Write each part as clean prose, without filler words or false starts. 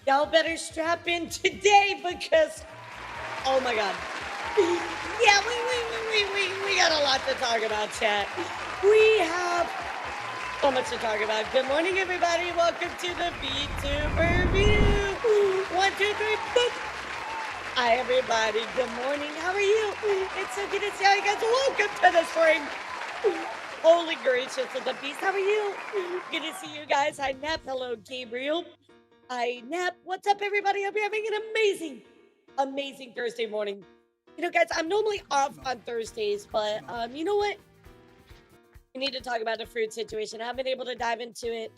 Y'all better strap in today because, oh my God. Yeah, we got a lot to talk about, chat. We have so much to talk about. Good morning, everybody. Welcome to the Vtuber review. 1, 2, 3, boop. Hi, everybody. Good morning. How are you? It's so good to see you guys. Welcome to the stream. Holy gracious of the beast. How are you? Good to see you guys. Hi, Nap. Hello, Gabriel. Hi, Nap. What's up, everybody? Hope you're having an amazing Thursday morning. You know, guys, I'm normally off on Thursdays, but you know what? We need to talk about the Froot situation. I haven't been able to dive into it.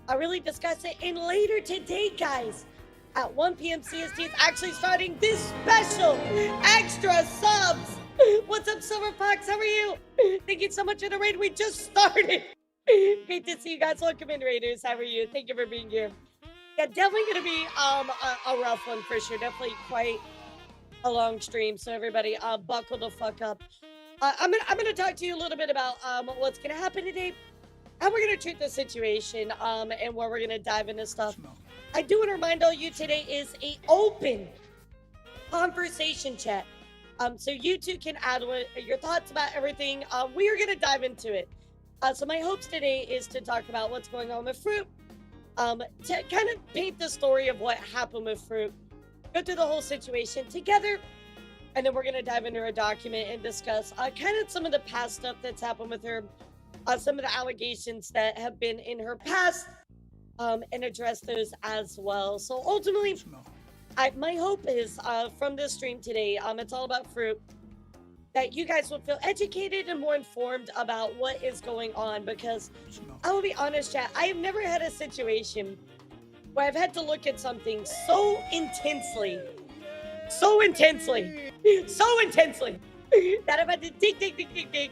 I'll really discuss it. And later today, guys, at 1 p.m. CST, it's actually starting this special extra subs. What's up, Silver Fox? How are you? Thank you so much for the raid. We just started. Great to see you guys. Welcome in, Raiders. How are you? Thank you for being here. Yeah, definitely going to be a rough one for sure. Definitely quite a long stream. So everybody, buckle the fuck up. I'm gonna talk to you a little bit about what's gonna happen today, how we're gonna treat the situation, and where we're gonna dive into stuff. I do want to remind all you today is a open conversation chat. So you two can add your thoughts about everything. We are gonna dive into it. So my hopes today is to talk about what's going on with Froot. To kind of paint the story of what happened with Froot, go through the whole situation together, and then we're going to dive into her document and discuss kind of some of the past stuff that's happened with her, some of the allegations that have been in her past, and address those as well. So ultimately, my hope is from this stream today, it's all about Froot, that you guys will feel educated and more informed about what is going on, because I will be honest, chat, I have never had a situation where I've had to look at something so intensely that I've had to dig.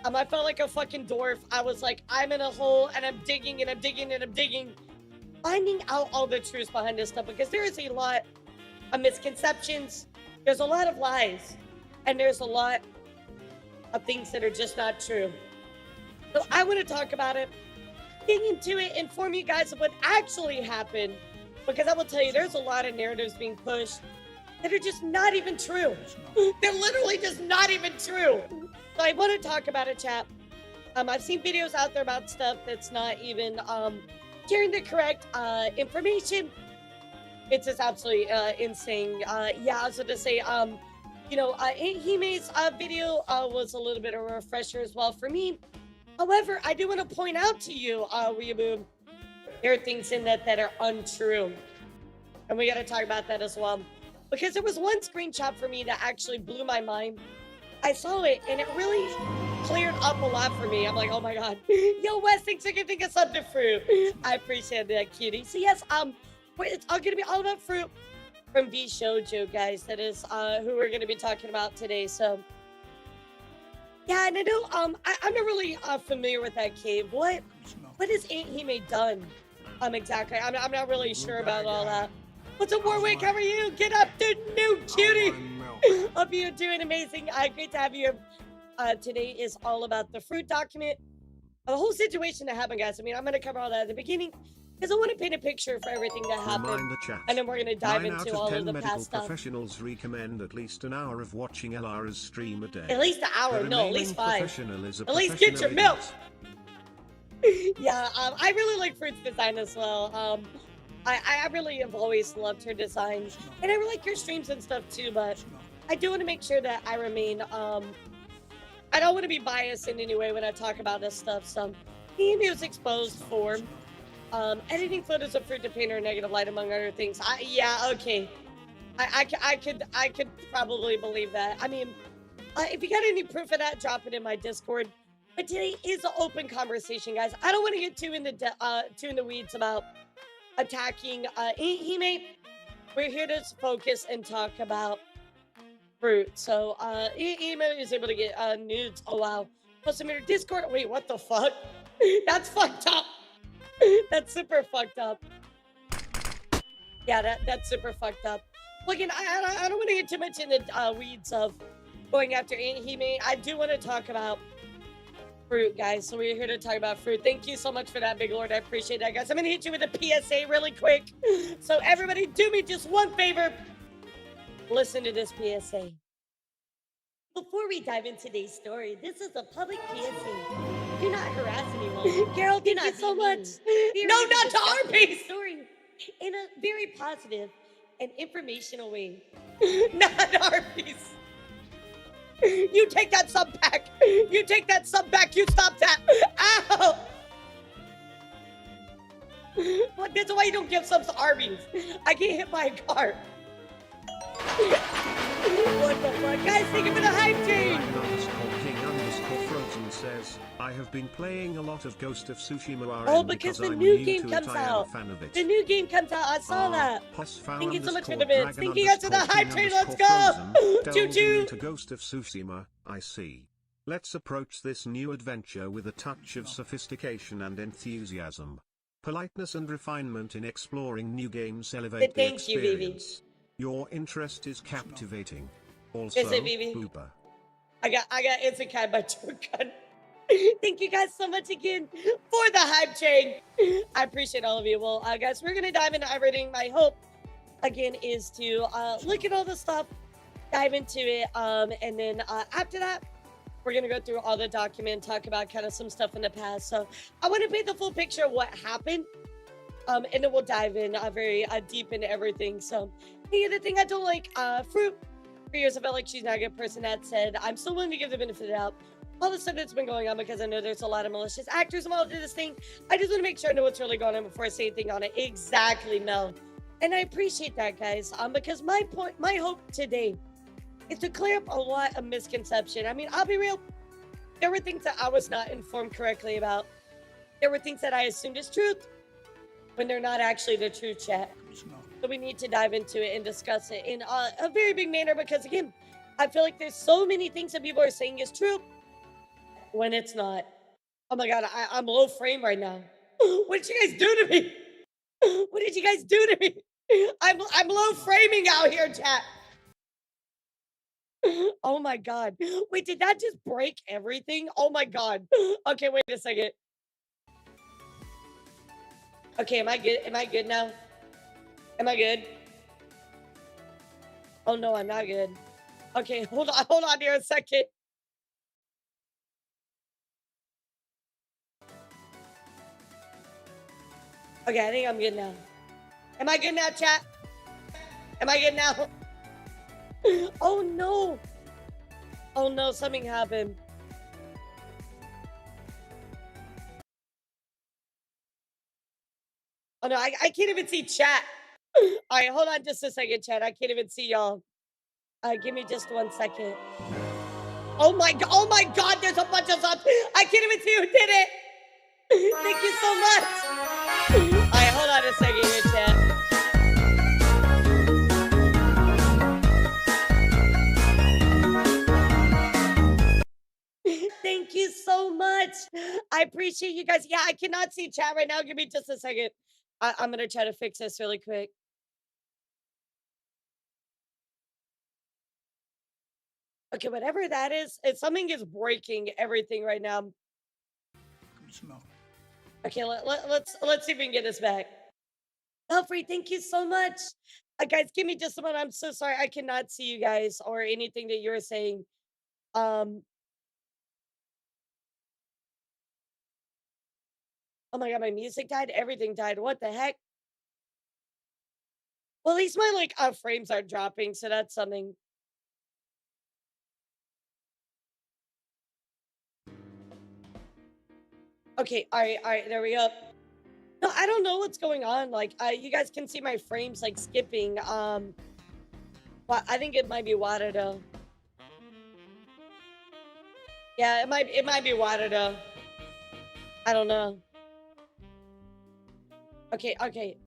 I felt like a fucking dwarf. I was like, I'm in a hole and I'm digging, finding out all the truth behind this stuff, because there is a lot of misconceptions, there's a lot of lies, and there's a lot of things that are just not true. So I want to talk about it, dig into it, inform you guys of what actually happened, because I will tell you, there's a lot of narratives being pushed that are just not even true. They're literally just not even true. So I want to talk about it, chat. I've seen videos out there about stuff that's not even sharing the correct information. It's just absolutely insane. Yeah, I was going to say, you know, Hime's video was a little bit of a refresher as well for me. However, I do want to point out to you, Weeaboo, there are things in that are untrue. And we got to talk about that as well. Because there was one screenshot for me that actually blew my mind. I saw it, and it really cleared up a lot for me. I'm like, oh my God. Yo, Wes, thanks for giving us something Fruit. I appreciate that, cutie. So yes, it's all going to be all about Fruit from V Shoujo, guys. That is who we're going to be talking about today. So yeah, and I know I'm not really familiar with that cave. What has Aunt Hime done? Exactly. I'm not really sure about all that. What's up, Warwick? How are you? Get up, dude, new cutie. Hope you're doing amazing. Great to have you. Today is all about the Froot document, the whole situation that happened, guys. I mean, I'm going to cover all that at the beginning, because I want to paint a picture for everything that happened, and then we're going to dive into all of the past stuff. Professionals recommend at least an hour of watching Elara's stream a day. At least an hour, no, at least 5. At least get your milk. Yeah, I really like Froot's design as well. I really have always loved her design, and I really like her streams and stuff too, but I do want to make sure that I remain, I don't want to be biased in any way when I talk about this stuff. So, he was exposed for editing photos of Froot to paint her in a negative light, among other things. Yeah, okay. I could probably believe that. I mean, If you got any proof of that, drop it in my Discord. But today is an open conversation, guys. I don't want to get too in the weeds about attacking Hime. We're here to focus and talk about Froot. So Hime is able to get nudes. Oh wow. Plus, I'm in your Discord. Wait, what the fuck? That's fucked up. That's super fucked up. Yeah, that's super fucked up. Look, again, I don't want to get too much in the weeds of going after Hime. I do want to talk about Froot, guys. So we're here to talk about Froot. Thank you so much for that, Big Lord. I appreciate that, guys. I'm going to hit you with a PSA really quick. So everybody, do me just one favor. Listen to this PSA. Before we dive into today's story, this is a public PSA. Do not harass anyone. Carol, thank you so much. No, not to our piece. Story in a very positive and informational way. Not our piece. You take that sub back. You take that sub back. You stop that. Ow! What? That's why you don't give subs to Arby's. I get hit by a car. What the fuck? Guys, thank you for the hype train. Frozen says, I have been playing a lot of Ghost of Tsushima. Oh, because the new game comes out. The new game comes out. I saw that. Thank you so much for the bits. Thank you guys for the hype train. Let's go. Choo choo. To Ghost of Tsushima, I see. Let's approach this new adventure with a touch of sophistication and enthusiasm. Politeness and refinement in exploring new games elevate the experience. Your interest is captivating. Also, is it, Vivi? Boober. I got instant cat by Turkan. Thank you guys so much again for the hype train. I appreciate all of you. Well, guys, we're gonna dive into everything. My hope, again, is to look at all the stuff, dive into it, and then after that, we're gonna go through all the document, talk about kind of some stuff in the past. So I want to paint the full picture of what happened, and then we'll dive in very deep into everything. So the other thing I don't like, Froot. For years, I felt like she's not a good person. That said, I'm still willing to give the benefit of the doubt. All the stuff that's been going on, because I know there's a lot of malicious actors involved in this thing. I just want to make sure I know what's really going on before I say anything on it. Exactly, Mel. And I appreciate that, guys. Because my hope today is to clear up a lot of misconception. I mean, I'll be real. There were things that I was not informed correctly about. There were things that I assumed as truth when they're not actually the truth, chat. So we need to dive into it and discuss it in a very big manner, because again, I feel like there's so many things that people are saying is true when it's not. Oh my god, I'm low frame right now. What did you guys do to me? What did you guys do to me? I'm low framing out here, chat. Oh my god. Wait, did that just break everything? Oh my god. Okay, wait a second. Okay, am I good? Am I good now? Am I good? Oh no, I'm not good. Okay, hold on here a second. Okay, I think I'm good now. Am I good now, chat? Am I good now? Oh no. Oh no, something happened. Oh no, I can't even see chat. All right, hold on just a second, chat. I can't even see y'all. Give me just 1 second. Oh my god, there's a bunch of stuff. I can't even see who did it. Thank you so much. All right, hold on a second here, chat. Thank you so much. I appreciate you guys. Yeah, I cannot see chat right now. Give me just a second. I'm going to try to fix this really quick. Okay, whatever that is, something is breaking everything right now. Okay, let's see if we can get this back. Humphrey, thank you so much. Guys, give me just a moment. I'm so sorry. I cannot see you guys or anything that you're saying. Oh my god, my music died. Everything died. What the heck? Well, at least my frames are dropping, so that's something. Okay, all right, there we go. No, I don't know what's going on. You guys can see my frames skipping. Well, I think it might be water though. Yeah, it might be water though. I don't know. Okay, okay.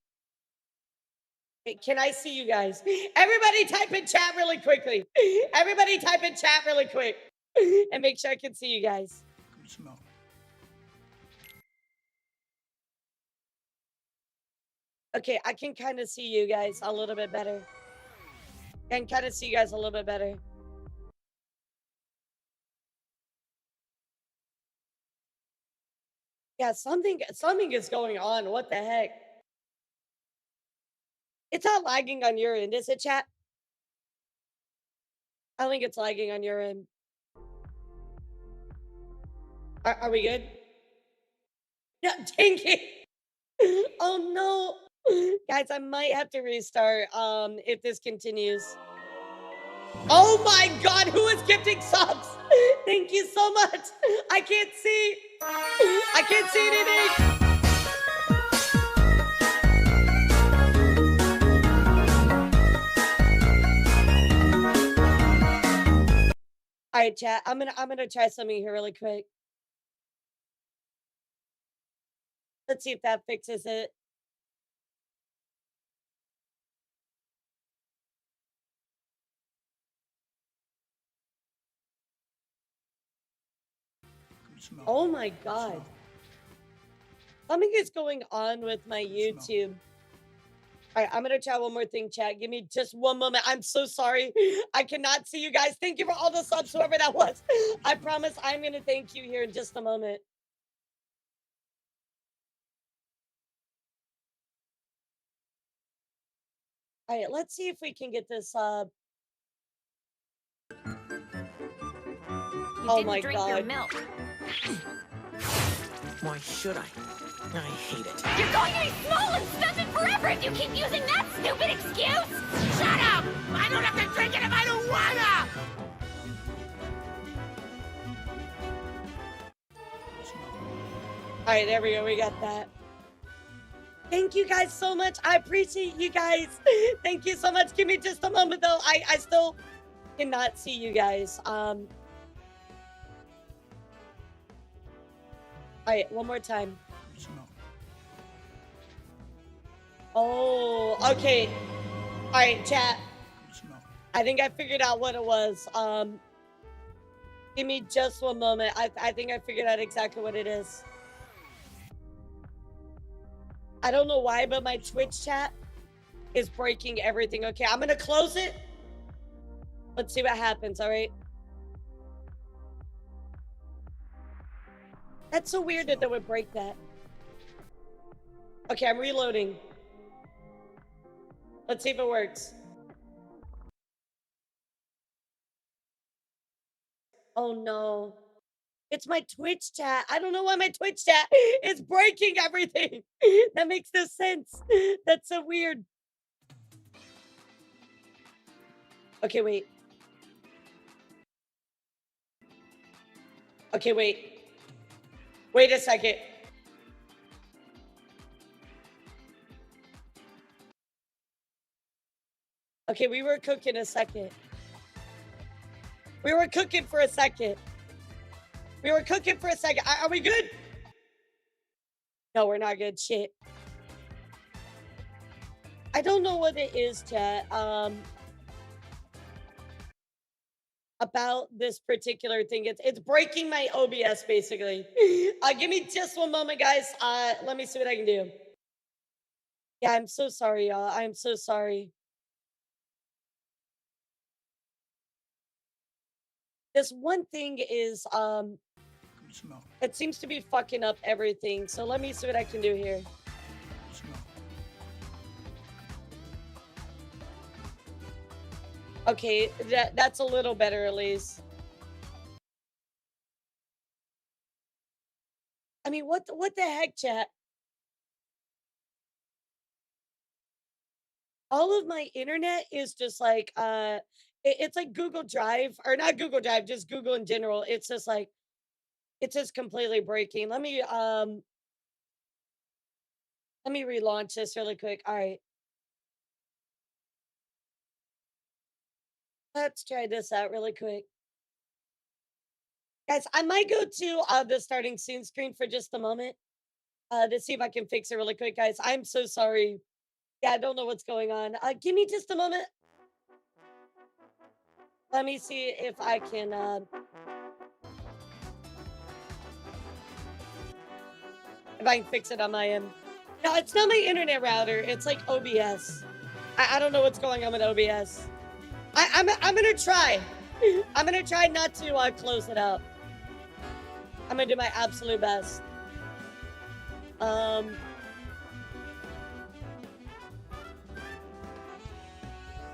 Hey, can I see you guys? Everybody type in chat really quickly. Everybody type in chat really quick. And make sure I can see you guys. Smell. Okay, I can kind of see you guys a little bit better. I can kind of see you guys a little bit better. Yeah, something is going on. What the heck? It's not lagging on your end, is it, chat? I think it's lagging on your end. Are we good? Yeah, dang it. Oh no. Guys, I might have to restart if this continues. Oh my god, who is gifting subs? Thank you so much. I can't see. I can't see anything. All right, chat. I'm gonna try something here really quick. Let's see if that fixes it. Smell. Oh my god. Smell. Something is going on with my Smell. YouTube. All right, I'm gonna try one more thing, chat. Give me just one moment. I'm so sorry. I cannot see you guys. Thank you for all the subs, whoever that was. I promise I'm gonna thank you here in just a moment. All right, let's see if we can get this You oh didn't my drink your god. milk. Why should I? I hate it. You're going to be small and stunted forever if you keep using that stupid excuse! Shut up! I don't have to drink it if I don't wanna! All right, there we go. We got that. Thank you guys so much. I appreciate you guys. Thank you so much. Give me just a moment though. I still cannot see you guys. All right, one more time. Smell. Oh, okay. All right, chat. Smell. I think I figured out what it was. Give me just one moment. I think I figured out exactly what it is. I don't know why, but my Twitch chat is breaking everything. Okay, I'm gonna close it. Let's see what happens, all right? That's so weird that they would break that. Okay, I'm reloading. Let's see if it works. Oh no. It's my Twitch chat. I don't know why my Twitch chat is breaking everything. That makes no sense. That's so weird. Okay, wait. Okay, wait. Wait a second. Okay, we were cooking a second. We were cooking for a second. We were cooking for a second. Are we good? No, we're not good. Shit. I don't know what it is, chat. About this particular thing. It's breaking my OBS basically. Give me just one moment, guys. Let me see what I can do. Yeah, I'm so sorry, y'all. I'm so sorry. This one thing is Smell. it seems to be fucking up everything. So let me see what I can do here. Smell. Okay, that's a little better at least. I mean, what the heck, chat? All of my internet is just like it's like Google Drive or not Google Drive, just Google in general. It's just like it's just completely breaking. Let me relaunch this really quick. All right. Let's try this out really quick. Guys, I might go to the starting scene screen for just a moment to see if I can fix it really quick, guys. I'm so sorry. Yeah, I don't know what's going on. Give me just a moment. Let me see if I can. If I can fix it on my end. No, it's not my internet router. It's like OBS. I don't know what's going on with OBS. I'm gonna try. I'm gonna try not to close it out. I'm gonna do my absolute best.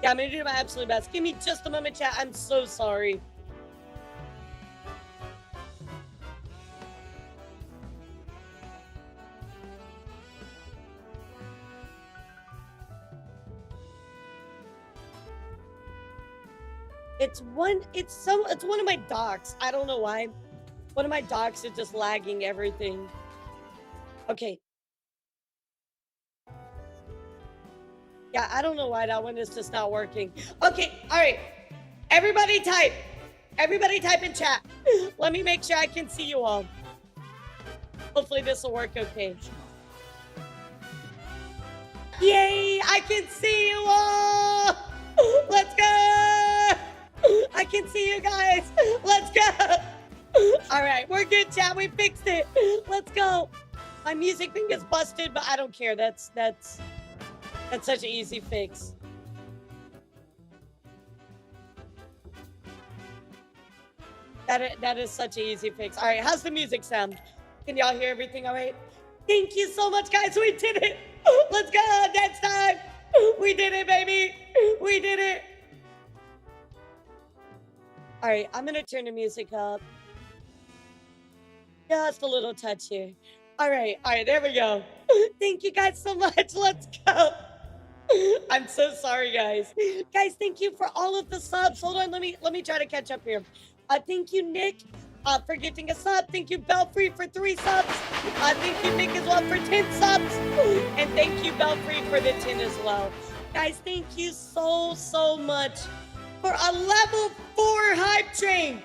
Yeah, I'm gonna do my absolute best. Give me just a moment, chat. I'm so sorry. It's one of my docs. I don't know why. One of my docs is just lagging everything. Okay. Yeah, I don't know why that one is just not working. Okay, all right. Everybody type. Everybody type in chat. Let me make sure I can see you all. Hopefully this will work okay. Yay, I can see you all. Let's go. I can see you guys. Let's go. All right, we're good, chat. We fixed it. Let's go. My music thing is busted, but I don't care. That's such an easy fix. That is such an easy fix. All right, how's the music sound? Can y'all hear everything all right? Thank you so much, guys. We did it. Let's go. Dance time. We did it, baby. We did it. All right, I'm going to turn the music up. Just a little touch here. All right, there we go. Thank you guys so much. Let's go. I'm so sorry, guys. Guys, thank you for all of the subs. Hold on, let me try to catch up here. Thank you, Nick, for gifting a sub. Thank you, Belfree, for 3 subs. Thank you, Nick, as well, for 10 subs. And thank you, Belfree, for the 10 as well. Guys, thank you so much for a level 4 hype train.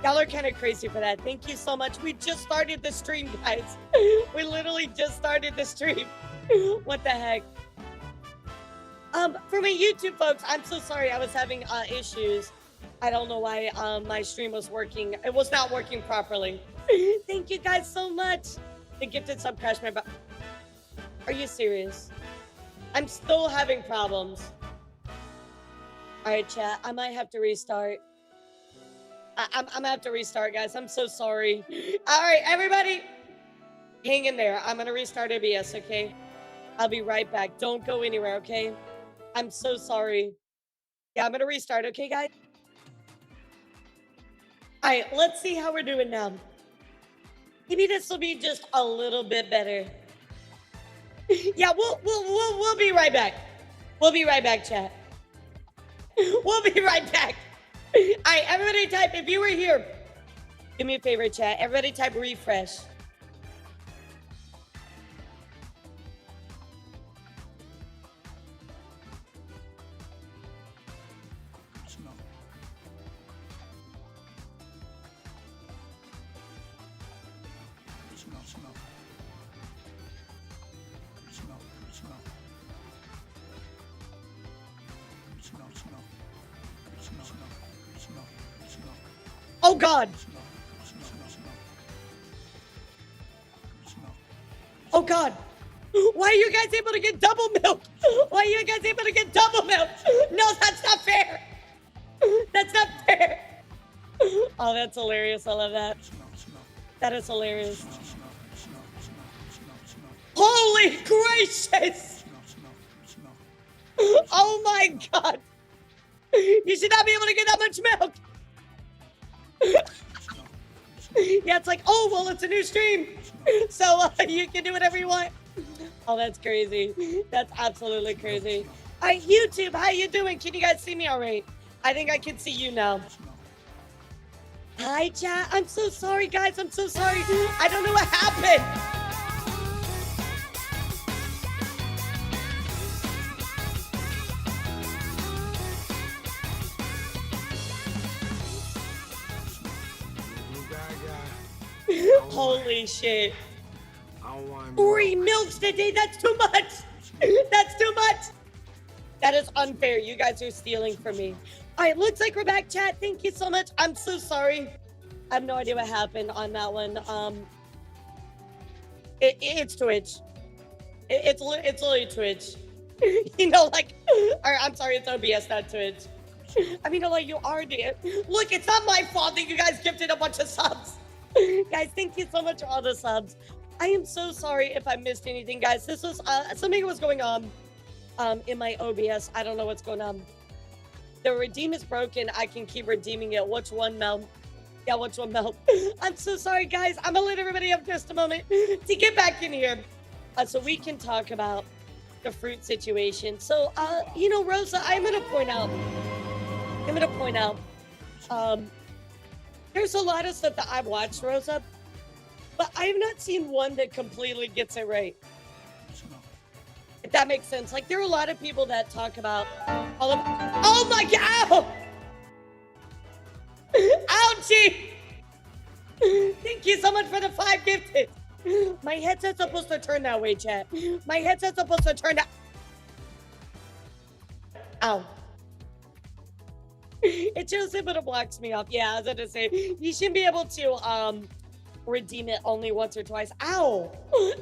Y'all are kind of crazy for that. Thank you so much. We just started the stream, guys. We literally just started the stream. What the heck? For my YouTube folks, I'm so sorry. I was having issues. I don't know why my stream was working. It was not working properly. Thank you guys so much. The gifted sub crashed my Are you serious? I'm still having problems. All right, chat. I might have to restart. I'm gonna have to restart, guys. I'm so sorry. All right, everybody, hang in there. I'm gonna restart OBS, okay? I'll be right back. Don't go anywhere, okay? I'm so sorry. Yeah, I'm gonna restart, okay, guys? All right, let's see how we're doing now. Maybe this will be just a little bit better. Yeah, we'll be right back. We'll be right back, chat. We'll be right back. All right, everybody type, if you were here, do me a favor, chat. Everybody type refresh. Smell. Smell. Smell. Smell. Smell. Smell. Smell. Smell. Smell. Smell. Smell. Oh, God. Smell. Smell. Smell. Smell. Oh, God. Why are you guys able to get double milk? Why are you guys able to get double milk? No, that's not fair. That's not fair. Oh, that's hilarious. I love that. Smell. Smell. That is hilarious. Smell. Smell. Smell. Smell. Smell. Holy gracious. Smell. Smell. Smell. Oh, my God. You should not be able to get that much milk. Yeah, it's like, oh, well, it's a new stream. So you can do whatever you want. Oh, that's crazy. That's absolutely crazy. All right, YouTube, how you doing? Can you guys see me all right? I think I can see you now. Hi, chat. I'm so sorry, guys. I'm so sorry. I don't know what happened. Holy shit. I don't want 3 milks today. That's too much. That's too much. That is unfair. You guys are stealing from me. All right, looks like we're back, chat. Thank you so much. I'm so sorry. I have no idea what happened on that one. It's Twitch. It's literally Twitch. You know, like, or I'm sorry, it's OBS, not Twitch. I mean, like, you are there. Look, it's not my fault that you guys gifted a bunch of subs. Guys, thank you so much for all the subs. I am so sorry if I missed anything, guys. This was something was going on in my OBS. I don't know what's going on. The redeem is broken. I can keep redeeming it. Which one, Mel? Yeah, which one, Mel? I'm so sorry, guys. I'm gonna let everybody up just a moment to get back in here so we can talk about the Froot situation. So, you know, Rosa, I'm gonna point out, there's a lot of stuff that I've watched, Rosa, but I have not seen one that completely gets it right. If that makes sense. Like, there are a lot of people that talk about all of... Oh my God! Ouchie! Thank you so much for the 5 gifted. My headset's supposed to turn that way, chat. My headset's supposed to turn that... Ow. It shows it, but it blocks me off. Yeah, I was going to say, you shouldn't be able to redeem it only once or twice. Ow!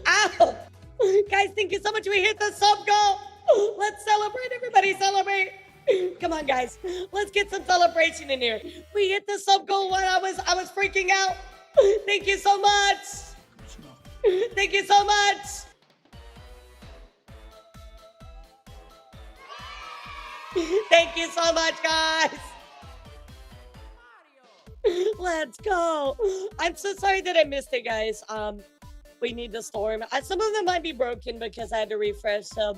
Ow! Guys, thank you so much. We hit the sub goal. Let's celebrate. Everybody celebrate. Come on, guys. Let's get some celebration in here. We hit the sub goal when I was freaking out. Thank you so much. Thank you so much. Thank you so much, guys. Let's go. I'm so sorry that I missed it, guys. We need the storm. Some of them might be broken because I had to refresh. So,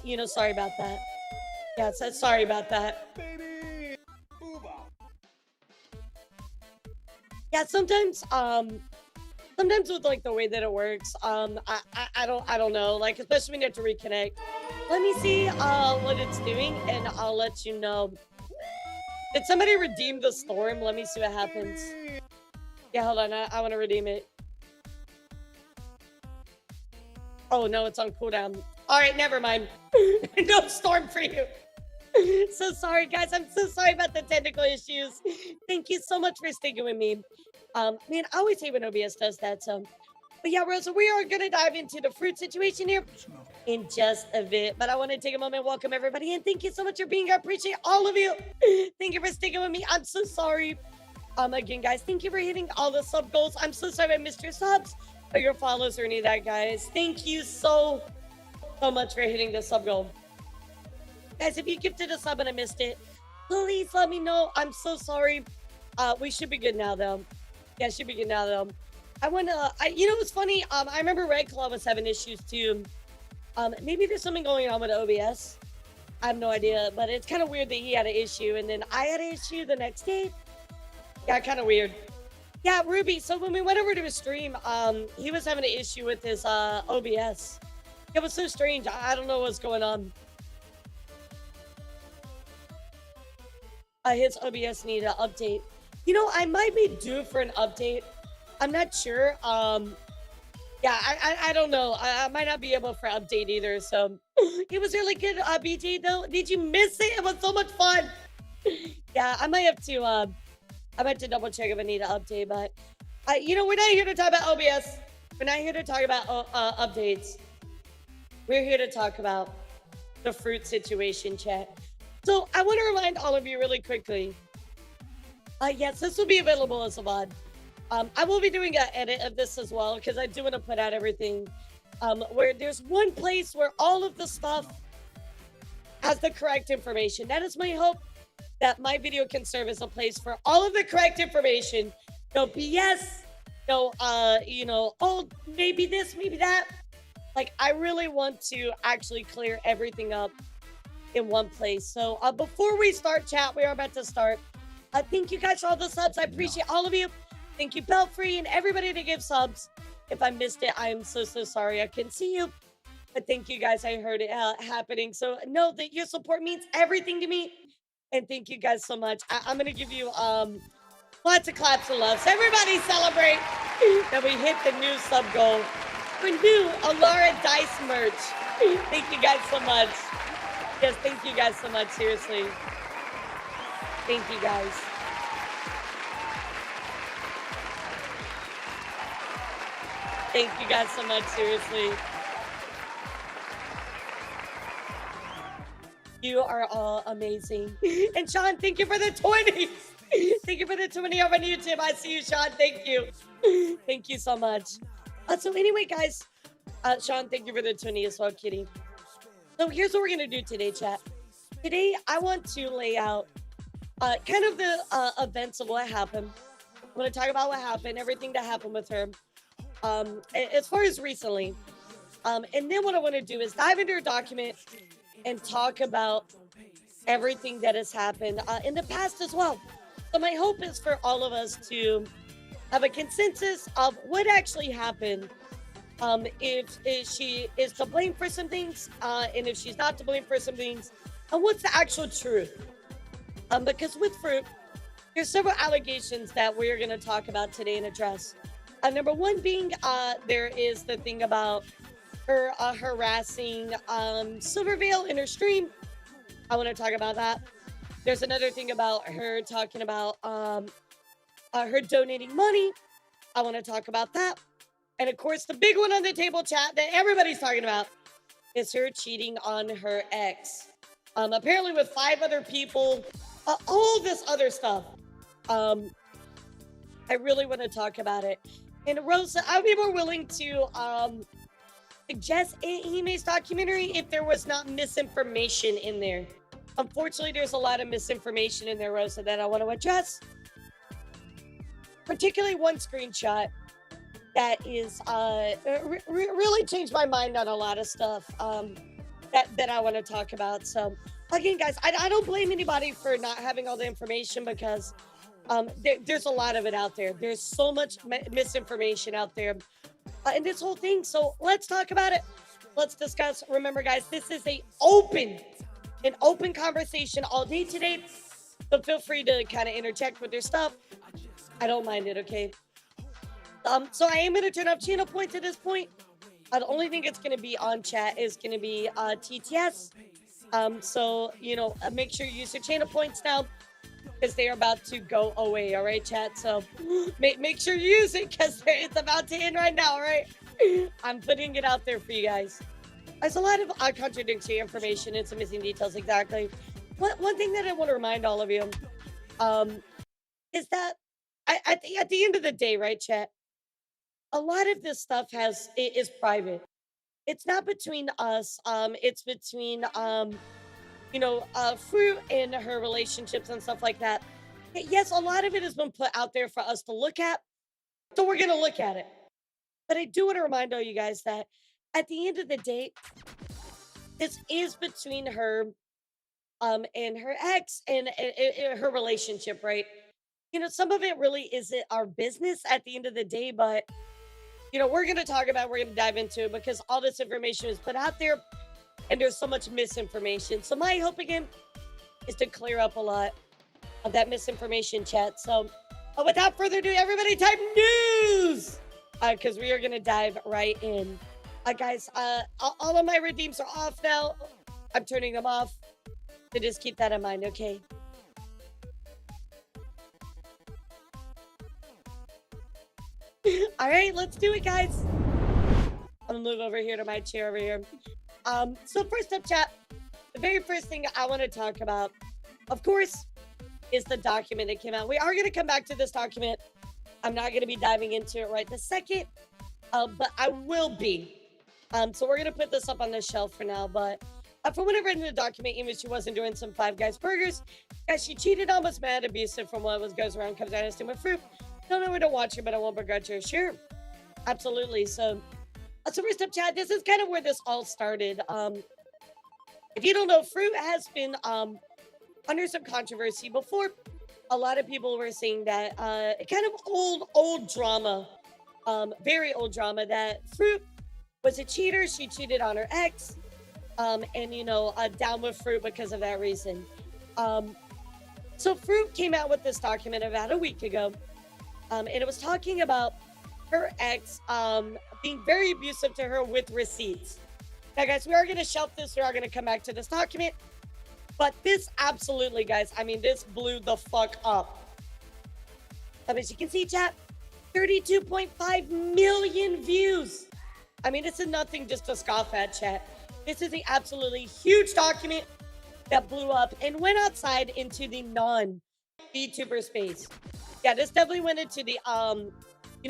you know, sorry about that. Yeah, so sorry about that. Yeah, sometimes with like the way that it works, I don't know. Like, especially when you have to reconnect. Let me see what it's doing, and I'll let you know. Did somebody redeem the storm? Let me see what happens. Yeah, hold on. I want to redeem it. Oh, no, it's on cooldown. All right, never mind. No storm for you. So sorry, guys. I'm so sorry about the technical issues. Thank you so much for sticking with me. Man, I always hate when OBS does that. So, but yeah, Rosa, we are going to dive into the Froot situation here in just a bit. But I want to take a moment and welcome everybody. And thank you so much for being here. I appreciate all of you. Thank you for sticking with me. I'm so sorry. Again, guys, thank you for hitting all the sub goals. I'm so sorry I missed your subs or your follows or any of that, guys. Thank you so much for hitting the sub goal. Guys, if you gifted a sub and I missed it, please let me know. I'm so sorry. We should be good now, though. Yeah, should be good now, though. You know what's funny? I remember Red Claw was having issues, too. Maybe there's something going on with OBS. I have no idea, but it's kind of weird that he had an issue, and then I had an issue the next day. Yeah, kind of weird. Yeah, Ruby, so when we went over to his stream, he was having an issue with his OBS. It was so strange. I don't know what's going on. His OBS needed an update. You know, I might be due for an update. I'm not sure. Yeah, I don't know. I might not be able for an update either. So it was really good, BJ, though. Did you miss it? It was so much fun. Yeah, I might have to double check if I need an update. But, you know, we're not here to talk about OBS. We're not here to talk about updates. We're here to talk about the Froot situation, chat. So I want to remind all of you really quickly. Yes, this will be available as a mod. I will be doing an edit of this as well because I do want to put out everything where there's one place where all of the stuff has the correct information. That is my hope, that my video can serve as a place for all of the correct information. No BS, no, you know, oh, maybe this, maybe that. Like, I really want to actually clear everything up in one place. So before we start, chat, we are about to start. Thank you guys for all the subs. I appreciate all of you. Thank you, Belfree, and everybody that gives subs. If I missed it, I am so sorry. I couldn't see you. But thank you guys. I heard it happening. So know that your support means everything to me. And thank you guys so much. I'm going to give you Lots of claps and loves. Everybody celebrate that we hit the new sub goal for new Elara dice merch. Thank you guys so much. Yes, thank you guys so much. Seriously. Thank you guys. Thank you guys so much. Seriously. You are all amazing. And Sean, thank you for the 20. Thank you for the 20 over on YouTube. I see you, Sean. Thank you. Thank you so much. So anyway, guys, Sean, thank you for the 20 as well, Kitty. So here's what we're going to do today, chat. Today, I want to lay out kind of the events of what happened. I'm going to talk about what happened, everything that happened with her, as far as recently. And then what I want to do is dive into her document and talk about everything that has happened in the past as well. So my hope is for all of us to have a consensus of what actually happened, if she is to blame for some things, and if she's not to blame for some things, and what's the actual truth. Because with Froot, there's several allegations that we're going to talk about today and address. Number one being, there is the thing about her harassing Silvervale in her stream. I want to talk about that. There's another thing about her talking about her donating money. I want to talk about that. And of course, the big one on the table, chat, that everybody's talking about is her cheating on her ex. Apparently with 5 other people, all this other stuff. I really want to talk about it. And Rosa, I would be more willing to suggest Hime's documentary if there was not misinformation in there. Unfortunately, there's a lot of misinformation in there, Rosa, that I want to address. Particularly one screenshot that is really changed my mind on a lot of stuff that I want to talk about. So again, guys, I don't blame anybody for not having all the information, because there's a lot of it out there. There's so much misinformation out there in this whole thing. So let's talk about it. Let's discuss. Remember, guys, this is an open conversation all day today. So feel free to kind of interject with your stuff. I don't mind it, okay? So I am going to turn off channel points at this point. The only thing that's going to be on chat is going to be TTS. So, you know, make sure you use your channel points now, because they are about to go away, all right, chat? So make sure you use it, because it's about to end right now, all right? I'm putting it out there for you guys. There's a lot of contradictory information and some missing details, exactly. One thing that I want to remind all of you is that at the end of the day, right, chat? A lot of this stuff is private. It's not between us. It's between you know, Froot and her relationships and stuff like that. Yes, a lot of it has been put out there for us to look at, so we're gonna look at it. But I do want to remind all you guys that at the end of the day, this is between her and her ex and her relationship, right? You know, some of it really isn't our business at the end of the day, but you know, we're going to talk about, we're going to dive into it, because all this information is put out there and there's so much misinformation. So my hope again is to clear up a lot of that misinformation, chat. So without further ado, everybody type news, because we are going to dive right in. Guys, all of my redeems are off now. I'm turning them off. So just keep that in mind, okay? All right, let's do it, guys. I'm gonna move over here to my chair over here. So first up, chat, the very first thing I want to talk about, of course, is the document that came out. We are going to come back to this document. I'm not going to be diving into it right this second, but I will be. So we're going to put this up on the shelf for now, but from what I read in the document, even if she wasn't doing some Five Guys burgers, guys, she cheated on, was mad, abusive from what goes around, comes out, and with Froot. Don't know where to watch her, but I won't begrudge her. Sure, absolutely. So first up, chat, this is kind of where this all started. If you don't know, Froot has been under some controversy before. A lot of people were saying that kind of old drama, very old drama, that Froot was a cheater. She cheated on her ex, and you know, down with Froot because of that reason. So Froot came out with this document about a week ago, and it was talking about her ex being very abusive to her with receipts. Now, guys, we are going to shelf this. We are going to come back to this document. But this absolutely, guys, I mean, this blew the fuck up. As you can see, chat, 32.5 million views. I mean, it's nothing just to scoff at, chat. This is an absolutely huge document that blew up and went outside into the non-VTuber space. Yeah, this definitely went into the,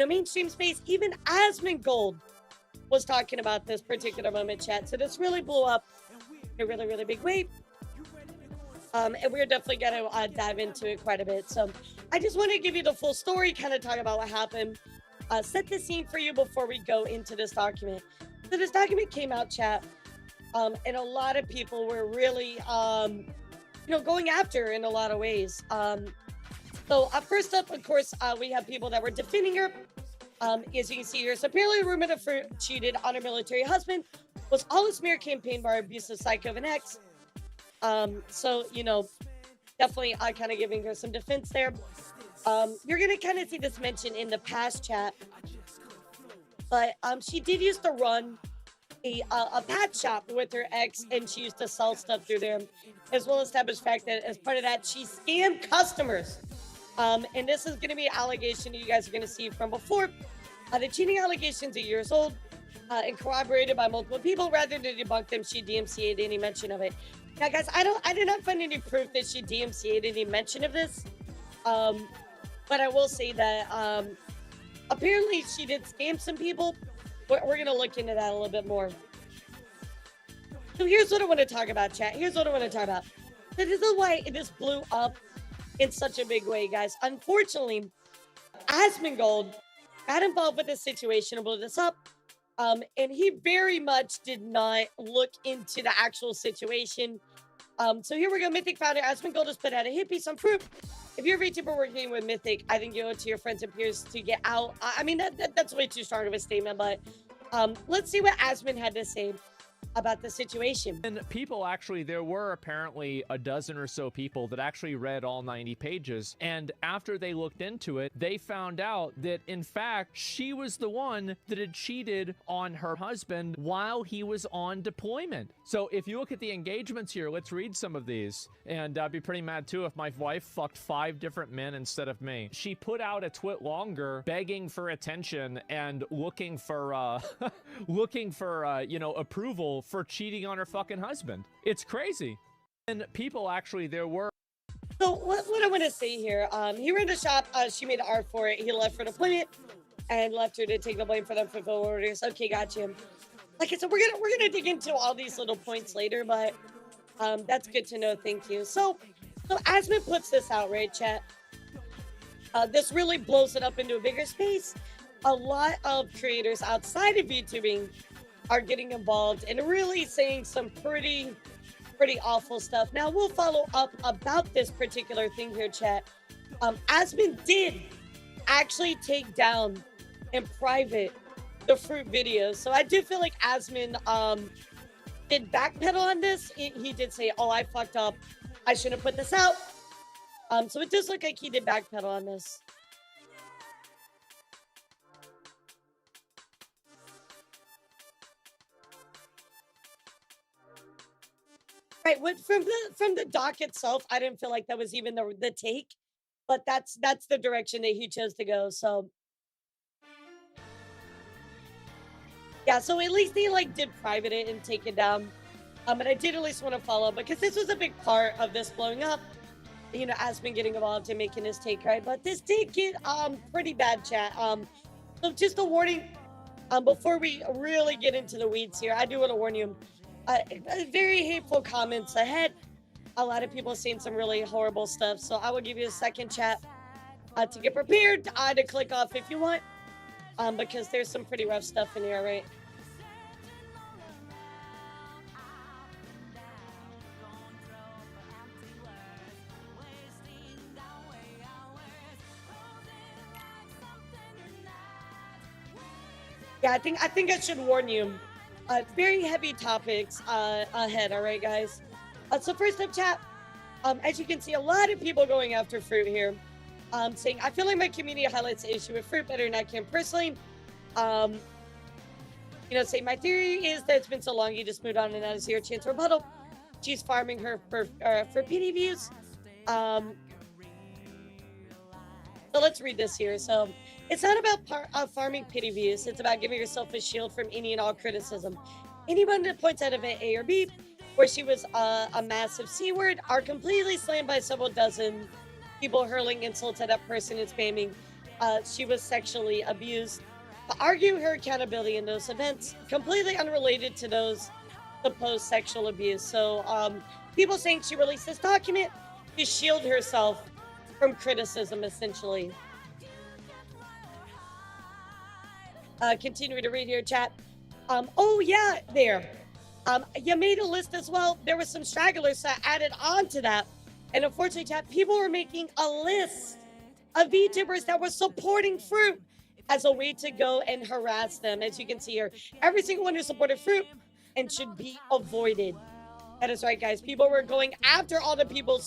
mainstream space. Even Asmongold was talking about this particular moment, chat. So this really blew up in a really, really big way. And we're definitely going to dive into it quite a bit. So I just want to give you the full story, kind of talk about what happened, set the scene for you before we go into this document. So this document came out, chat, and a lot of people were really, going after in a lot of ways. So first up, of course, we have people that were defending her. As you can see here, so apparently a rumor of her cheated on her military husband was all a smear campaign by her abusive psycho of an ex. So, definitely kind of giving her some defense there. You're going to kind of see this mentioned in the past, chat. But she did used to run a pet shop with her ex, and she used to sell stuff through there, as well as establish the fact that as part of that, she scammed customers. And this is going to be an allegation you guys are going to see from before. The cheating allegations are years old and corroborated by multiple people. Rather than debunk them, she DMCA'd any mention of it. Now, guys, I did not find any proof that she DMCA'd any mention of this. But I will say that apparently she did scam some people. We're going to look into that a little bit more. So here's what I want to talk about, chat. Here's what I want to talk about. So this is why this blew up in such a big way, guys. Unfortunately, Asmongold got involved with this situation and blew this up. And he very much did not look into the actual situation. So here we go. Mythic founder Asmongold has put out a hit piece on Froot. If you're a VTuber working with Mythic, I think you owe it to your friends and peers to get out. I mean, that's way too strong of a statement, but let's see what Asmon had to say about the situation. And people actually, there were apparently a dozen or so people that actually read all 90 pages. And after they looked into it, they found out that in fact, she was the one that had cheated on her husband while he was on deployment. So if you look at the engagements here, let's read some of these. And I'd be pretty mad too if my wife fucked 5 different men instead of me. She put out a twit longer begging for attention and looking for, approval for cheating on her fucking husband. It's crazy. And people actually, there were. So what I want to say here, he ran the shop, she made an art for it, he left for deployment and left her to take the blame for them fulfill orders. Okay, gotcha. Like I said, we're gonna dig into all these little points later, but that's good to know. Thank you. So Asmon puts this out, right, chat? This really blows it up into a bigger space. A lot of creators outside of YouTubing are getting involved and really saying some pretty awful stuff. Now, we'll follow up about this particular thing here, chat. Asmon did actually take down in private the Froot videos. So I do feel like Asmon did backpedal on this. He did say, oh, I fucked up. I shouldn't have put this out. So it does look like he did backpedal on this. Right, from the doc itself, I didn't feel like that was even the take, but that's the direction that he chose to go. So yeah, so at least he did private it and take it down. But I did at least want to follow because this was a big part of this blowing up. Asmon getting involved and making his take, right? But this did get pretty bad, chat. So just a warning, before we really get into the weeds here, I do want to warn you. Very hateful comments ahead. A lot of people saying some really horrible stuff. So I will give you a second, chat, to get prepared to click off if you want, because there's some pretty rough stuff in here, right? Yeah, I think I should warn you. Very heavy topics ahead, all right, guys? So first up, chat, As you can see, a lot of people going after Froot here. Saying, I feel like my community highlights the issue with Froot better than I can personally. Saying my theory is that it's been so long, you just moved on and not a zero chance rebuttal. She's farming her for pity views. So let's read this here. So it's not about farming pity views. It's about giving yourself a shield from any and all criticism. Anyone that points out event A or B, where she was a massive C word, are completely slammed by several dozen people hurling insults at that person and spamming she was sexually abused. To argue her accountability in those events, completely unrelated to those supposed sexual abuse. So people saying she released this document to shield herself from criticism, essentially. Continuing to read here, chat. Oh yeah, there. You made a list as well. There were some stragglers that added on to that. And unfortunately, chat, people were making a list of VTubers that were supporting Froot as a way to go and harass them. As you can see here, every single one who supported Froot and should be avoided. That is right, guys. People were going after all the people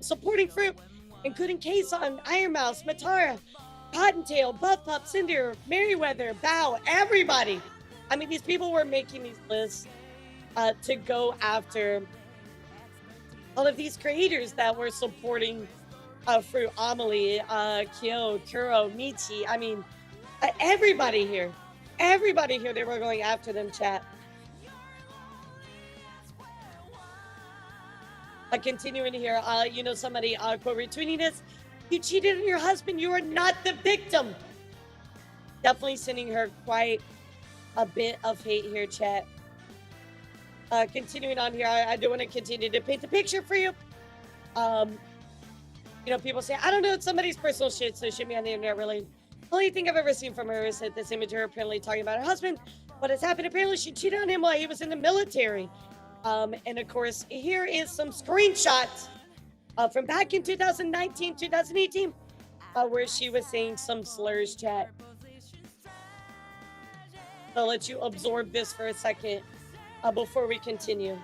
supporting Froot, including Kason, Iron Mouse, Matara, Cottontail, Buff Pup, Cinder, Merryweather, Bow, everybody. I mean, these people were making these lists to go after all of these creators that were supporting Froot, Amelie, Kyo, Kuro, Michi. I mean, everybody here, they were going after them, chat. Continuing here, somebody quote retweeting this. You cheated on your husband. You are not the victim. Definitely sending her quite a bit of hate here, chat. Continuing on here, I do want to continue to paint the picture for you. People say, I don't know, it's somebody's personal shit, so it shouldn't be on the internet, really. The only thing I've ever seen from her is that this image of her apparently talking about her husband. What has happened, apparently she cheated on him while he was in the military. And of course, here is some screenshots from back in 2019, 2018, where she was saying some slurs, chat. I'll let you absorb this for a second before we continue.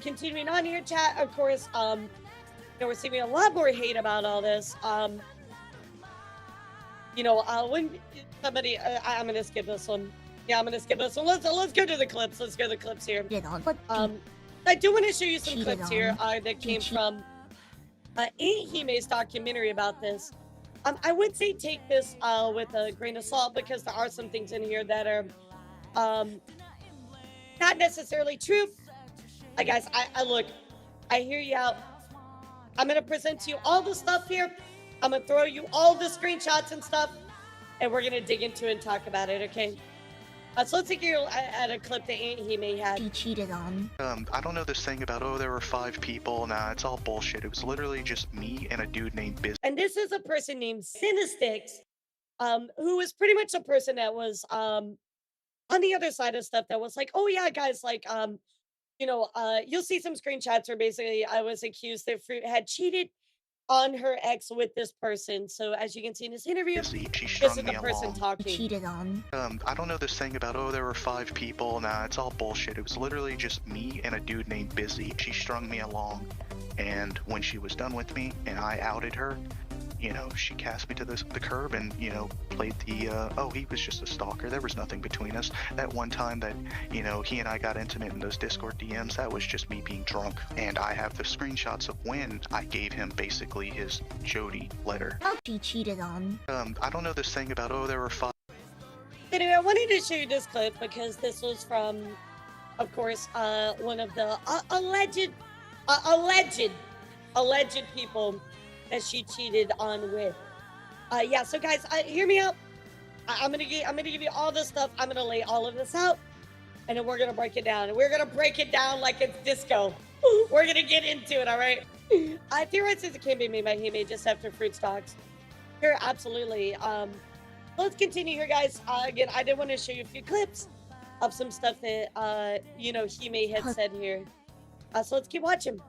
Continuing on here, chat, of course, we're receiving a lot more hate about all this. When somebody, I'm gonna skip this one. Yeah, I'm gonna skip this one. Let's go to the clips. Let's go to the clips here. I do want to show you some clips here that came from Hime's documentary about this. I would say take this with a grain of salt because there are some things in here that are not necessarily true. Guys, I hear you out. I'm going to present to you all the stuff here. I'm going to throw you all the screenshots and stuff, and we're going to dig into it and talk about it, okay? So let's take you at a clip that Hime had. He cheated on. I don't know this thing about, oh, there were 5 people. Nah, it's all bullshit. It was literally just me and a dude named Biz. And this is a person named Cinestix, who was pretty much a person that was on the other side of stuff that was like, oh yeah, guys, like, you'll see some screenshots where basically I was accused that Froot had cheated on her ex with this person. So as you can see in this interview, this is the person talking. He cheated on. I don't know this thing about, oh, there were 5 people. Nah, it's all bullshit. It was literally just me and a dude named Busy. She strung me along, and when she was done with me and I outed her, she cast me to the curb and, played the, oh, he was just a stalker. There was nothing between us. That one time that, he and I got intimate in those Discord DMs, that was just me being drunk. And I have the screenshots of when I gave him basically his Jody letter. He cheated on. I don't know this thing about, oh, there were 5. Anyway, I wanted to show you this clip because this was from, of course, one of the alleged people that she cheated on with. Yeah, so guys, hear me out. I'm gonna give you all this stuff. I'm gonna lay all of this out, and then we're gonna break it down. And we're gonna break it down like it's disco. We're gonna get into it, all right? I theorize it can be made by Hime just after Fruit stocks. Sure, absolutely. Let's continue here, guys. Again, I did want to show you a few clips of some stuff that Hime had said here. So let's keep watching.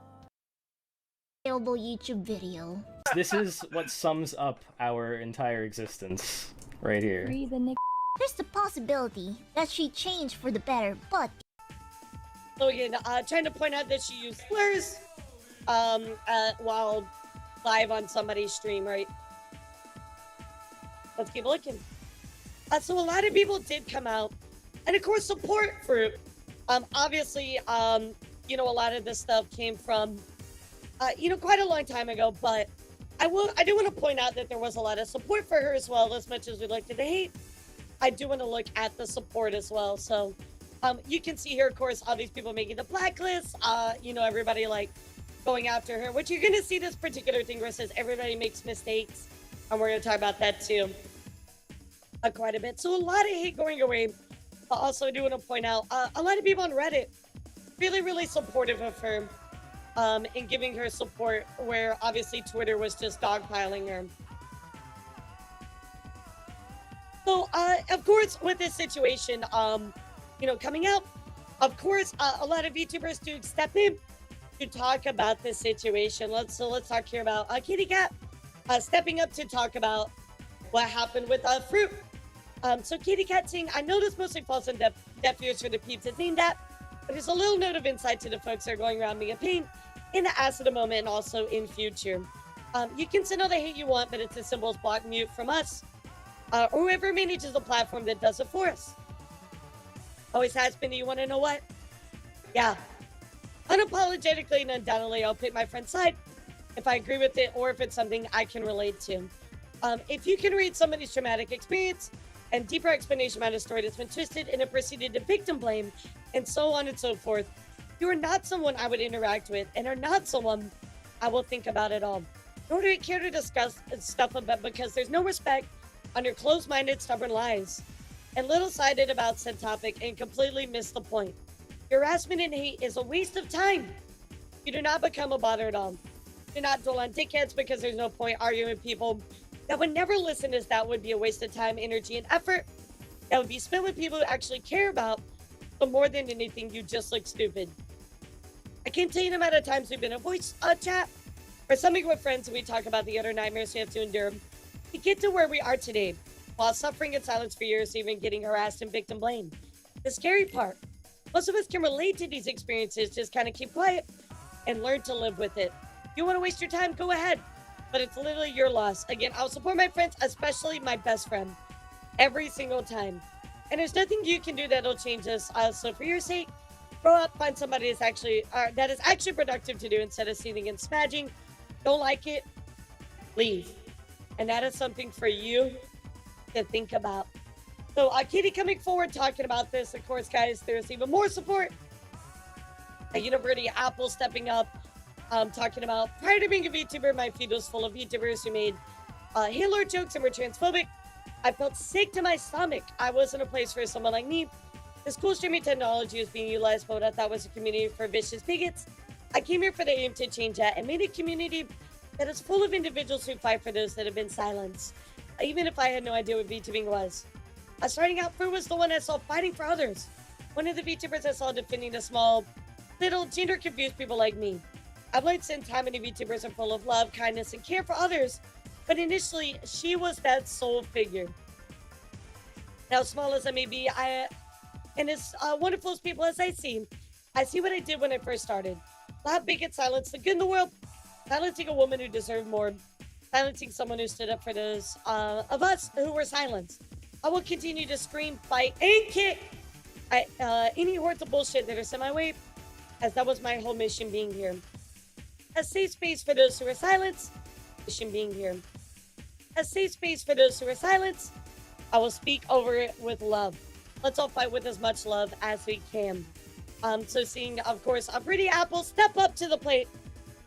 Available YouTube video. This is what sums up our entire existence right here. There's the possibility that she changed for the better, but So again, trying to point out that she used slurs while live on somebody's stream, right? Let's keep looking. So a lot of people did come out, and of course support Froot. Obviously, you know, a lot of this stuff came from, you know, quite a long time ago, but I do want to point out that there was a lot of support for her as well. As much as we looked at the hate, I do want to look at the support as well. So you can see here, of course, all these people making the blacklist, you know, everybody like going after her, which you're going to see this particular thing where it says everybody makes mistakes. And we're going to talk about that too quite a bit. So a lot of hate going away. Also, I do want to point out a lot of people on Reddit really, really supportive of her in giving her support, where obviously Twitter was just dogpiling her. So, of course, with this situation, you know, coming out, of course, a lot of VTubers do step in to talk about this situation. Let's talk here about Kitty Cat stepping up to talk about what happened with Froot. So Kitty Cat saying, I know this mostly falls on deaf ears for the peeps it's aimed at, but there's a little note of insight to the folks that are going around being a pain in the ass at the moment and also in future. You can send all the hate you want, but it's as simple as block mute from us, or whoever manages the platform that does it for us. Always has been. Do you want to know what? Yeah. Unapologetically and undoubtedly, I'll pick my friend's side if I agree with it or if it's something I can relate to. If you can read somebody's traumatic experience and deeper explanation about a story that's been twisted and it proceeded to victim blame and so on and so forth, you are not someone I would interact with and are not someone I will think about at all. Nor do I care to discuss stuff about, because there's no respect under closed-minded, stubborn lies and little-sided about said topic and completely miss the point. Harassment and hate is a waste of time. You do not become a bother at all. Do not dwell on dickheads, because there's no point arguing with people that would never listen, as that would be a waste of time, energy, and effort that would be spent with people who actually care about, but more than anything, you just look stupid. I can't tell you the amount of times we've been in a voice chat or something with friends and we talk about the utter nightmares we have to endure to get to where we are today, while suffering in silence for years, even getting harassed and victim blamed. The scary part, most of us can relate to these experiences, just kind of keep quiet and learn to live with it. If you want to waste your time, go ahead, but it's literally your loss. Again, I'll support my friends, especially my best friend, every single time. And there's nothing you can do that'll change us. So for your sake, grow up, find somebody that is actually productive to do instead of sitting and smashing. Don't like it, leave. And that is something for you to think about. So Kitty coming forward talking about this. Of course, guys, there's even more support. University Apple stepping up, talking about, prior to being a VTuber, my feed was full of VTubers who made Hitler jokes and were transphobic. I felt sick to my stomach. I wasn't a place for someone like me. This cool streaming technology is being utilized for what I thought was a community for vicious bigots. I came here for the aim to change that and made a community that is full of individuals who fight for those that have been silenced, even if I had no idea what VTubing was. Starting out, Froot was the one I saw fighting for others. One of the VTubers I saw defending the small, little, gender-confused people like me. I've learned since how many VTubers are full of love, kindness, and care for others, but initially, she was that sole figure. Now, small as I may be, and as wonderful as people as I see what I did when I first started. Loud, bigot, silence the good in the world, silencing a woman who deserved more, silencing someone who stood up for those of us who were silenced. I will continue to scream, fight, and kick any hordes of bullshit that are sent my way, as that was my whole mission being here. A safe space for those who are silenced, mission being here. A safe space for those who are silenced, I will speak over it with love. Let's all fight with as much love as we can. So seeing, of course, a pretty Apple step up to the plate,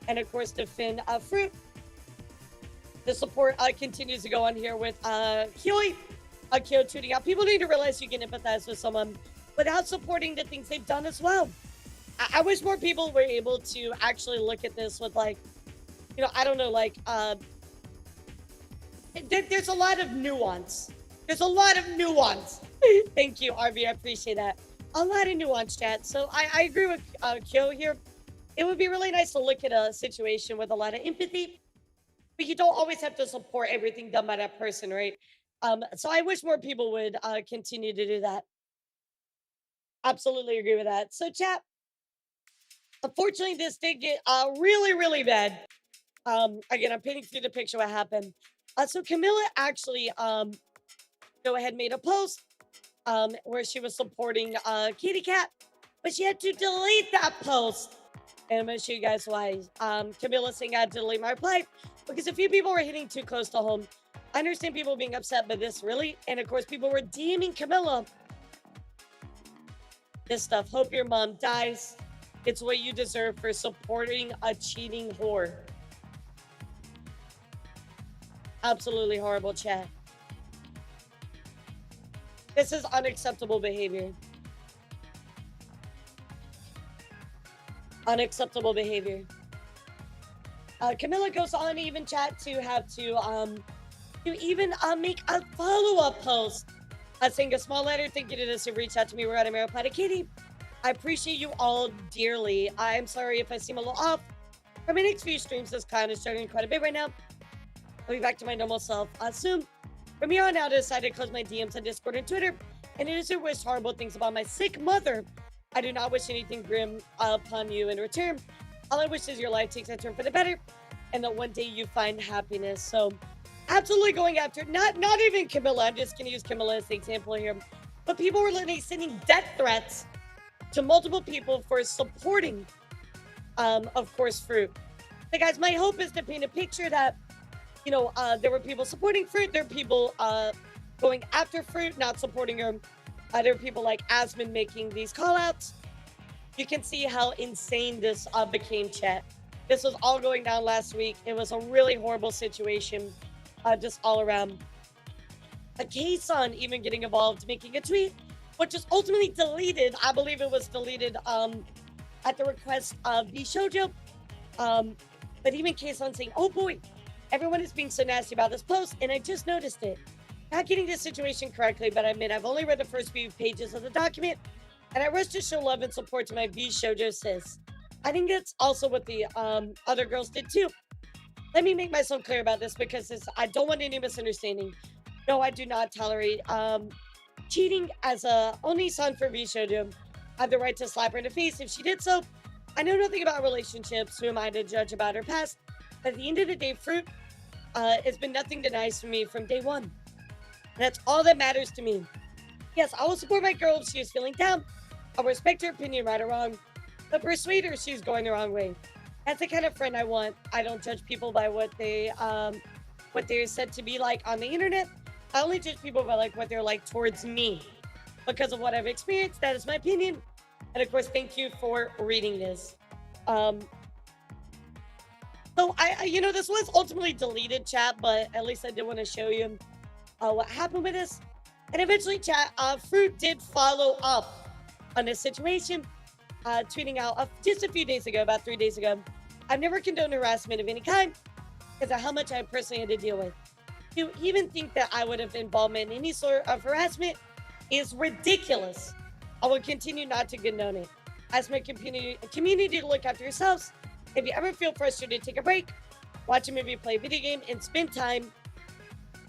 and of course defend Froot. The support continues to go on here with Kyo tweeting out. People need to realize you can empathize with someone without supporting the things they've done as well. I wish more people were able to actually look at this with, like, you know, I don't know, like, there's a lot of nuance. There's a lot of nuance. Thank you, RV. I appreciate that. A lot of nuance, chat. So I agree with Kyo here. It would be really nice to look at a situation with a lot of empathy but you don't always have to support everything done by that person, right? So I wish more people would continue to do that. Absolutely agree with that. So, chat. Unfortunately, this did get really, really bad. Again, I'm painting through the picture what happened. So Camilla actually go ahead and made a post where she was supporting Kitty Cat, but she had to delete that post. And I'm going to show you guys why. Camilla saying I had to delete my reply because a few people were hitting too close to home. I understand people being upset, but this really, and of course, people were DMing Camilla this stuff. Hope your mom dies. It's what you deserve for supporting a cheating whore. Absolutely horrible, chat. This is unacceptable behavior. Unacceptable behavior. Camilla goes on even chat to have to even make a follow-up post saying a small letter. Thank you to this who reached out to me regarding my reply to Kitty. I appreciate you all dearly. I'm sorry if I seem a little off. For my next few streams, this kind is struggling quite a bit right now. I'll be back to my normal self soon. From here on out, I decided to close my DMs on Discord and Twitter, and it is to wish horrible things about my sick mother. I do not wish anything grim upon you in return. All I wish is your life takes a turn for the better, and that one day you find happiness. So, absolutely going after not even Camilla. I'm just going to use Camilla as the example here, but people were literally sending death threats to multiple people for supporting, of course, Froot. So, guys, my hope is to paint a picture that, you know, there were people supporting Froot. There were people going after Froot, not supporting her. There were people like Asmon making these call-outs. You can see how insane this became, chat. This was all going down last week. It was a really horrible situation, just all around. A K-Son even getting involved, making a tweet, which was ultimately deleted. I believe it was deleted at the request of Vtuber. But even K-Son saying, oh boy, everyone is being so nasty about this post, and I just noticed it. Not getting this situation correctly, but I admit I've only read the first few pages of the document, and I rushed to show love and support to my Vtuber sis. I think that's also what the other girls did too. Let me make myself clear about this because I don't want any misunderstanding. No, I do not tolerate cheating. As a only son for Vtuber, I have the right to slap her in the face if she did so. I know nothing about relationships. Who am I to judge about her past? But at the end of the day, Froot has been nothing but nice for me from day one. And that's all that matters to me. Yes, I will support my girl if she is feeling down. I'll respect her opinion, right or wrong, but persuade her she's going the wrong way. That's the kind of friend I want. I don't judge people by what they're said to be like on the internet. I only judge people by like what they're like towards me because of what I've experienced. That is my opinion. And of course, thank you for reading this. So I you know, this was ultimately deleted, chat, but at least I did want to show you what happened with this. And eventually, chat, Froot did follow up on this situation, tweeting out just a few days ago, about 3 days ago, I've never condoned harassment of any kind because of how much I personally had to deal with. To even think that I would have involvement in any sort of harassment is ridiculous. I will continue not to condone it. Ask my community to look after yourselves. If you ever feel frustrated, take a break, watch a movie, play a video game, and spend time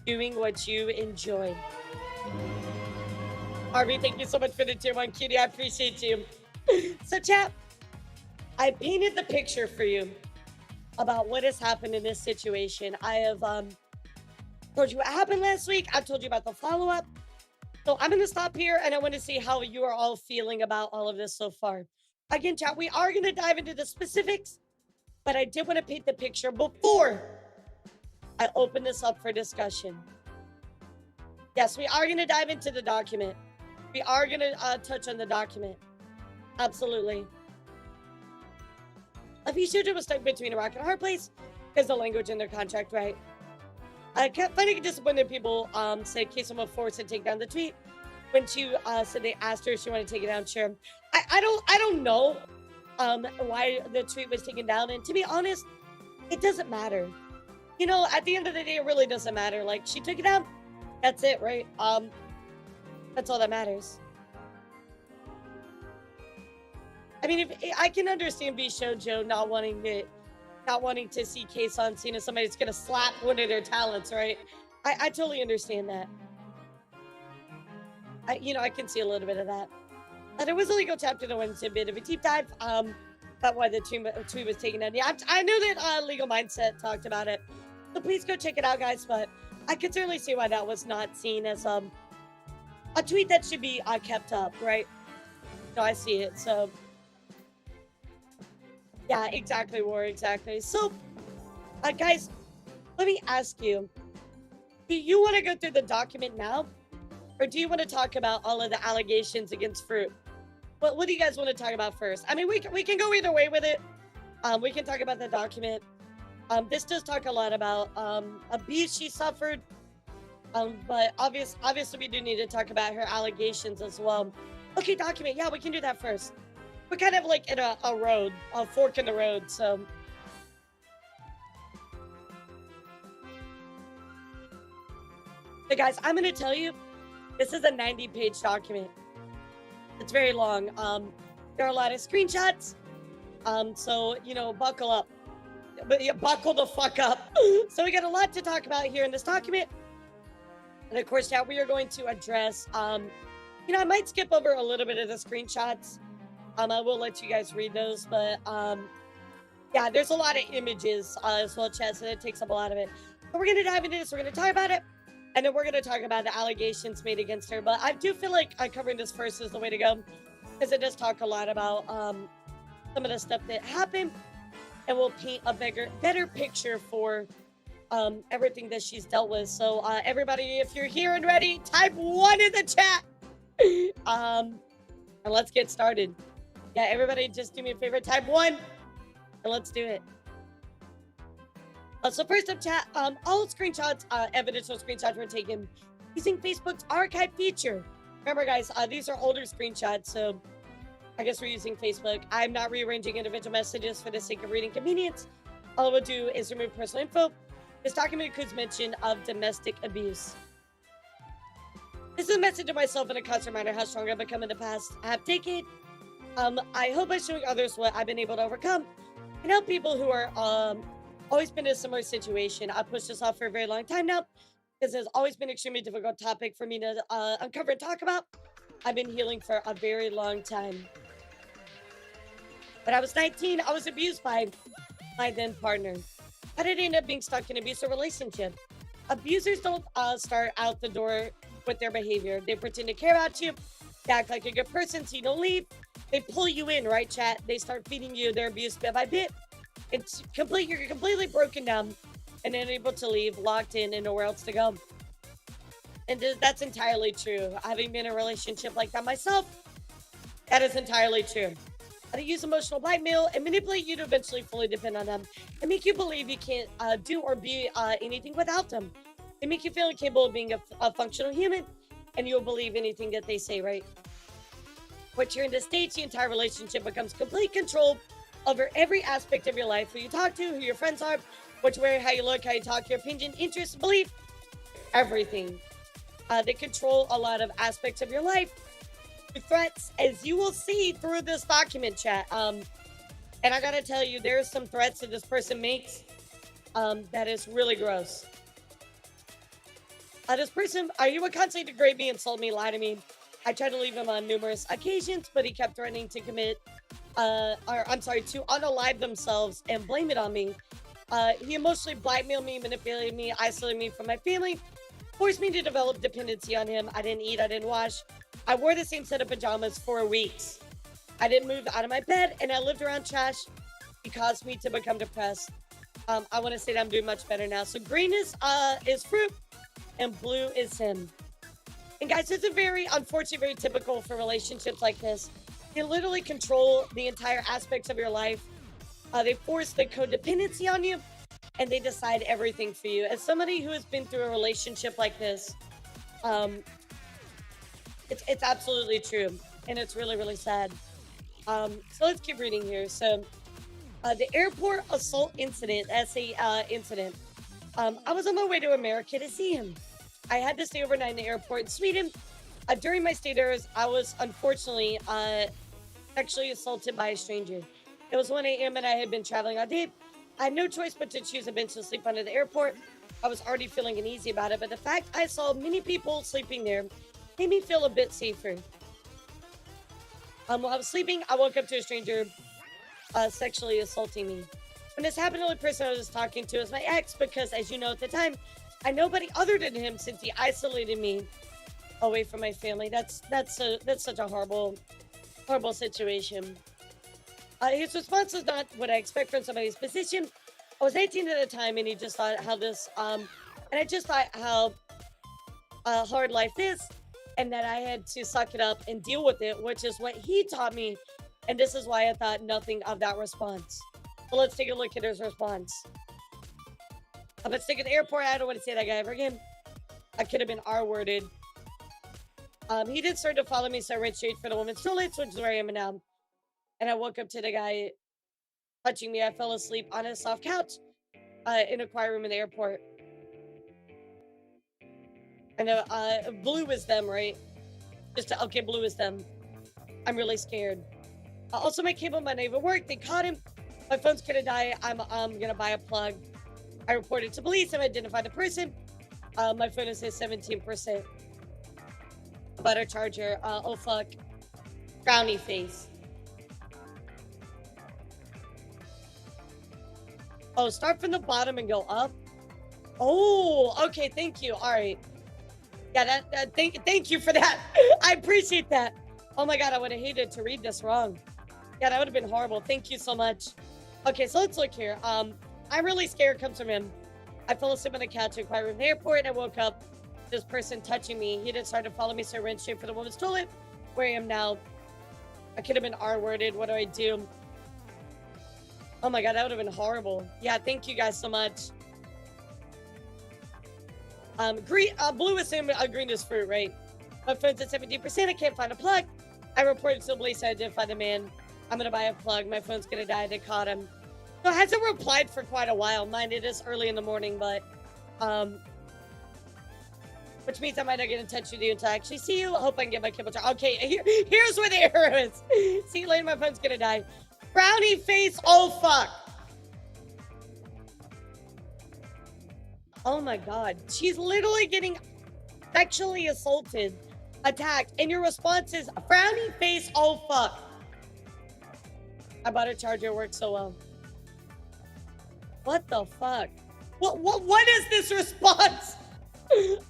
doing what you enjoy. Harvey, thank you so much for the tier 1 cutie. I appreciate you. So, chat, I painted the picture for you about what has happened in this situation. I have told you what happened last week. I've told you about the follow-up. So I'm going to stop here, and I want to see how you are all feeling about all of this so far. Again, chat, we are going to dive into the specifics, but I did want to paint the picture before I open this up for discussion. Yes, we are going to dive into the document. We are going to touch on the document. Absolutely. Vtuber was stuck between a rock and a hard place because the language in their contract, right? I kept finding it disappointed people said K-Son was forced to take down the tweet. When she said they asked her if she wanted to take it down, sure. I don't know why the tweet was taken down. And to be honest, it doesn't matter. You know, at the end of the day, it really doesn't matter. Like, she took it down. That's it, right? That's all that matters. I mean, if I can understand Vtuber not wanting it not wanting to see Kason seen as somebody that's gonna slap one of their talents, right? I totally understand that. I can see a little bit of that. There was a legal chapter that went into a bit of a deep dive. About why the tweet was taken down. Yeah, I know that Legal Mindset talked about it, so please go check it out, guys. But I could certainly see why that was not seen as a tweet that should be kept up, right? No, I see it. So yeah, exactly, War, exactly. So, guys, let me ask you: do you want to go through the document now, or do you want to talk about all of the allegations against Froot? What do you guys want to talk about first? I mean, we can go either way with it. We can talk about the document. This does talk a lot about abuse she suffered. But obviously we do need to talk about her allegations as well. Okay, document. Yeah, we can do that first. We're kind of like in a fork in the road. So, hey guys, I'm gonna tell you, this is a 90-page document. It's very long. There are a lot of screenshots. So, buckle up. But yeah, buckle the fuck up. So we got a lot to talk about here in this document. And of course, now we are going to address, I might skip over a little bit of the screenshots. I will let you guys read those, but yeah, there's a lot of images as well, chat, so that takes up a lot of it. But we're gonna dive into this, we're gonna talk about it. And then we're going to talk about the allegations made against her. But I do feel like covering this first is the way to go, because it does talk a lot about some of the stuff that happened. And we'll paint a better picture for everything that she's dealt with. So everybody, if you're here and ready, type 1 in the chat. And let's get started. Yeah, everybody just do me a favor, type 1. And let's do it. So first up, chat, all screenshots, evidential screenshots were taken using Facebook's archive feature. Remember, guys, these are older screenshots, so I guess we're using Facebook. I'm not rearranging individual messages for the sake of reading convenience. All I will do is remove personal info. This document includes mention of domestic abuse. This is a message to myself and a constant reminder how strong I've become in the past half decade. I hope by showing others what I've been able to overcome and help people who are always been in a similar situation. I pushed this off for a very long time now because it's always been an extremely difficult topic for me to uncover and talk about. I've been healing for a very long time. When I was 19, I was abused by my then partner. I did end up being stuck in an abusive relationship. Abusers don't start out the door with their behavior. They pretend to care about you, they act like a good person so you don't leave. They pull you in, right, chat? They start feeding you their abuse bit by bit. You're completely broken down and unable to leave, locked in and nowhere else to go. And that's entirely true. Having been in a relationship like that myself, that is entirely true. They use emotional blackmail and manipulate you to eventually fully depend on them and make you believe you can't do or be anything without them. They make you feel incapable of being a functional human, and you'll believe anything that they say, right? Once you're in this stage, the entire relationship becomes complete control over every aspect of your life: who you talk to, who your friends are, what you wear, how you look, how you talk, your opinion, interests, belief, everything. They control a lot of aspects of your life. The threats, as you will see through this document, chat. And I gotta tell you, there's some threats that this person makes that is really gross. This person, you would constantly degrade me, insult me, lie to me. I tried to leave him on numerous occasions, but he kept threatening to to unalive themselves and blame it on me. He emotionally blackmailed me, manipulated me, isolated me from my family, forced me to develop dependency on him. I didn't eat, I didn't wash. I wore the same set of pajamas for weeks. I didn't move out of my bed, and I lived around trash. He caused me to become depressed. I want to say that I'm doing much better now. So green is Froot, and blue is him. And guys, this is unfortunately very typical for relationships like this. They literally control the entire aspects of your life. They force the codependency on you, and they decide everything for you. As somebody who has been through a relationship like this, it's absolutely true, and it's really, really sad. So let's keep reading here. So, the airport assault incident, incident. I was on my way to America to see him. I had to stay overnight in the airport in Sweden. During my stay there, I was unfortunately sexually assaulted by a stranger. It was 1 a.m. and I had been traveling all day. I had no choice but to choose a bench to sleep under the airport. I was already feeling uneasy about it, but the fact I saw many people sleeping there made me feel a bit safer. While I was sleeping, I woke up to a stranger sexually assaulting me. When this happened, the only person I was talking to was my ex, because as you know at the time, I had nobody other than him since he isolated me away from my family. That's such a horrible situation. His response was not what I expect from somebody's position. I was 18 at the time, and he just thought how this and I just thought how hard life is, and that I had to suck it up and deal with it, which is what he taught me, and this is why I thought nothing of that response. So let's take a look at his response. I'm stuck at the airport. I don't want to say that guy ever again. I could have been R-worded. He did start to follow me, so I ran straight for the women's toilets, which is where I am now. And I woke up to the guy touching me. I fell asleep on a soft couch in a quiet room in the airport. And blue is them, right? Okay, blue is them. I'm really scared. Also, my cable might not even work. They caught him. My phone's gonna die. I'm gonna buy a plug. I reported to police and identified the person. My phone is his 17%. Butter charger. Oh fuck. Frowny face. Oh, start from the bottom and go up. Oh, okay. Thank you. All right. Yeah, thank you for that. I appreciate that. Oh my god, I would have hated to read this wrong. Yeah, that would have been horrible. Thank you so much. Okay, so let's look here. I'm really scared comes from him. I fell asleep on the couch in a quiet room in the airport, and I woke up this person touching me. He didn't start to follow me, so I ran straight for the woman's toilet, where I am now. I could have been R-worded. What do I do? Oh my god, that would have been horrible. Yeah, thank you guys so much. Blue is him, green is fruit, right? My phone's at 17%. I can't find a plug. I reported to the police. I identified the man. I'm gonna buy a plug. My phone's gonna die. They caught him. So it hasn't replied for quite a while. Mind it is early in the morning, but which means I might not get in touch with you until I actually see you. I hope I can get my kibble jar. Okay, here's where the arrow is. See you later. My phone's gonna die. Brownie face. Oh fuck. Oh my god. She's literally getting sexually assaulted, attacked, and your response is frowny face. Oh fuck. I bought a charger. It works so well. What the fuck? What is this response?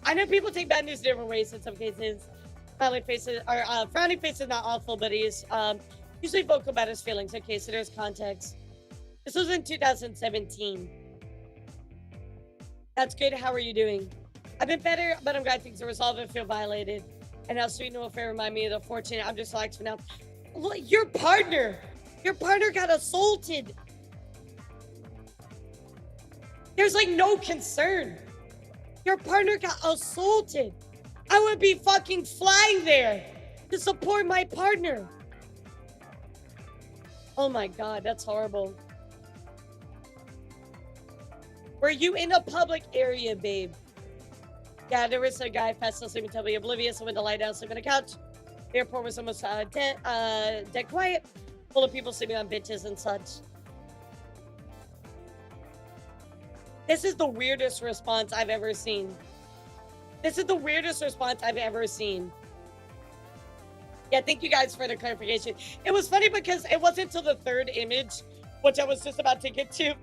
I know people take bad news different ways in some cases. Frowny face is not awful, but he's usually vocal about his feelings. Okay, so there's context. This was in 2017. That's good. How are you doing? I've been better, but I'm glad things are resolved and feel violated. And how sweet no affair remind me of the fortunate. I'm just relaxed for now. Look, your partner got assaulted. There's like no concern. Your partner got assaulted. I would be fucking flying there to support my partner. Oh my god, that's horrible. Were you in a public area, babe? Yeah, there was a guy fast asleep and totally oblivious. I went to lie down, sleep on a couch. The airport was almost dead quiet, full of people sleeping on benches and such. This is the weirdest response I've ever seen. This is the weirdest response I've ever seen. Yeah, thank you guys for the clarification. It was funny because it wasn't until the third image, which I was just about to get to.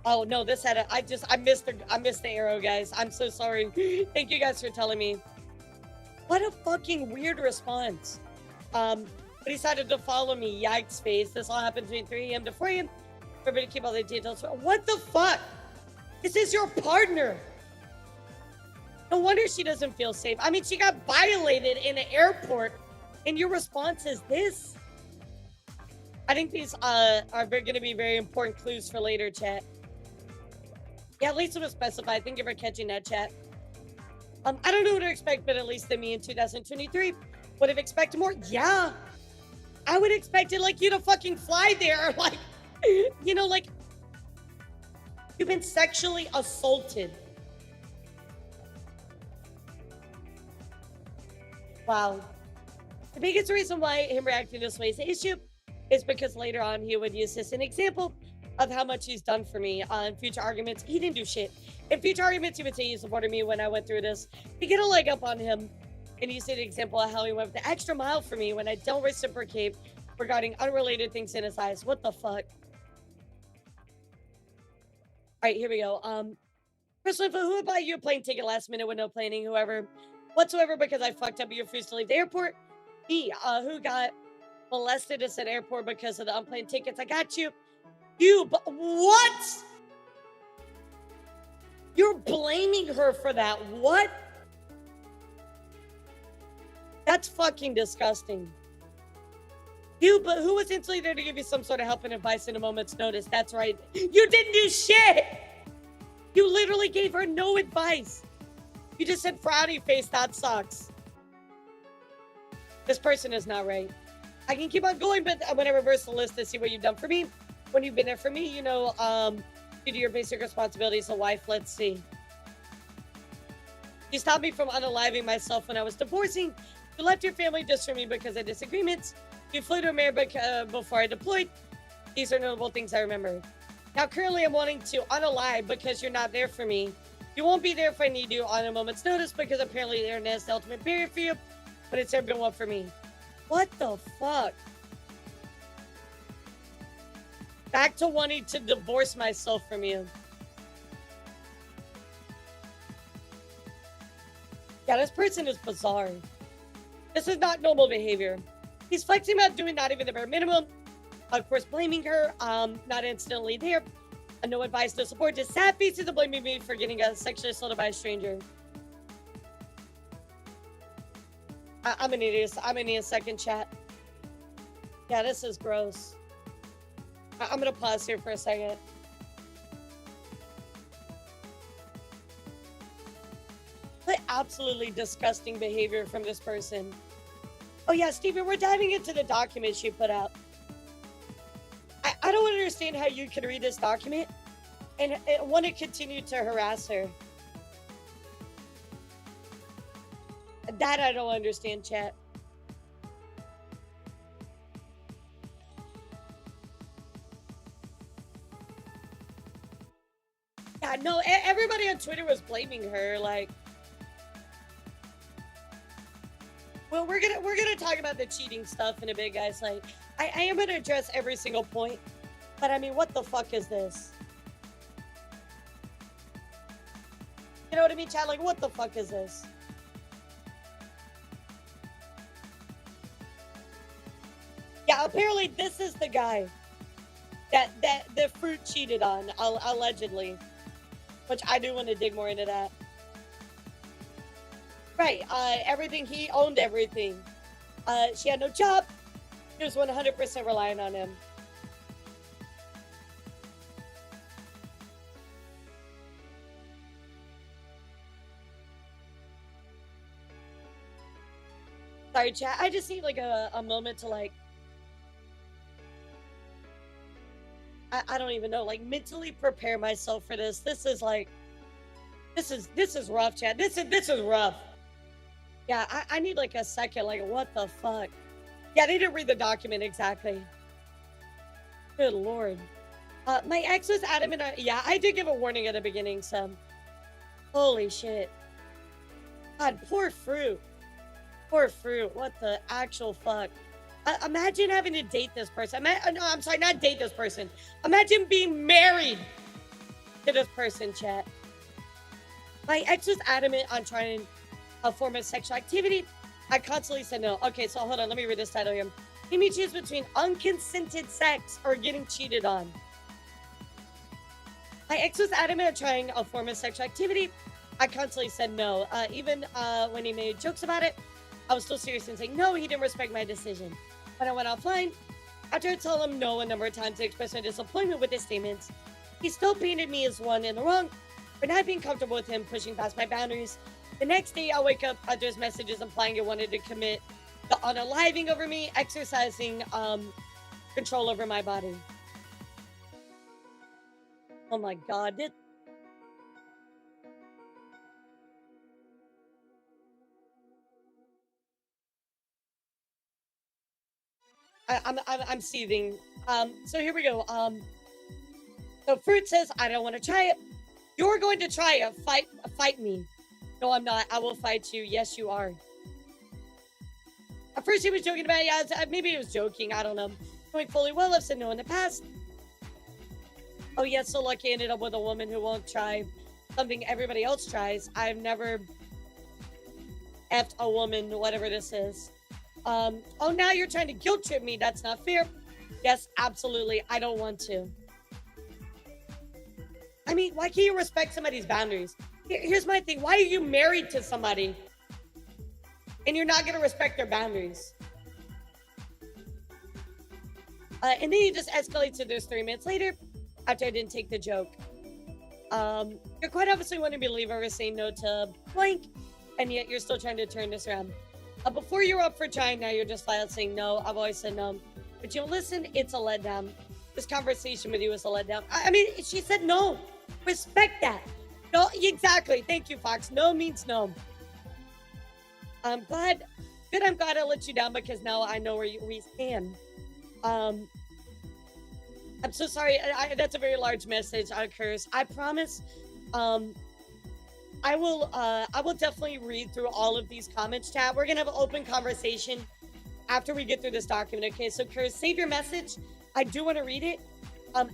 Oh no, this had a, I missed the arrow, guys. I'm so sorry. Thank you guys for telling me. What a fucking weird response. But he decided to follow me. Yikes face. This all happened between 3 a.m. to 4 a.m. Everybody keep all the details. What the fuck? This is your partner. No wonder she doesn't feel safe. I mean, she got violated in an airport, and your response is this. I think these are going to be very important clues for later, chat. Yeah, at least it was specified. Thank you for catching that, chat. I don't know what to expect, but at least than me in 2023 would have expected more. Yeah, I would expect it like you to fucking fly there, like, you know, like you've been sexually assaulted. Wow. The biggest reason why him reacting this way is the issue is because later on he would use this as an example of how much he's done for me. In future arguments, he didn't do shit. In future arguments, he would say he supported me when I went through this. To get a leg up on him, and you see the example of how he went the extra mile for me when I don't reciprocate regarding unrelated things in his eyes. What the fuck? All right, here we go. Crystal Info, who would buy you a plane ticket last minute with no planning, whoever, whatsoever, because I fucked up your refused to leave the airport? Me, who got molested at said airport because of the unplanned tickets? I got you. You, but what? You're blaming her for that. What? That's fucking disgusting. You, but who was instantly there to give you some sort of help and advice in a moment's notice? That's right. You didn't do shit. You literally gave her no advice. You just said frowny face, that sucks. This person is not right. I can keep on going, but I'm gonna reverse the list to see what you've done for me. When you've been there for me, you know, due to your basic responsibilities as a wife, let's see. You stopped me from unaliving myself when I was divorcing. You left your family just for me because of disagreements. You flew to America before I deployed. These are notable things I remember. Now, currently, I'm wanting to unalive because you're not there for me. You won't be there if I need you on a moment's notice because apparently the internet is the ultimate barrier for you, but it's never been one for me. What the fuck? Back to wanting to divorce myself from you. Yeah, this person is bizarre. This is not normal behavior. He's flexing about doing not even the bare minimum. Of course, blaming her, not instantly there. No advice, no support. Just sad faces of blaming me for getting sexually assaulted by a stranger. I'm an idiot. I'm gonna need a second chat. Yeah, this is gross. I'm gonna pause here for a second. What absolutely disgusting behavior from this person. Oh yeah, Steven, we're diving into the document she put out. I don't understand how you can read this document and want to continue to harass her. That I don't understand, chat. Yeah, no, everybody on Twitter was blaming her, like. Well, we're gonna talk about the cheating stuff in a bit, guys. Like, I am gonna address every single point, but I mean, what the fuck is this? You know what I mean, chat? Like, what the fuck is this? Yeah, apparently this is the guy that the Froot cheated on, allegedly, which I do want to dig more into that. Right, everything, he owned everything. She had no job. She was 100% relying on him. Sorry, chat. I just need like a moment to like, I don't even know, like mentally prepare myself for this. This is like, this is rough, chat. This is rough. Yeah, I need like a second, like what the fuck? Yeah, they didn't read the document exactly. Good lord. My ex was adamant on, yeah, I did give a warning at the beginning, so. Holy shit. God, poor Froot. Poor Froot, what the actual fuck? Imagine having to date this person. No, I'm sorry, not date this person. Imagine being married to this person, chat. My ex was adamant on trying a form of sexual activity. I constantly said no. Okay, so hold on, let me read this title here. He may choose between unconsented sex or getting cheated on. My ex was adamant on trying a form of sexual activity. I constantly said no. Even when he made jokes about it, I was still serious in saying no. He didn't respect my decision. When I went offline, after I told him no a number of times to express my disappointment with his statements, he still painted me as one in the wrong for not being comfortable with him pushing past my boundaries. The next day, I wake up after his messages implying he wanted to commit the unaliving over me, exercising control over my body. Oh my god. I'm seething. So here we go. So Fruit says, I don't want to try it. You're going to try it. Fight me. No, I'm not. I will fight you. Yes, you are. At first he was joking about it. Yeah, maybe he was joking. I don't know. Knowing fully well, I've said no in the past. Oh, yeah, so lucky I ended up with a woman who won't try something everybody else tries. I've never effed a woman, whatever this is. Oh, now you're trying to guilt trip me. That's not fair. Yes, absolutely. I don't want to. I mean, why can't you respect somebody's boundaries? Here's my thing. Why are you married to somebody and you're not going to respect their boundaries? And then you just escalate to this 3 minutes later after I didn't take the joke. You're quite obviously wanting me to leave over saying no to blank, and yet you're still trying to turn this around. Before you were up for trying, now you're just flat out saying no. I've always said no. But you don't listen, it's a letdown. This conversation with you is a letdown. I mean, she said no. Respect that. No, exactly. Thank you, Fox. No means no. I'm glad I let you down because now I know where we stand. I'm so sorry. That's a very large message. I curse. I promise. I will definitely read through all of these comments, chat. We're gonna have an open conversation after we get through this document. Okay, so Curse, save your message. I do want to read it.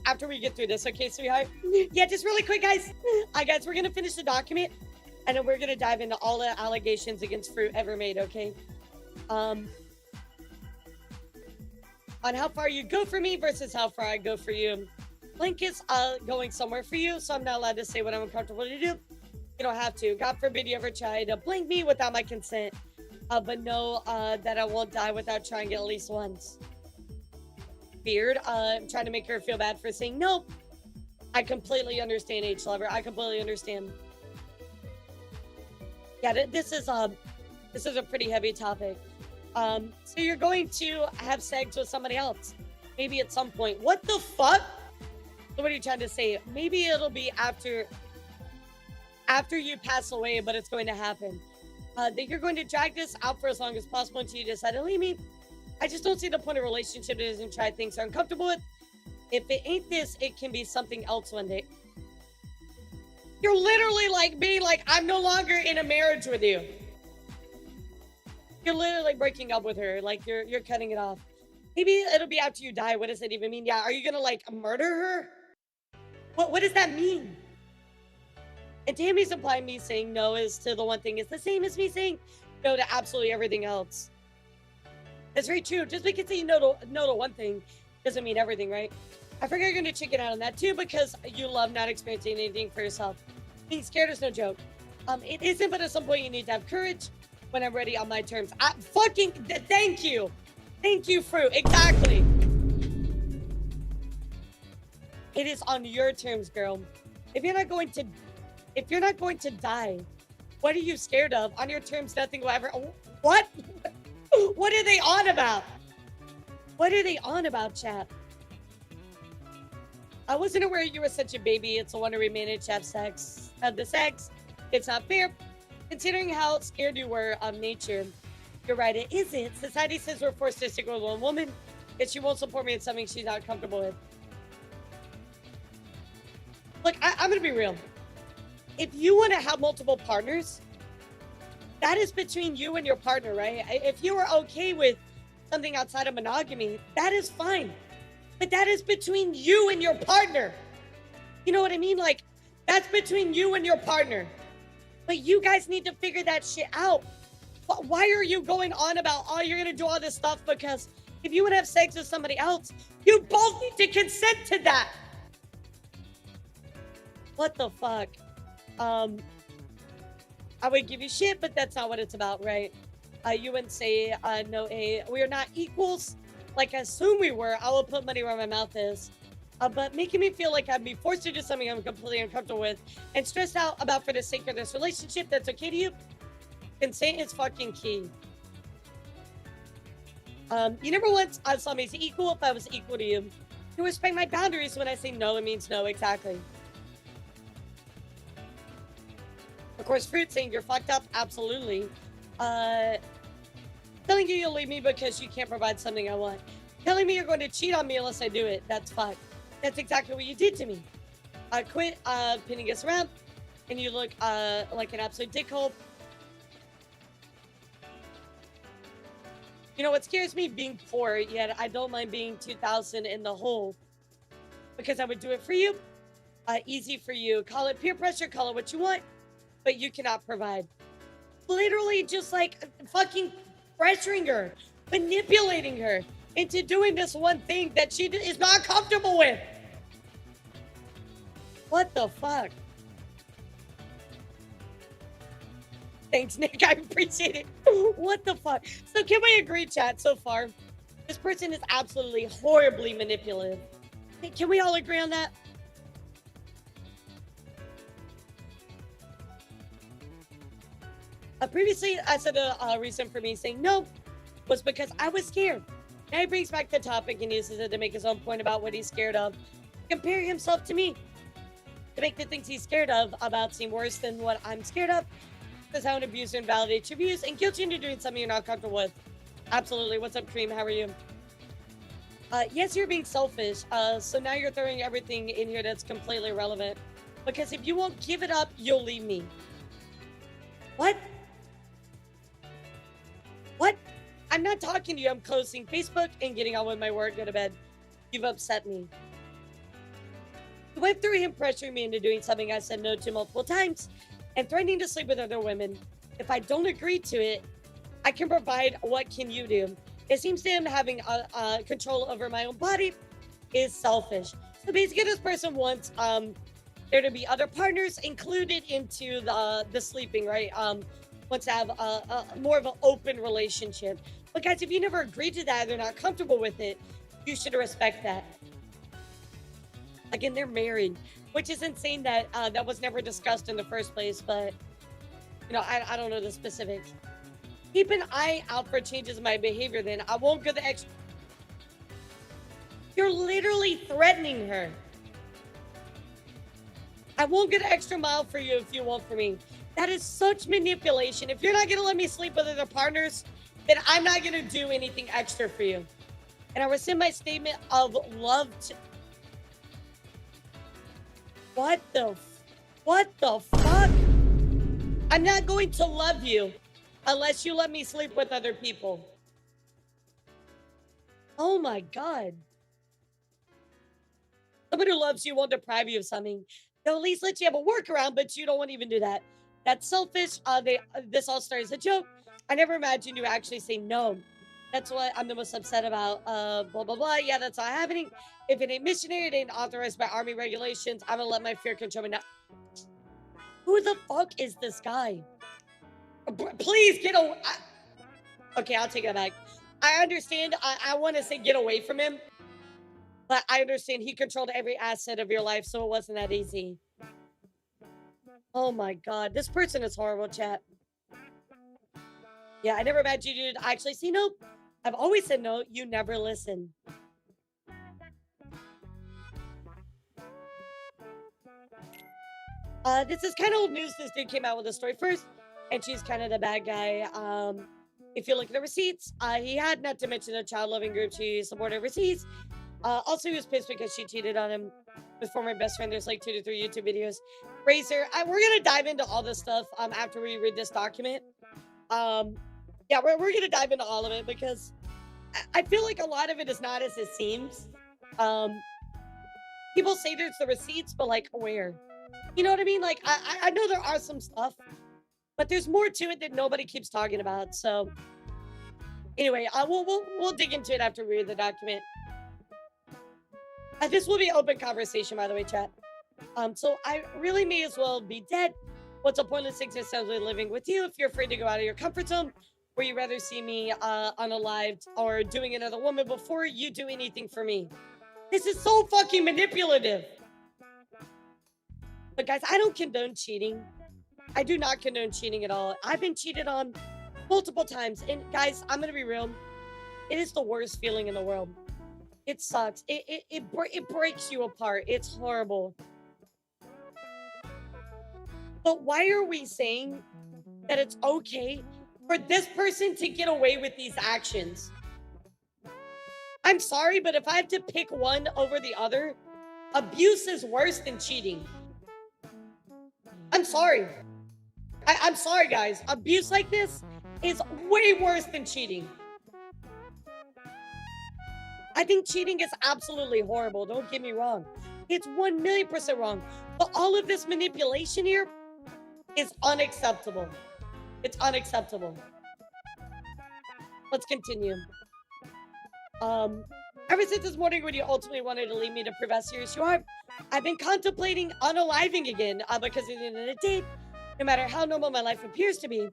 After we get through this, okay, sweetheart? Yeah, just really quick, guys. Guys, we're gonna finish the document, and then we're gonna dive into all the allegations against Fruit ever made, okay? On how far you go for me versus how far I go for you. Blink is going somewhere for you, so I'm not allowed to say what I'm uncomfortable to do. You don't have to. God forbid you ever try to blink me without my consent. But know that I won't die without trying it at least once. Beard, I'm trying to make her feel bad for saying no. I completely understand, H-Lover. I completely understand. Yeah, this is a pretty heavy topic. So you're going to have sex with somebody else. Maybe at some point. What the fuck? So what are you trying to say? Maybe it'll be after you pass away, but it's going to happen. That you're going to drag this out for as long as possible until you decide to leave me. I just don't see the point of a relationship that doesn't try things I'm uncomfortable with. If it ain't this, it can be something else one day. You're literally like being like, I'm no longer in a marriage with you. You're literally like breaking up with her. Like you're cutting it off. Maybe it'll be after you die. What does it even mean? Yeah, are you gonna like murder her? What does that mean? And Tammy's implying me saying no is to the one thing is the same as me saying no to absolutely everything else. That's very true. Just because you no to one thing doesn't mean everything, right? I figure you're going to chicken out on that too because you love not experiencing anything for yourself. Being scared is no joke. It isn't, but at some point you need to have courage when I'm ready on my terms. Thank you. Thank you, Fruit. Exactly. It is on your terms, girl. If you're not going to die, what are you scared of? On your terms, nothing will ever... What? What are they on about? What are they on about, chat? I wasn't aware you were such a baby. It's a wonder we managed to have sex. The sex. It's not fair. Considering how scared you were of nature. You're right, it isn't. Society says we're forced to stick with one woman. If she won't support me in something she's not comfortable with. Look, I'm going to be real. If you want to have multiple partners, that is between you and your partner, right? If you are okay with something outside of monogamy, that is fine. But that is between you and your partner. You know what I mean? Like, that's between you and your partner. But you guys need to figure that shit out. Why are you going on about, oh, you're going to do all this stuff? Because if you want to have sex with somebody else, you both need to consent to that. What the fuck? I would give you shit, but that's not what it's about, right? You wouldn't say, no, we are not equals. Like I assume we were. I will put money where my mouth is. But making me feel like I'd be forced to do something I'm completely uncomfortable with and stressed out about for the sake of this relationship that's okay to you. Consent is fucking key. You never once saw me as equal if I was equal to you. You respect my boundaries. When I say no, it means no, exactly. Of course, Fruit saying you're fucked up, absolutely. Telling you you'll leave me because you can't provide something I want. Telling me you're going to cheat on me unless I do it, that's fucked. That's exactly what you did to me. quit pinning us around, and you look like an absolute dickhole. You know what scares me? Being poor, yet I don't mind being 2,000 in the hole. Because I would do it for you. Easy for you. Call it peer pressure, call it what you want, but you cannot provide. Literally just like fucking pressuring her, manipulating her into doing this one thing that she is not comfortable with. What the fuck? Thanks, Nick. I appreciate it. What the fuck? So can we agree, chat, so far? This person is absolutely horribly manipulative. Can we all agree on that? Previously, I said a reason for me saying no was because I was scared. Now he brings back the topic and uses it to make his own point about what he's scared of. Comparing himself to me. To make the things he's scared of about seem worse than what I'm scared of. Because how an abuser invalidates your views and guilt you into doing something you're not comfortable with. Absolutely. What's up, Cream? How are you? Yes, you're being selfish. So now you're throwing everything in here that's completely irrelevant. Because if you won't give it up, you'll leave me. What? What? I'm not talking to you. I'm closing Facebook and getting on with my work. Go to bed. You've upset me. You went through him pressuring me into doing something I said no to multiple times and threatening to sleep with other women. If I don't agree to it, I can provide. What can you do? It seems to him having control over my own body is selfish. So basically, this person wants there to be other partners included into the sleeping, right? Wants to have more of an open relationship. But guys, if you never agreed to that, they're not comfortable with it, you should respect that. Again, they're married, which is insane that that was never discussed in the first place. But you know, I don't know the specifics. Keep an eye out for changes in my behavior. Then I won't go the extra. You're literally threatening her. I won't get an extra mile for you if you won't for me. That is such manipulation. If you're not going to let me sleep with other partners, then I'm not going to do anything extra for you. And I rescind my statement of love to... What the fuck? I'm not going to love you unless you let me sleep with other people. Oh my God. Someone who loves you won't deprive you of something. They'll at least let you have a workaround, but you don't want to even do that. That's selfish. This all started as a joke. I never imagined you actually say no. That's what I'm the most upset about. Blah, blah, blah. Yeah, that's all happening. If it ain't missionary, it ain't authorized by Army regulations, I'm gonna let my fear control me now. Who the fuck is this guy? Please get away. Okay, I'll take it back. I understand. I want to say get away from him. But I understand he controlled every asset of your life, so it wasn't that easy. Oh my God. This person is horrible, chat. Yeah, I never imagined you'd actually say no. I've always said no. You never listen. This is kind of old news. This dude came out with a story first, and she's kind of the bad guy. If you look at the receipts, he had, not to mention a child-loving group she supported overseas. Also, he was pissed because she cheated on him with former best friend. There's like 2 to 3 YouTube videos. Razor, we're going to dive into all this stuff after we read this document. Yeah, we're going to dive into all of it because I feel like a lot of it is not as it seems. People say there's the receipts, but like where? You know what I mean? Like, I know there are some stuff, but there's more to it that nobody keeps talking about. So anyway, we'll dig into it after we read the document. This will be open conversation, by the way, chat. So I really may as well be dead. What's a pointless existence living with you if you're afraid to go out of your comfort zone? Would you rather see me unalived or doing another woman before you do anything for me? This is so fucking manipulative. But guys, I don't condone cheating. I do not condone cheating at all. I've been cheated on multiple times. And guys, I'm going to be real. It is the worst feeling in the world. It sucks. It breaks you apart. It's horrible. But why are we saying that it's okay for this person to get away with these actions? I'm sorry, but if I have to pick one over the other, Abuse is worse than cheating. I'm sorry. I'm sorry, guys. Abuse like this is way worse than cheating. I think cheating is absolutely horrible. Don't get me wrong. It's 1,000,000% wrong. But all of this manipulation here is unacceptable. It's unacceptable. Let's continue. Ever since this morning when you ultimately wanted to leave me to prove how serious you are, I've been contemplating unaliving again because at the end of the day, no matter how normal my life appears to be,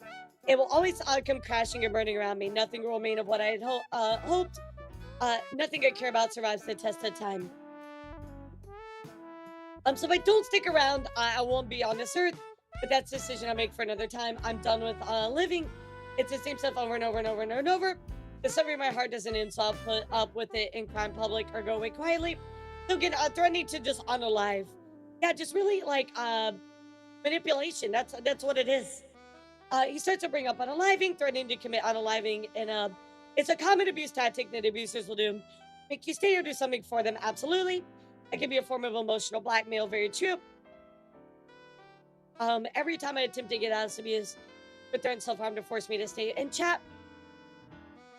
it will always come crashing and burning around me. Nothing will remain of what I had hoped. Nothing I care about survives the test of time. So if I don't stick around, I won't be on this earth, but that's a decision I'll make for another time. I'm done with living. It's the same stuff over and over and over and over and over. The suffering in my heart doesn't end, so I'll put up with it in crime public or go away quietly. So again, threatening to just unalive. Yeah, just really like manipulation. That's what it is. He starts to bring up unaliving, threatening to commit unaliving, and it's a common abuse tactic that abusers will do. Make you stay or do something for them, absolutely. It can be a form of emotional blackmail, very true. Every time I attempt to get out of this abuse, but threaten self-harm to force me to stay in chat.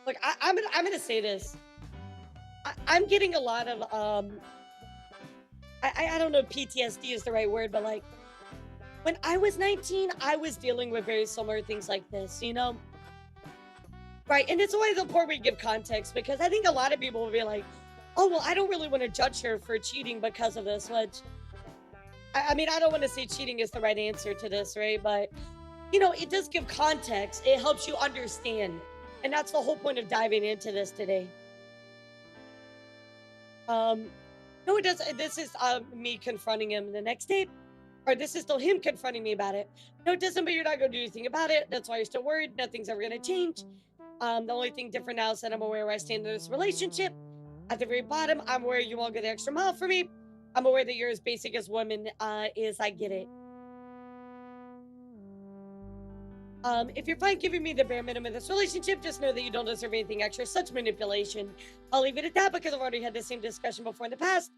Look, I'm gonna say this. I'm getting a lot of I don't know if PTSD is the right word, but like when I was 19, I was dealing with very similar things like this, you know? Right, and it's always important we give context because I think a lot of people will be like, oh, well, I don't really want to judge her for cheating because of this, which, I mean, I don't want to say cheating is the right answer to this, right? But, you know, it does give context. It helps you understand. And that's the whole point of diving into this today. No, it doesn't. This is me confronting him the next day. Or this is still him confronting me about it. No, it doesn't, but you're not going to do anything about it. That's why you're still worried. Nothing's ever going to change. The only thing different now is that I'm aware where I stand in this relationship. At the very bottom, I'm aware you won't go the extra mile for me. I'm aware that you're as basic as women is. I get it. If you're fine giving me the bare minimum of this relationship, just know that you don't deserve anything extra. Such manipulation. I'll leave it at that because I've already had the same discussion before in the past.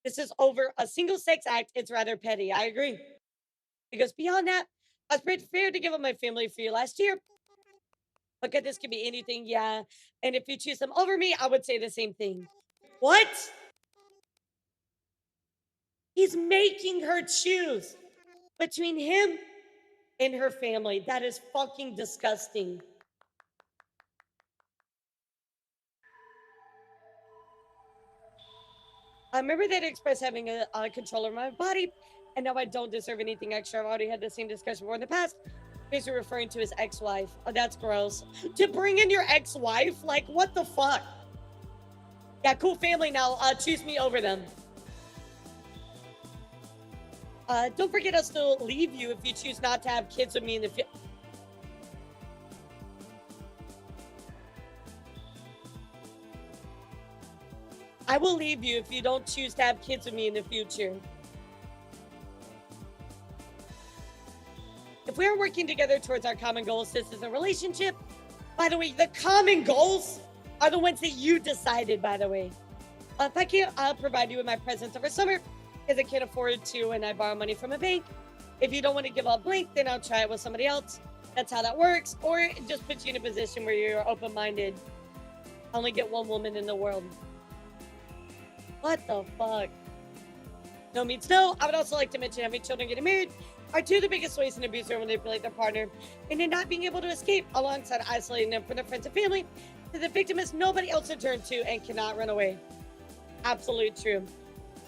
This is over a single sex act. It's rather petty. I agree. Because beyond that, I was pretty fair to give up my family for you last year. Okay, this could be anything, yeah. And if you choose them over me, I would say the same thing. What? He's making her choose between him and her family. That is fucking disgusting. I remember that express having a control over my body, and now I don't deserve anything extra. I've already had the same discussion before in the past. He's referring to his ex-wife. Oh, that's gross. To bring in your ex-wife? Like, what the fuck? Yeah, cool family now. Choose me over them. Don't forget I'll still leave you if you choose not to have kids with me in the future. I will leave you if you don't choose to have kids with me in the future. If we are working together towards our common goals, this is a relationship. By the way, the common goals are the ones that you decided, by the way. If I can't provide you with my presence over summer, because I can't afford to and I borrow money from a bank. If you don't want to give up blank, then I'll try it with somebody else. That's how that works. Or it just puts you in a position where you're open-minded. I only get one woman in the world. What the fuck? No means no. I would also like to mention having children getting married are two of the biggest ways an abuser will manipulate their partner, and in not being able to escape alongside isolating them from their friends and family, so the victim has nobody else to turn to and cannot run away. Absolute true.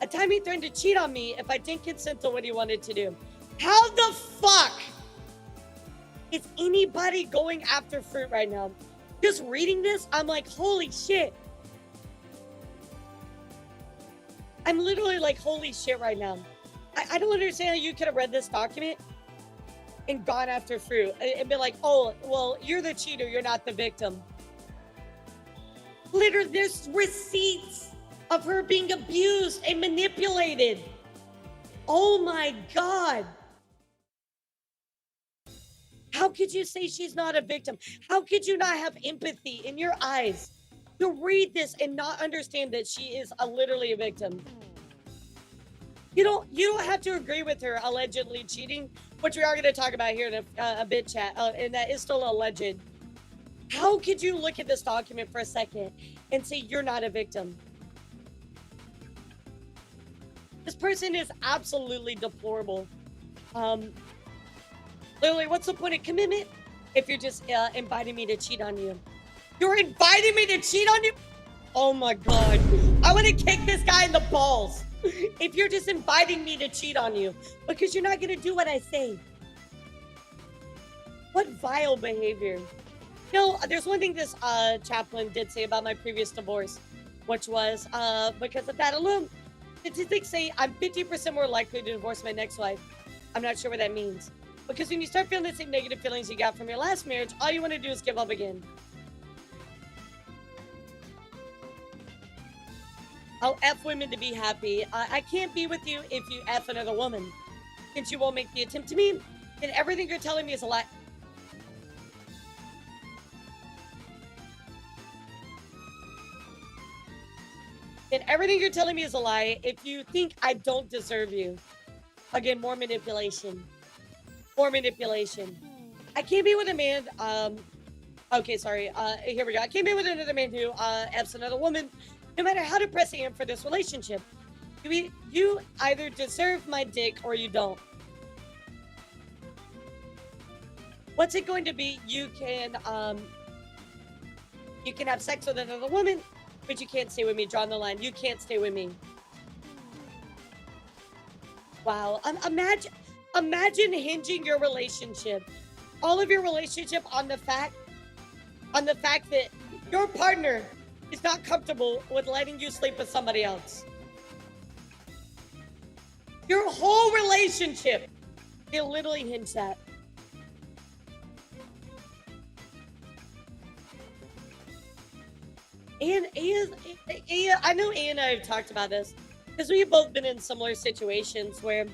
A time he threatened to cheat on me if I didn't consent to what he wanted to do. How the fuck is anybody going after Froot right now? Just reading this, I'm like, holy shit. I'm literally like, holy shit right now. I don't understand how you could have read this document and gone after Froot and been like, oh, well, you're the cheater, you're not the victim. Literally, there's receipts of her being abused and manipulated. Oh my God. How could you say she's not a victim? How could you not have empathy in your eyes to read this and not understand that she is literally a victim? You don't have to agree with her allegedly cheating, which we are going to talk about here in a bit, chat, and that is still alleged. How could you look at this document for a second and say you're not a victim? This person is absolutely deplorable. Literally, what's the point of commitment if you're just inviting me to cheat on you? You're inviting me to cheat on you? Oh my God. I want to kick this guy in the balls if you're just inviting me to cheat on you because you're not going to do what I say. What vile behavior. You know, there's one thing this chaplain did say about my previous divorce, which was because of that alone, statistics say I'm 50% more likely to divorce my next wife. I'm not sure what that means. Because when you start feeling the same negative feelings you got from your last marriage, all you want to do is give up again. I'll F women to be happy. I can't be with you if you F another woman. Since you won't make the attempt to me, then everything you're telling me is a lie. Then everything you're telling me is a lie if you think I don't deserve you. Again, more manipulation. More manipulation. I can't be with a man, okay, sorry, here we go. I can't be with another man who, F's another woman, no matter how depressing I am for this relationship. You either deserve my dick or you don't. What's it going to be? You can have sex with another woman, but you can't stay with me. Draw the line. You can't stay with me. Wow. Imagine hinging your relationship, all of your relationship on the fact that your partner is not comfortable with letting you sleep with somebody else. Your whole relationship, they literally hinge that. And I know A and I have talked about this because we've both been in similar situations where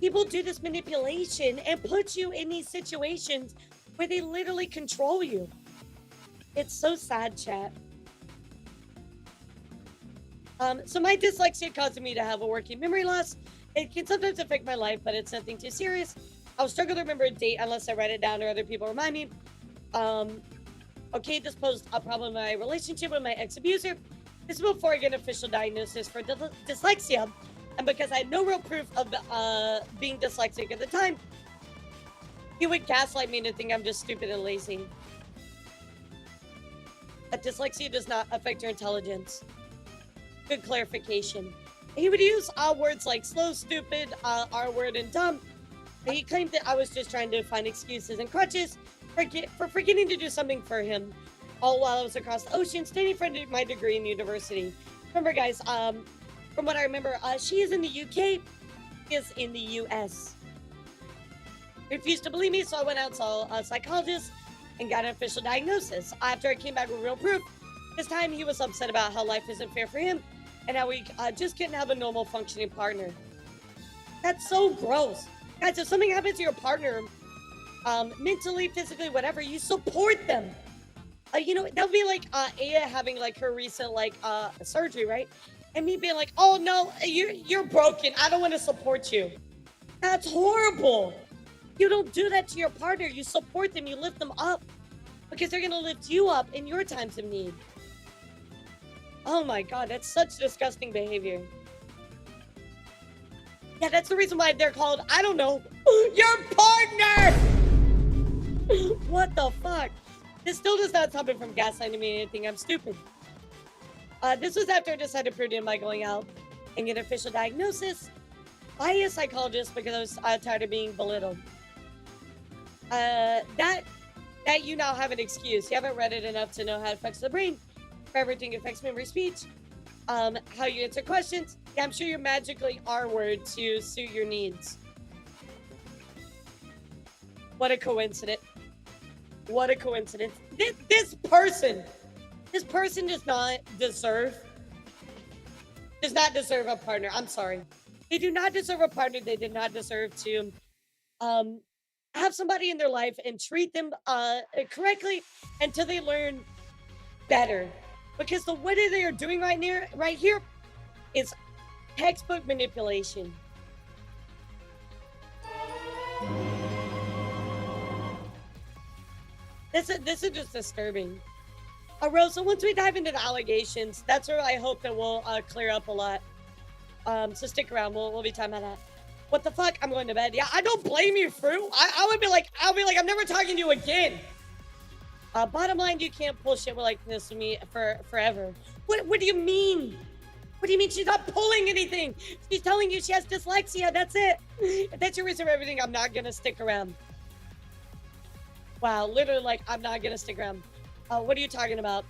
people do this manipulation and put you in these situations where they literally control you. It's so sad, chat. So my dyslexia causes me to have a working memory loss. It can sometimes affect my life, but it's nothing too serious. I'll struggle to remember a date unless I write it down or other people remind me. Okay, this posed a problem in my relationship with my ex-abuser. This is before I get an official diagnosis for dyslexia. And because I had no real proof of being dyslexic at the time, he would gaslight me into think I'm just stupid and lazy. That dyslexia does not affect your intelligence. Good clarification. He would use words like slow, stupid, R-word, and dumb. He claimed that I was just trying to find excuses and crutches for forgetting to do something for him, all while I was across the ocean studying for my degree in university. Remember, guys, from what I remember, she is in the UK, he is in the US. He refused to believe me, so I went out and saw a psychologist and got an official diagnosis. After I came back with real proof, this time he was upset about how life isn't fair for him and how we just couldn't have a normal functioning partner. That's so gross. Guys, if something happens to your partner, mentally, physically, whatever, you support them. You know, that would be like Aya having like her recent surgery, right? And me being like, oh no, you're broken. I don't want to support you. That's horrible. You don't do that to your partner. You support them. You lift them up because they're going to lift you up in your times of need. Oh my God, that's such disgusting behavior. Yeah, that's the reason why they're called, I don't know, your partner! What the fuck? This still does not stop it from gaslighting me or anything. I'm stupid. This was after I decided to prove to him by going out and get an official diagnosis by a psychologist because I was tired of being belittled. That you now have an excuse. You haven't read it enough to know how it affects the brain. For everything affects memory, speech, how you answer questions. Yeah, I'm sure you're magically R-word to suit your needs. What a coincidence. What a coincidence. This person does not deserve a partner. I'm sorry. They do not deserve a partner. They did not deserve to have somebody in their life and treat them correctly until they learn better. Because what they are doing right here is textbook manipulation. This is just disturbing. Rosa, once we dive into the allegations, that's where I hope that we'll clear up a lot. So stick around. We'll be talking about that. What the fuck? I'm going to bed. Yeah, I don't blame you, Froot. I'll be like, I'm never talking to you again. Bottom line, you can't pull shit like this with me forever. What do you mean? What do you mean she's not pulling anything? She's telling you she has dyslexia. That's it. If that's your reason for everything, I'm not gonna stick around. Wow, literally, like, I'm not gonna stick around. What are you talking about?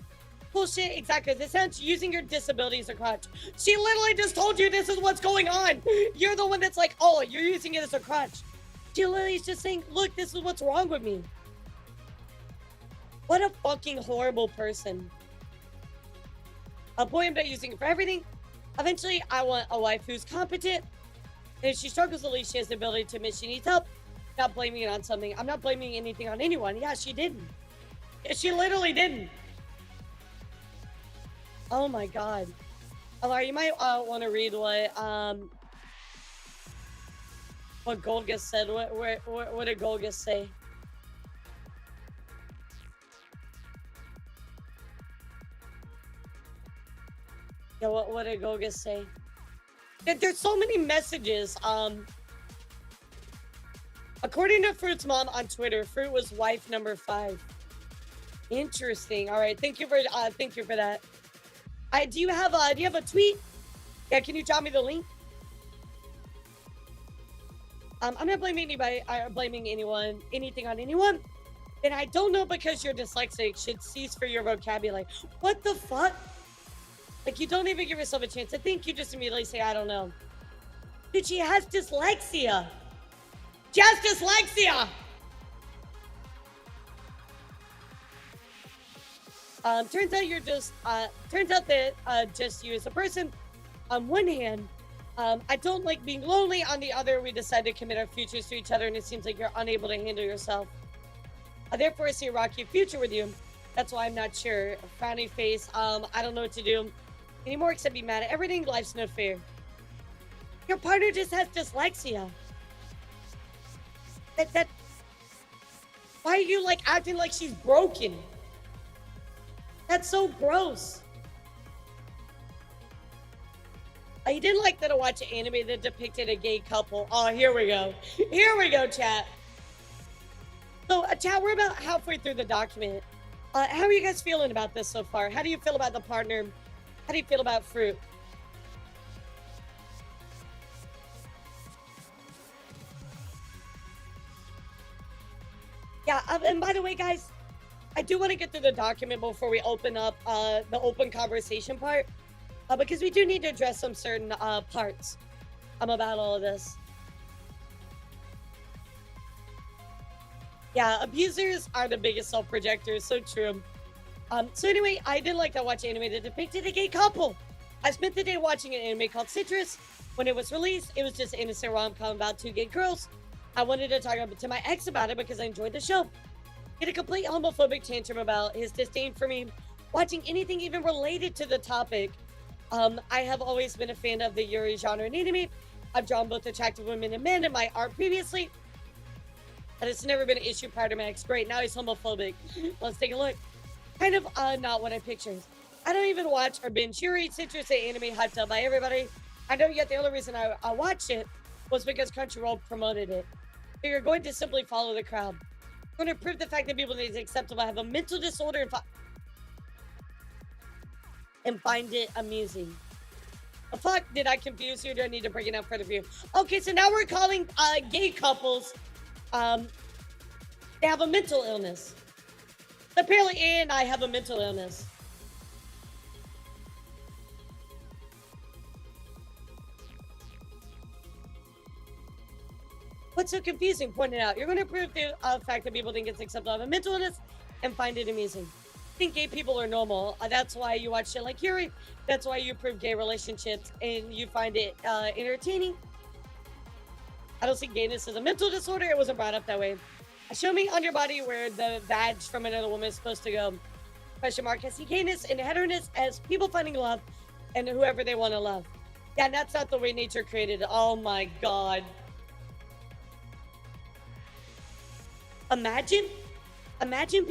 Bullshit, exactly. This sounds using your disability as a crutch. She literally just told you this is what's going on. You're the one that's like, oh, you're using it as a crutch. She literally is just saying, look, this is what's wrong with me. What a fucking horrible person. Boy, I'm not using it for everything. Eventually, I want a wife who's competent. And if she struggles, at least she has the ability to admit she needs help. Not blaming it on something. I'm not blaming anything on anyone. Yeah, she didn't. She literally didn't. Oh my god. Elara, you might want to read what Golgus said. What did Golgus say? Yeah, what did Golgus say? There's so many messages. According to Froot's mom on Twitter, Froot was wife number 5. Interesting. All right, thank you for that. Do you have a tweet? Yeah, can you drop me the link? I'm not blaming anybody or blaming anything on anyone. And I don't know, because you're dyslexic should cease for your vocabulary. What the fuck? Like, you don't even give yourself a chance to think. You just immediately say, I don't know. Dude, she has dyslexia. She has dyslexia. Turns out that just you as a person. On one hand, I don't like being lonely. On the other, we decide to commit our futures to each other, and it seems like you're unable to handle yourself. Therefore, I see a rocky future with you. That's why I'm not sure. Frowny face. I don't know what to do anymore except be mad at everything. Life's no fair. Your partner just has dyslexia. Why are you like acting like she's broken? That's so gross. I didn't like that I watched an anime that depicted a gay couple. Oh, here we go. Here we go, chat. So, chat, we're about halfway through the document. How are you guys feeling about this so far? How do you feel about the partner? How do you feel about Froot? Yeah, and by the way, guys, I do want to get through the document before we open up the open conversation part, because we do need to address some certain parts about all of this. Yeah, abusers are the biggest self-projectors, so true. So anyway, I did like to watch anime that depicted a gay couple. I spent the day watching an anime called Citrus. When it was released, it was just an innocent rom-com about 2 gay girls. I wanted to talk to my ex about it because I enjoyed the show. He had a complete homophobic tantrum about his disdain for me watching anything even related to the topic. I have always been a fan of the Yuri genre in anime. I've drawn both attractive women and men in my art previously, and it's never been an issue prior to my ex. Great, now he's homophobic. Let's take a look. Kind of not what I pictured. I don't even watch or binge Yuri, Citrus, and anime hyped up by everybody. I know, yet the only reason I watched it was because Crunchyroll promoted it. So you're going to simply follow the crowd. You're going to prove the fact that people that is acceptable have a mental disorder and find it amusing. The fuck, did I confuse you? Do I need to break it down further for you? Okay, so now we're calling gay couples, they have a mental illness. Apparently, A and I have a mental illness. What's so confusing? Pointed out. You're going to prove the fact that people think it's acceptable to have a mental illness and find it amusing. Think gay people are normal. That's why you watch shit like Yuri. That's why you prove gay relationships and you find it entertaining. I don't see gayness as a mental disorder. It wasn't brought up that way. Show me on your body where the vag from another woman is supposed to go. Question mark. I see gayness and heterness as people finding love and whoever they want to love. Yeah, that's not the way nature created it. Oh my god. Imagine Imagine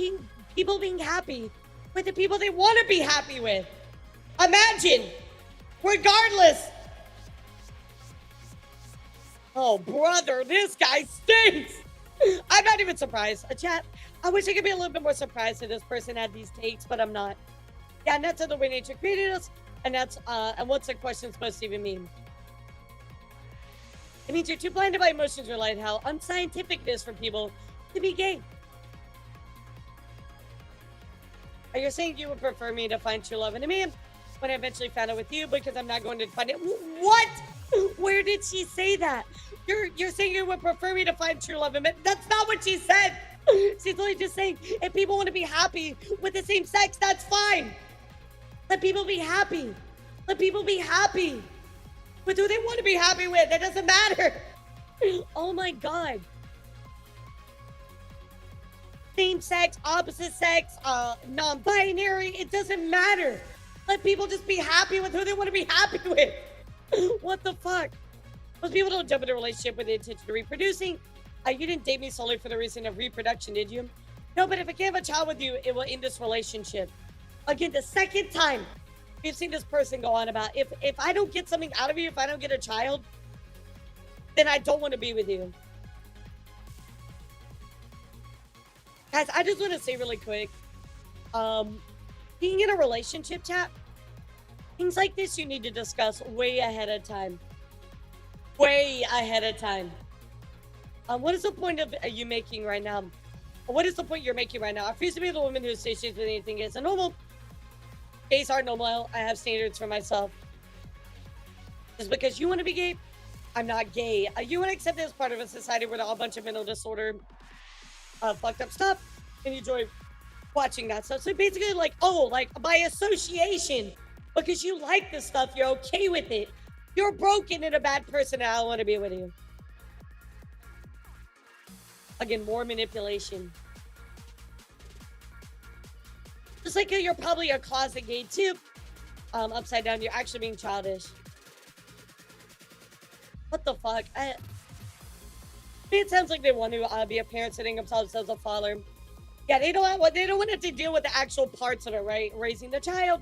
people being happy with the people they want to be happy with. Imagine, regardless. Oh, brother, this guy stinks. I'm not even surprised. Chat, I wish I could be a little bit more surprised that this person had these takes, but I'm not. Yeah, and that's the way nature created us, and that's, and what's the question supposed to even mean? It means you're too blinded by emotions or light, how unscientific it is for people to be gay. Are you saying you would prefer me to find true love in a man when I eventually found it with you because I'm not going to find it? What? Where did she say that? You're saying you would prefer me to find true love in a man? That's not what she said. She's only just saying if people want to be happy with the same sex, that's fine. Let people be happy. Let people be happy with who they want to be happy with. It doesn't matter. Oh my God. Same sex, opposite sex, non-binary, it doesn't matter. Let people just be happy with who they want to be happy with. What the fuck? Most people don't jump into a relationship with the intention of reproducing. You didn't date me solely for the reason of reproduction, did you? No, but if I can't have a child with you, it will end this relationship. Again, the second time we've seen this person go on about if I don't get something out of you, if I don't get a child, then I don't want to be with you. Guys, I just want to say really quick, being in a relationship, chat, things like this you need to discuss way ahead of time. Way ahead of time. What is the point of you making right now? What is the point you're making right now? I refuse to be the woman who associates with anything gay as a normal. Gays are normal. I have standards for myself. Just because you want to be gay, I'm not gay. You want to accept it as part of a society where a bunch of mental disorder fucked up stuff, and you enjoy watching that stuff. So basically, like, oh, like by association, because you like this stuff, you're okay with it. You're broken and a bad person, and I don't want to be with you. Again, more manipulation. Just like you're probably a closet gay too. Upside down, you're actually being childish. What the fuck? It sounds like they want to be a parent, setting themselves as a father. Yeah, they don't want to have to deal with the actual parts of it, right? Raising the child.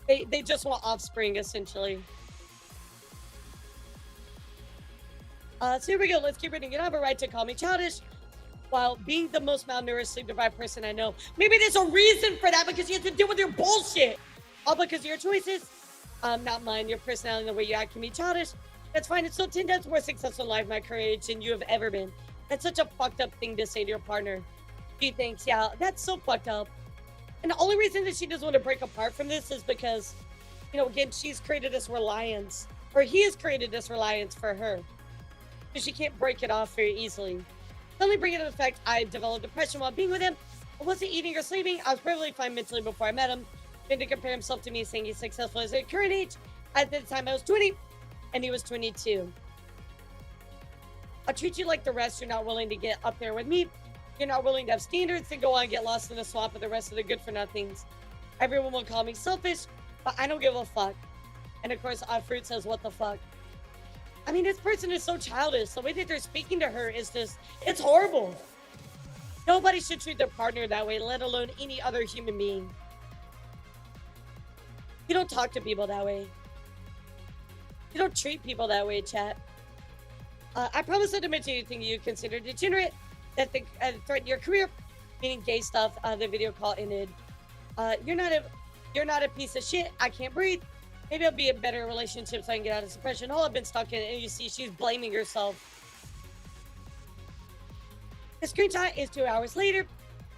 They just want offspring, essentially. So here we go. Let's keep reading. You don't have a right to call me childish while being the most malnourished, sleep-deprived person I know. Maybe there's a reason for that because you have to deal with your bullshit. All because of your choices. Not mine. Your personality and the way you act can be childish. That's fine. It's still 10 times more successful in life my courage than you have ever been. That's such a fucked up thing to say to your partner. She thinks, yeah, that's so fucked up. And the only reason that she doesn't want to break apart from this is because, you know, again, she's created this reliance, or he has created this reliance for her. So she can't break it off very easily. Only bringing into effect, I developed depression while being with him. I wasn't eating or sleeping. I was perfectly fine mentally before I met him. Then to compare himself to me, saying he's successful at his current age. At the time I was 20, and he was 22. I'll treat you like the rest. You're not willing to get up there with me. You're not willing to have standards and go on and get lost in the swamp with the rest of the good-for-nothings. Everyone will call me selfish, but I don't give a fuck. And of course, Froot says, what the fuck? I mean, this person is so childish. The way that they're speaking to her is just, it's horrible. Nobody should treat their partner that way, let alone any other human being. You don't talk to people that way. You don't treat people that way, chat. I promise not to mention anything you consider degenerate that threaten your career, meaning gay stuff. The video call ended. You're not a piece of shit. I can't breathe. Maybe I'll be in better relationships so I can get out of suppression. Oh, I've been stuck in it, and you see she's blaming herself. The screenshot is 2 hours later,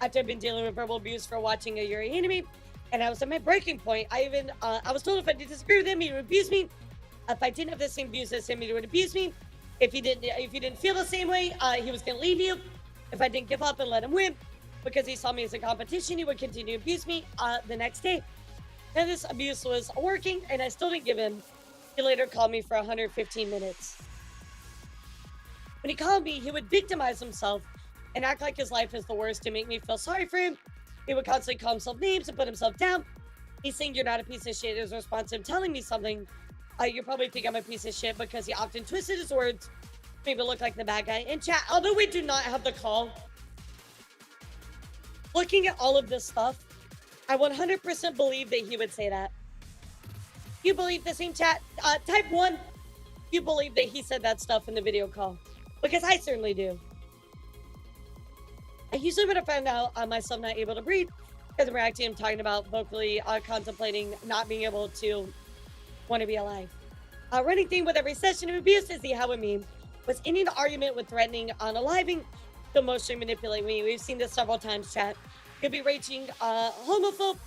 after I've been dealing with verbal abuse for watching a Yuri anime, and I was at my breaking point. I was told if I did disagree with him, he would abuse me. If I didn't have the same views as him, he would abuse me. If you didn't feel the same way, he was gonna leave you. If I didn't give up and let him win, because he saw me as a competition, he would continue to abuse me the next day. And this abuse was working, and I still didn't give in. He later called me for 115 minutes. When he called me, he would victimize himself and act like his life is the worst to make me feel sorry for him. He would constantly call himself names and put himself down. He's saying you're not a piece of shit. His response to him telling me something, you probably think I'm a piece of shit, because he often twisted his words, made me look like the bad guy. In chat, although we do not have the call, looking at all of this stuff, I 100% believe that he would say that. You believe the same chat? Type 1. You believe that he said that stuff in the video call. Because I certainly do. I usually would have found out myself not able to breathe because I'm reacting, I'm talking about vocally contemplating not being able to want to be alive. Running theme with every session of abuse is the how it mean was ending the argument with threatening unaliving to emotionally manipulate me. We've seen this several times, chat. Could be raging homophobe,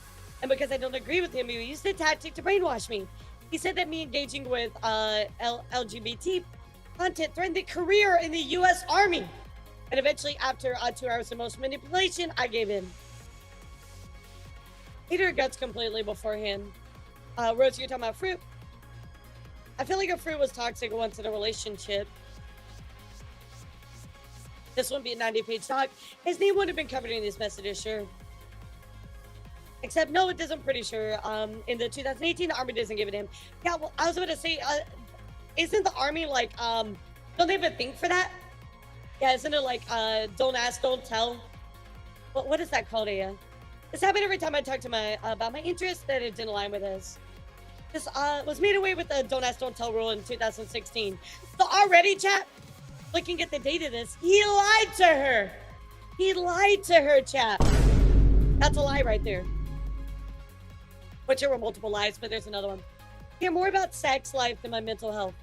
and because I don't agree with him, he used the tactic to brainwash me. He said that me engaging with LGBT content threatened a career in the U.S. Army. And eventually, after 2 hours of emotional manipulation, I gave in. Hate her guts completely beforehand. Rose, you're talking about Froot? I feel like if Froot was toxic once in a relationship, this wouldn't be a 90-page talk. His name would have been covered in these messages, sure. Except, no, it doesn't, pretty sure. In the 2018, the Army doesn't give it him. Yeah, well, I was about to say, isn't the Army, like, don't they have a thing for that? Yeah, isn't it like, don't ask, don't tell? What is that called, Aya? This happened every time I talked to my, about my interests that it didn't align with his. This, was made away with the don't ask, don't tell rule in 2016. So already, chat, looking at the date of this, he lied to her. He lied to her, chat. That's a lie right there. Which there were multiple lies, but there's another one. Hear more about sex life than my mental health.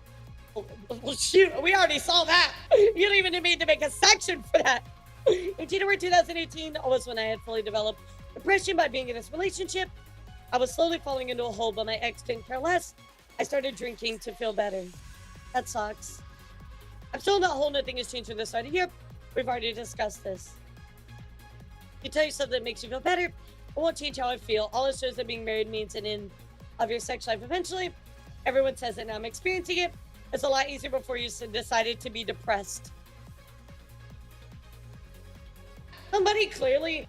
Well, shoot, we already saw that. You don't even need to make a section for that. In January 2018 was when I had fully developed depression by being in this relationship. I was slowly falling into a hole, but my ex didn't care less. I started drinking to feel better. That sucks. I'm still in that hole. Nothing has changed from the start of the year. We've already discussed this. You tell yourself that makes you feel better. It won't change how I feel. All it shows that being married means an end of your sex life eventually. Everyone says it, now I'm experiencing it. It's a lot easier before you decided to be depressed. Somebody clearly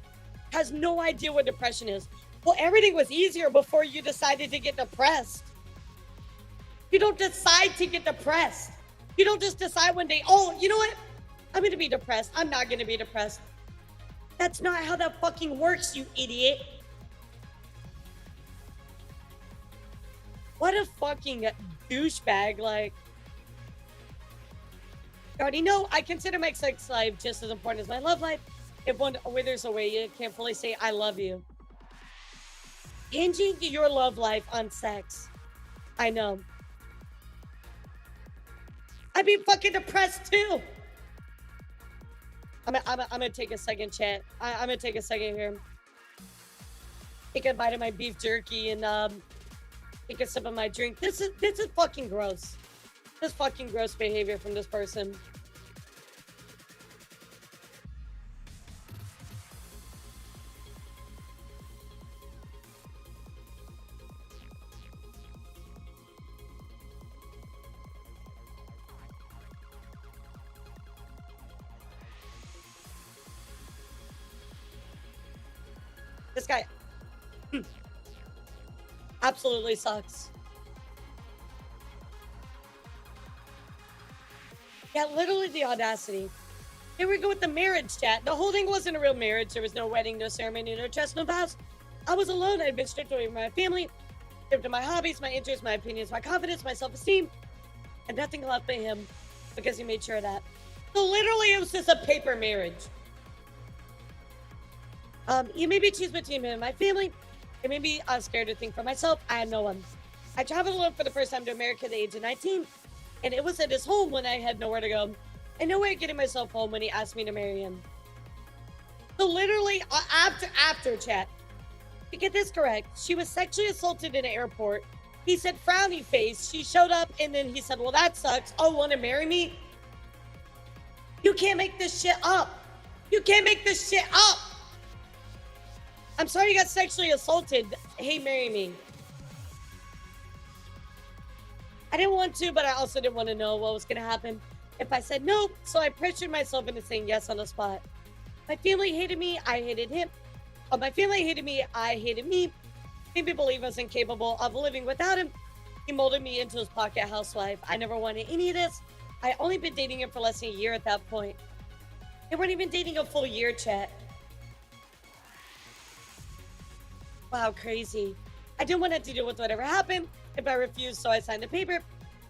has no idea what depression is. Well, everything was easier before you decided to get depressed. You don't decide to get depressed. You don't just decide one day, oh, you know what? I'm going to be depressed. I'm not going to be depressed. That's not how that fucking works, you idiot. What a fucking douchebag, like. You already know, I consider my sex life just as important as my love life. If one withers away, you can't fully say, I love you. Hinging your love life on sex. I know. I'd be fucking depressed too. I'm gonna take a second, chat. I'm gonna take a second here. Take a bite of my beef jerky and take a sip of my drink. This is fucking gross. This is fucking gross behavior from this person. This guy absolutely sucks. Yeah, literally the audacity. Here we go with the marriage chat. The whole thing wasn't a real marriage. There was no wedding, no ceremony, no trust, no vows. I was alone. I had been stripped away from my family, stripped of my hobbies, my interests, my opinions, my confidence, my self-esteem, and nothing left but him because he made sure of that. So literally it was just a paper marriage. You maybe choose between me and my family. It made me scared to think for myself. I had no one. I traveled alone for the first time to America at the age of 19, and it was at his home when I had nowhere to go and no way of getting myself home when he asked me to marry him. So literally, after chat, to get this correct, she was sexually assaulted in an airport. He said frowny face. She showed up and then he said, well, that sucks. Oh, want to marry me? You can't make this shit up. You can't make this shit up. I'm sorry you got sexually assaulted. Hey, marry me. I didn't want to, but I also didn't want to know what was going to happen if I said no. So I pressured myself into saying yes on the spot. My family hated me. I hated him. Oh, my family hated me. I hated me. Made me believe I was incapable of living without him. He molded me into his pocket housewife. I never wanted any of this. I only been dating him for less than a year at that point. They weren't even dating a full year, chat. Wow, crazy. I didn't want to deal with whatever happened if I refused, so I signed a paper.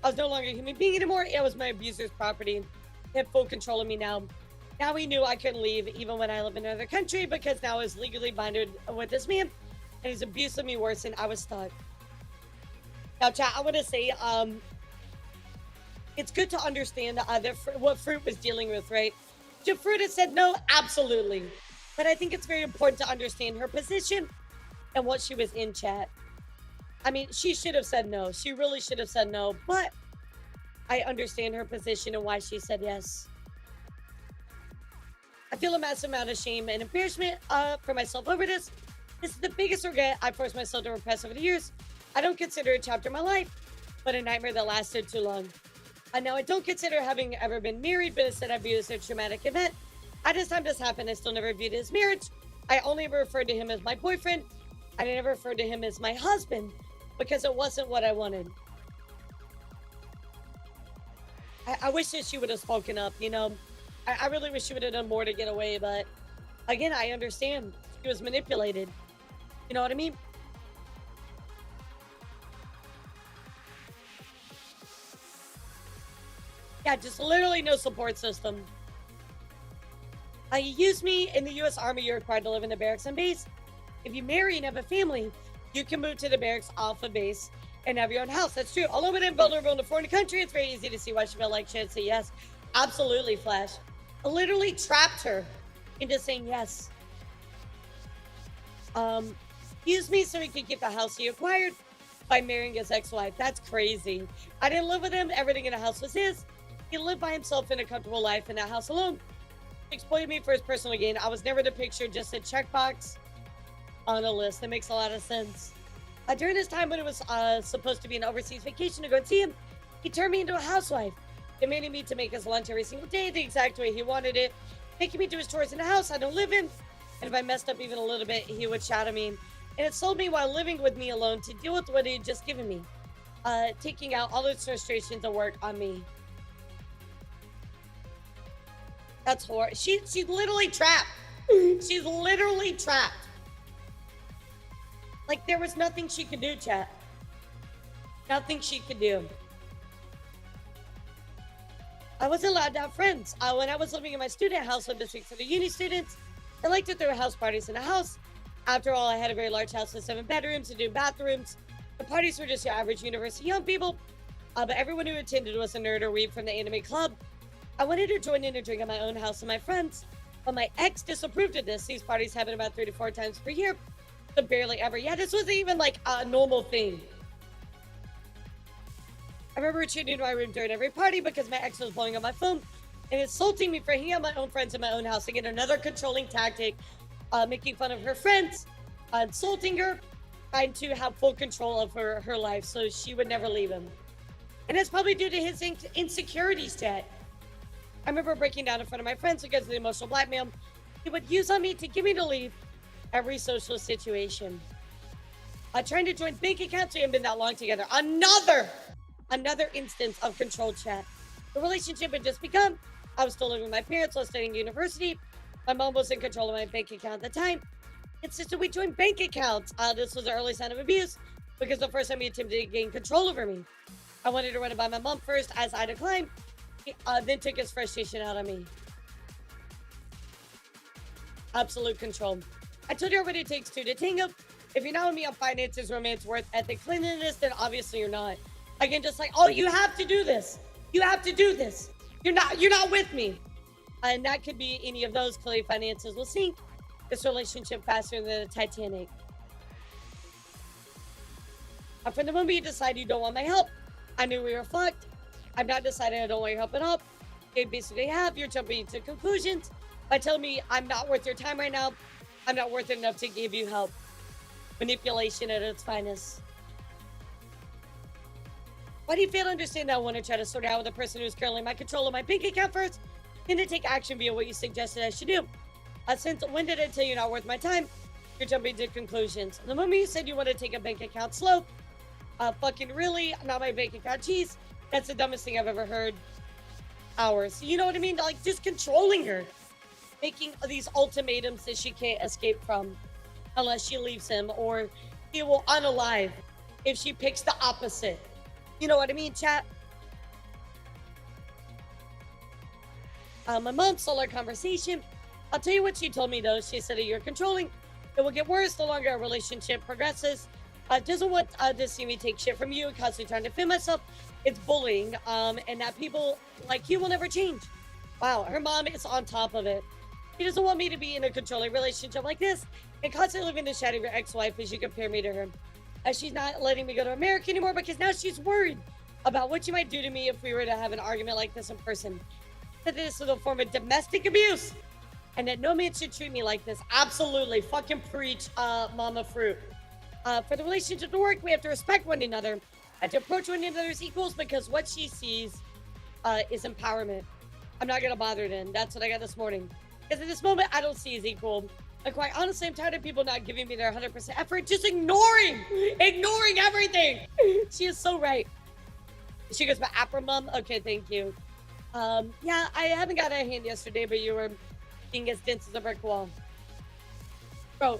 I was no longer a human being anymore. It was my abuser's property. He had full control of me now. Now he knew I couldn't leave even when I live in another country because now I was legally bonded with this man and his abuse of me worsened. I was stuck. Now, chat, I want to say, it's good to understand what Froot was dealing with, right? Should Froot have said no? Absolutely. But I think it's very important to understand her position and what she was in, chat. I mean, she should have said no. She really should have said no, but I understand her position and why she said yes. I feel a massive amount of shame and embarrassment for myself over this. This is the biggest regret I forced myself to repress over the years. I don't consider it a chapter of my life, but a nightmare that lasted too long. Now, I don't consider having ever been married, but instead I view it as a traumatic event. At this time this happened, I still never viewed it as marriage. I only ever referred to him as my boyfriend. I never referred to him as my husband because it wasn't what I wanted. I wish that she would have spoken up, you know. I really wish she would have done more to get away, but again, I understand. She was manipulated. You know what I mean? Yeah, just literally no support system. You use me in the U.S. Army, you're required to live in the barracks and base. If you marry and have a family, you can move to the barracks off of base and have your own house. That's true. Although I'm vulnerable in a foreign country, it's very easy to see why she felt like she had to say yes. Absolutely, Flash. I literally trapped her into saying yes. Use me so he could get the house he acquired by marrying his ex-wife. That's crazy. I didn't live with him. Everything in the house was his. He lived by himself in a comfortable life in that house alone. He exploited me for his personal gain. I was never the picture, just a checkbox on a list. That makes a lot of sense. During this time when it was supposed to be an overseas vacation to go and see him, he turned me into a housewife, demanding me to make his lunch every single day the exact way he wanted it, taking me to his chores in the house I don't live in, and if I messed up even a little bit, he would shout at me. And it sold me while living with me alone to deal with what he had just given me, taking out all his frustrations and work on me. That's horrible. She's literally trapped. She's literally trapped. Like, there was nothing she could do, chat. Nothing she could do. I wasn't allowed to have friends. When I was living in my student house with the 6 other uni students, I liked to throw house parties in the house. After all, I had a very large house with 7 bedrooms and 2 bathrooms. The parties were just your average university young people, but everyone who attended was a nerd or weeb from the anime club. I wanted to join in and drink at my own house with my friends, but my ex disapproved of this. These parties happen about 3 to 4 times per year, but barely ever. Yeah, this wasn't even like a normal thing. I remember retreating to my room during every party because my ex was blowing up my phone and insulting me for hanging out with my own friends in my own house. Again, another controlling tactic, making fun of her friends, insulting her, trying to have full control of her life so she would never leave him. And that's probably due to his insecurities, chat. I remember breaking down in front of my friends because of the emotional blackmail he would use on me to get me to leave every social situation. Trying to join bank accounts. We haven't been that long together. Another instance of control, chat. The relationship had just begun. I was still living with my parents while studying university. My mom was in control of my bank account at the time. Insisted we join bank accounts. This was an early sign of abuse because the first time he attempted to gain control over me. I wanted to run it by my mom first as I declined. He then took his frustration out on me. Absolute control. I told her what it takes to tango. If you're not with me on finances, romance, worth, ethic, cleanliness, then obviously you're not. Again, just like, oh, you have to do this. You have to do this. You're not with me. And that could be any of those. Clearly, finances will sink this relationship faster than the Titanic. From the moment you decide you don't want my help, I knew we were fucked. I'm not deciding I don't want your help at all. You basically have. You're jumping to conclusions by telling me I'm not worth your time right now. I'm not worth it enough to give you help. Manipulation at its finest. Why do you fail to understand that I want to try to sort it out with the person who's currently in my control of my bank account first, then to take action via what you suggested I should do? Since when did I tell you not worth my time? You're jumping to conclusions. The moment you said you want to take a bank account slow, fucking really, not my bank account, jeez, that's the dumbest thing I've ever heard. Hours. You know what I mean? Like, just controlling her. Making these ultimatums that she can't escape from. unless she leaves him, or he will unalive if she picks the opposite. You know what I mean, chat? My mom saw our conversation. I'll tell you what she told me, though. She said that you're controlling. It will get worse the longer our relationship progresses. Doesn't want to see me take shit from you and constantly trying to defend myself. It's bullying, and that people like you will never change. Wow, her mom is on top of it. She doesn't want me to be in a controlling relationship like this and constantly living the shadow of your ex-wife as you compare me to her. She's not letting me go to America anymore because now she's worried about what she might do to me if we were to have an argument like this in person. That this is a form of domestic abuse and that no man should treat me like this. Absolutely. Fucking preach, Mama Froot. For the relationship to work, we have to respect one another and to approach one another as equals because what she sees is empowerment. I'm not going to bother then. That's what I got this morning. Because at this moment, I don't see as equal. And quite honestly, I'm tired of people not giving me their 100% effort, just ignoring everything. She is so right. She goes, but Apra Mom? Okay, thank you. Yeah, I haven't got a hand yesterday, but you were being as dense as a brick wall. Bro,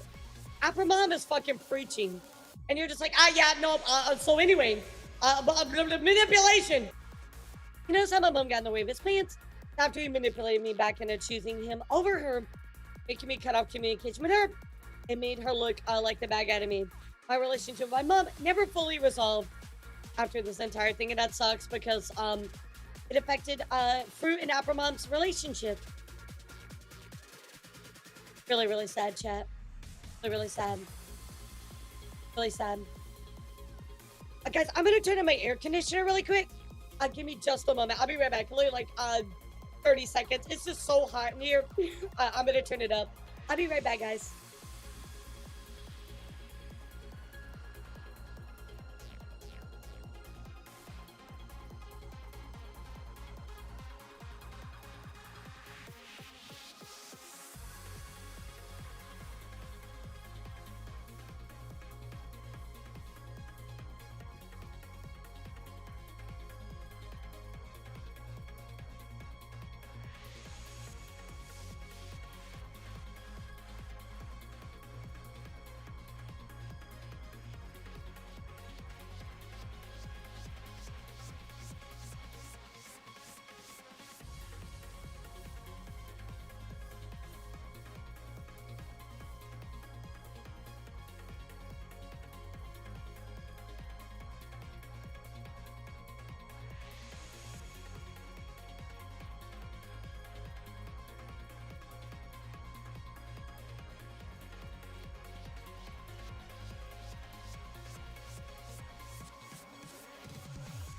Apra Mom is fucking preaching. And you're just like, yeah, no, so anyway, manipulation. You notice how my mom got in the way of his plans? After he manipulated me back into choosing him over her, making me cut off communication with her, it made her look like the bad guy to me. My relationship with my mom never fully resolved after this entire thing, and that sucks because it affected Froot and Apra Mom's relationship. Really, really sad, chat. Really, really sad. Really sad. Guys, I'm gonna turn on my air conditioner really quick. Give me just a moment. I'll be right back. Literally like 30 seconds. It's just so hot in here. I'm gonna turn it up. I'll be right back, guys.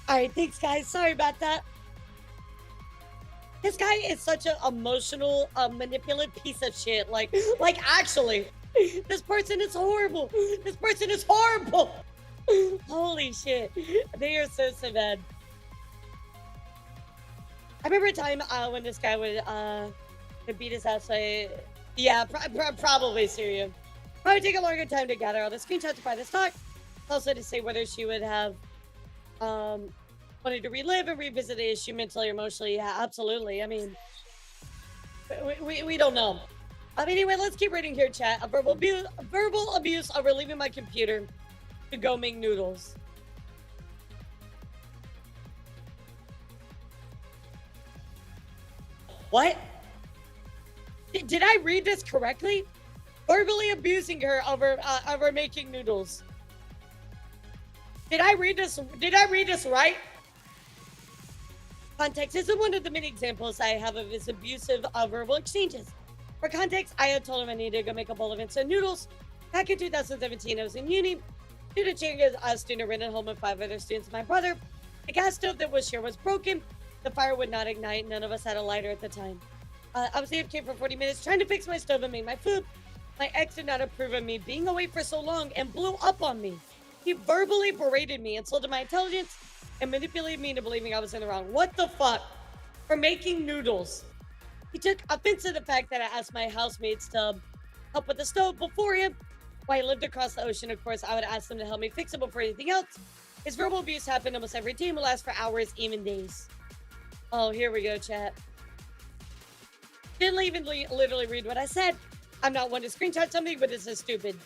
All right, thanks, guys. Sorry about that. This guy is such an emotional, manipulative piece of shit. Like actually, this person is horrible. This person is horrible. Holy shit. They are so bad. I remember a time when this guy would beat his ass. Yeah, probably Syria. Probably take a longer time to gather all the screenshots by this talk. Also to say whether she would have wanted to relive and revisit the issue mentally or emotionally. Yeah, absolutely. I mean, we don't know. Anyway, let's keep reading here, chat. Verbal abuse of relieving my computer to go make noodles. What? Did I read this correctly? Verbally abusing her over making noodles. Did I read this right? Context. This is one of the many examples I have of his abusive verbal exchanges. For context, I had told him I needed to go make a bowl of instant noodles. Back in 2017, I was in uni. Due to sharing a student rented home with 5 other students and my brother, the gas stove that was shared was broken. The fire would not ignite. None of us had a lighter at the time. I was AFK for 40 minutes trying to fix my stove and make my food. My ex did not approve of me being away for so long and blew up on me. He verbally berated me, insulted my intelligence, and manipulated me into believing I was in the wrong. What the fuck? For making noodles. He took offense to the fact that I asked my housemates to help with the stove before him. While he lived across the ocean, of course, I would ask them to help me fix it before anything else. His verbal abuse happened almost every day and would last for hours, even days. Oh, here we go, chat. Didn't even literally read what I said. I'm not one to screenshot something, but this is stupid.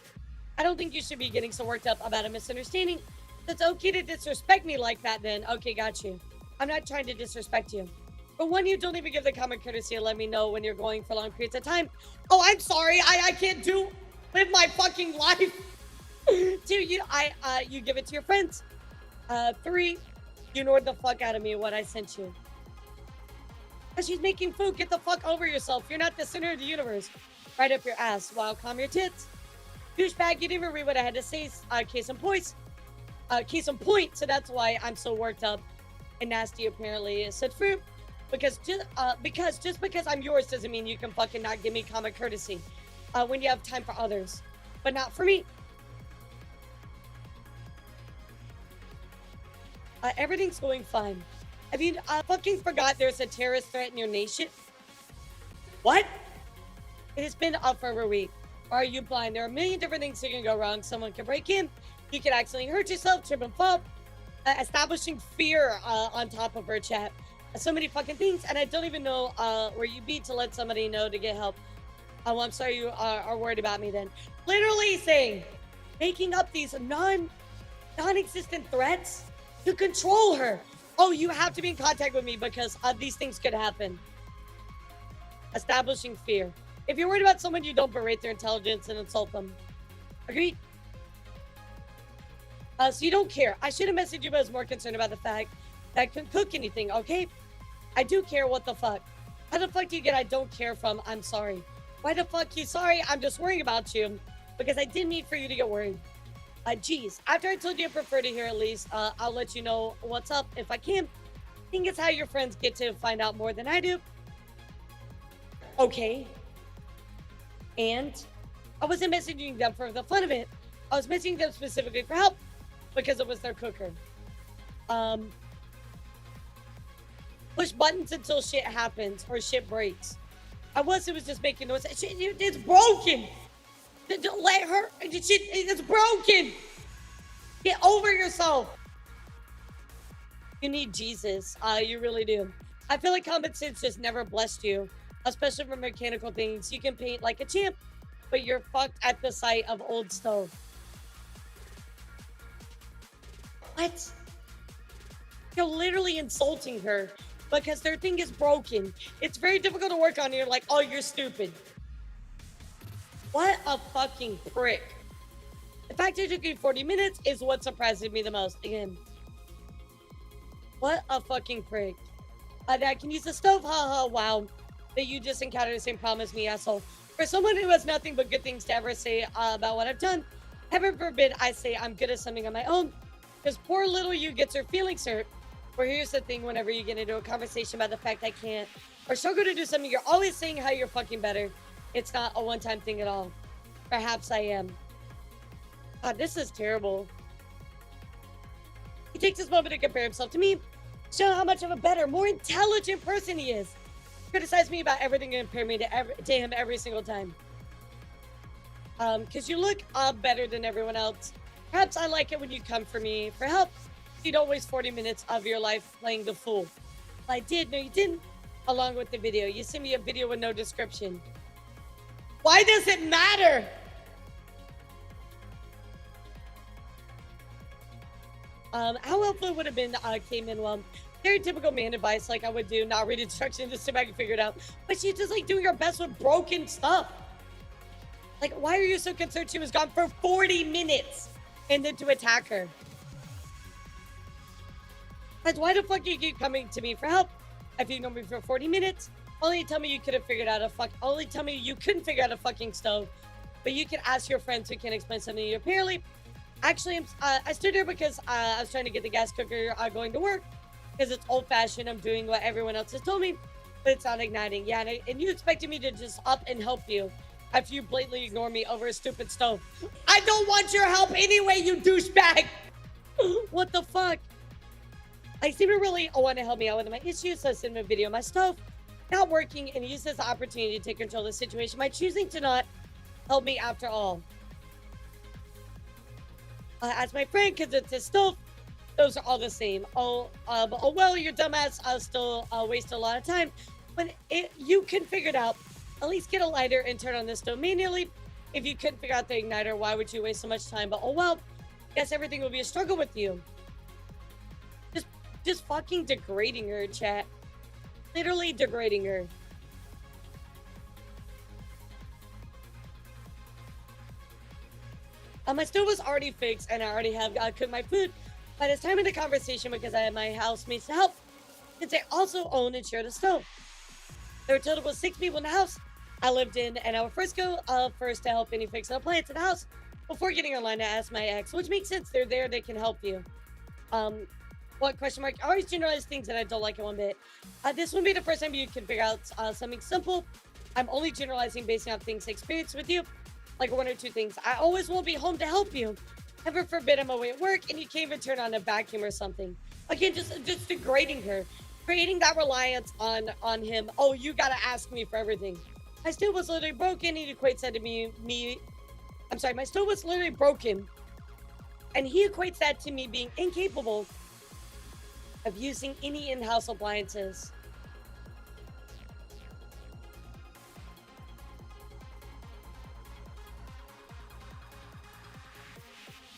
I don't think you should be getting so worked up about a misunderstanding. It's okay to disrespect me like that then. Okay, got you. I'm not trying to disrespect you. But one, you don't even give the common courtesy to let me know when you're going for long periods of time. Oh, I'm sorry. I can't live my fucking life. 2, you give it to your friends. 3, you ignored the fuck out of me what I sent you. She's making food. Get the fuck over yourself. You're not the center of the universe. Right up your ass. Wow, calm your tits. Douchebag, you didn't even read what I had to say. Case in point. So that's why I'm so worked up and nasty, apparently, said Froot. Because just because I'm yours doesn't mean you can fucking not give me common courtesy when you have time for others. But not for me. Everything's going fine. Have you fucking forgot there's a terrorist threat in your nation? What? It has been up for over a week. Or are you blind? There are a million different things that can go wrong. Someone can break in. You can accidentally hurt yourself, trip and fall. Establishing fear on top of her chat. So many fucking things. And I don't even know where you be to let somebody know to get help. Oh, I'm sorry you are worried about me then. Literally saying, making up these non-existent threats to control her. Oh, you have to be in contact with me because these things could happen. Establishing fear. If you're worried about someone, you don't berate their intelligence and insult them. Agreed? So you don't care. I should have messaged you, but I was more concerned about the fact that I couldn't cook anything, okay? I do care. What the fuck? How the fuck do you get I don't care from I'm sorry? Why the fuck you sorry? I'm just worrying about you because I didn't mean for you to get worried. Geez, after I told you I prefer to hear at least, I'll let you know what's up if I can. I think it's how your friends get to find out more than I do. Okay. And I wasn't messaging them for the fun of it. I was messaging them specifically for help because it was their cooker. Push buttons until shit happens or shit breaks. It was just making noise. It's broken. Don't let her. It's broken. Get over yourself. You need Jesus. You really do. I feel like common sense just never blessed you, especially for mechanical things. You can paint like a champ, but you're fucked at the sight of old stove. What? You're literally insulting her because their thing is broken. It's very difficult to work on. You're like, oh, you're stupid. What a fucking prick. The fact it took you 40 minutes is what surprises me the most. Again. What a fucking prick. That I can use the stove, haha, wow. That you just encountered the same problem as me, asshole. For someone who has nothing but good things to ever say about what I've done, heaven forbid I say I'm good at something on my own. Because poor little you gets her feelings hurt. Or here's the thing, whenever you get into a conversation about the fact I can't or struggle to do something, you're always saying how you're fucking better. It's not a one-time thing at all. Perhaps I am. God, this is terrible. He takes this moment to compare himself to me, show how much of a better, more intelligent person he is. Criticize me about everything and compare me to him every single time. Because you look better than everyone else. Perhaps I like it when you come for me for help. You don't waste 40 minutes of your life playing the fool. Well, I did. No, you didn't. Along with the video. You sent me a video with no description. Why does it matter? How helpful it would have been came in well. Very typical man advice, like I would do, not read instructions, just see if I can figure it out. But she's just like doing her best with broken stuff. Like, why are you so concerned she was gone for 40 minutes and then to attack her? Like, why the fuck you keep coming to me for help? If you know me for 40 minutes, only tell me you could have figured out only tell me you couldn't figure out a fucking stove. But you can ask your friends who can explain something to you. Apparently, actually, I stood here because I was trying to get the gas cooker going to work. Because it's old-fashioned, I'm doing what everyone else has told me, but it's not igniting. Yeah, and you expected me to just up and help you after you blatantly ignore me over a stupid stove. I don't want your help anyway, you douchebag! What the fuck? I seem to really want to help me out with my issues, so I sent him a video of my stove not working and use this opportunity to take control of the situation by choosing to not help me after all. As my friend, because it's his stove, those are all the same. But well, your dumbass still wasted a lot of time. When you can figure it out, at least get a lighter and turn on the stove manually. If you couldn't figure out the igniter, why would you waste so much time? But oh well, guess everything will be a struggle with you. Just fucking degrading her, chat. Literally degrading her. My stove was already fixed and I already have cooked my food. But it's time in the conversation because I had my housemates to help, since they also own and share the stove. There were a total of 6 people in the house I lived in, and I would first go first to help any fixing appliance in the house before getting online to ask my ex, which makes sense. They're there, they can help you. What question mark? I always generalize things that I don't like in one bit. This wouldn't be the first time you can figure out something simple. I'm only generalizing based on things experienced with you, like 1 or 2 things. I always will be home to help you. Heaven forbid I'm away at work and you can't even turn on a vacuum or something. Again, just degrading her, creating that reliance on him. Oh, you gotta ask me for everything. My stove was literally broken. He equates that to I'm sorry, my stove was literally broken, and he equates that to me being incapable of using any in-house appliances.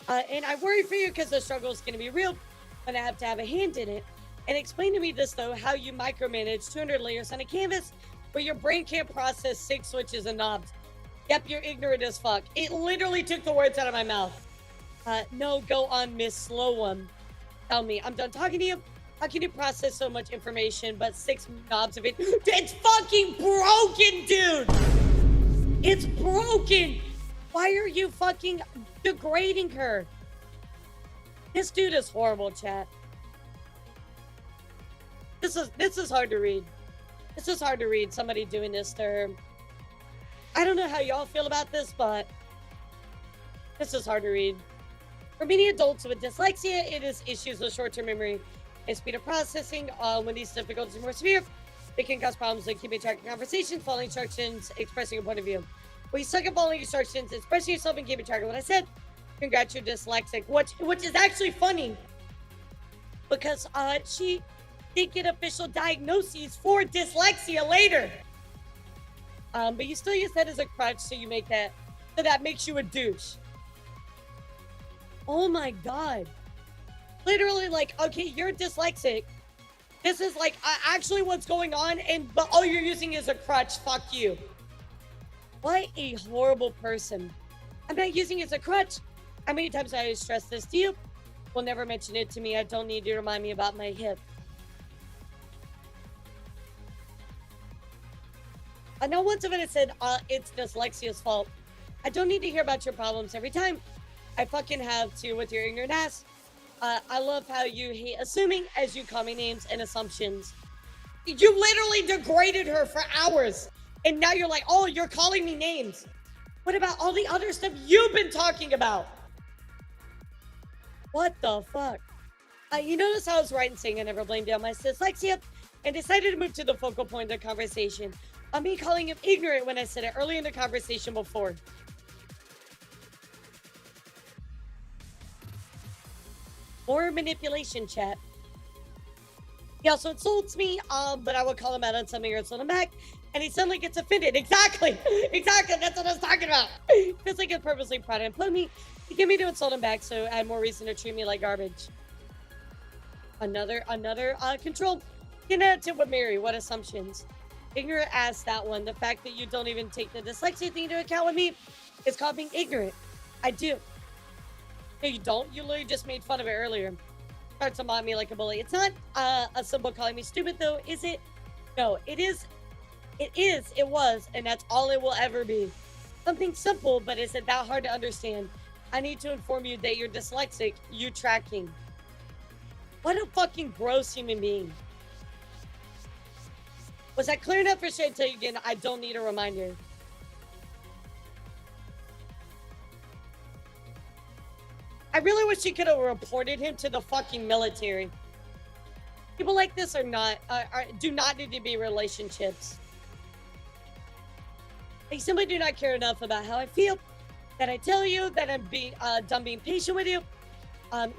And I worry for you because the struggle is going to be real when I have to have a hand in it. And explain to me this, though, how you micromanage 200 layers on a canvas where your brain can't process 6 switches and knobs. Yep, you're ignorant as fuck. It literally took the words out of my mouth. No, go on, Miss Slow One. Tell me, I'm done talking to you. How can you process so much information but 6 knobs of it? It's fucking broken, dude! It's broken! Why are you fucking degrading her? This dude is horrible, chat. This is hard to read. This is hard to read, somebody doing this to her. I don't know how y'all feel about this, but this is hard to read. For many adults with dyslexia, it is issues with short-term memory and speed of processing. When these difficulties are more severe, it can cause problems like keeping track of conversations, following instructions, expressing a point of view. When you suck at following instructions, expressing yourself and keeping track of what I said, congrats, you're dyslexic. Which is actually funny, because she did get official diagnoses for dyslexia later. But you still use that as a crutch, so you make that, so that makes you a douche. Oh my god. Literally, like, okay, you're dyslexic. This is like actually what's going on, but all you're using is a crutch. Fuck you. What a horrible person. I'm not using it as a crutch. How many times I stress this to you? Will never mention it to me. I don't need you to remind me about my hip. I know once of it said, it's dyslexia's fault. I don't need to hear about your problems every time. I fucking have to with your ignorant ass. I love how you hate assuming as you call me names and assumptions. You literally degraded her for hours. And now you're like, oh, you're calling me names. What about all the other stuff you've been talking about? What the fuck? You notice how I was right in saying I never blamed you on my dyslexia and decided to move to the focal point of the conversation. Me calling him ignorant when I said it early in the conversation before. More manipulation, chat. He also insults me, but I will call him out on something or insult him back, and he suddenly gets offended. Exactly, that's what I was talking about. Feels like it's purposely proud and put me to get me to insult him back, so I had more reason to treat me like garbage. Another control. Get out to what Mary, what assumptions? Ignorant ass, that one. The fact that you don't even take the dyslexia thing into account with me is called being ignorant. I do. No, you don't. You literally just made fun of it earlier. Starts to mock me like a bully. It's not a symbol calling me stupid, though, is it? No, it is. It was, and that's all it will ever be. Something simple, but is it that hard to understand? I need to inform you that you're dyslexic. You tracking. What a fucking gross human being. Was that clear enough, or should I tell you again? I don't need a reminder. I really wish you could have reported him to the fucking military. People like this do not need to be relationships. They simply do not care enough about how I feel that I tell you that I'm done being patient with you.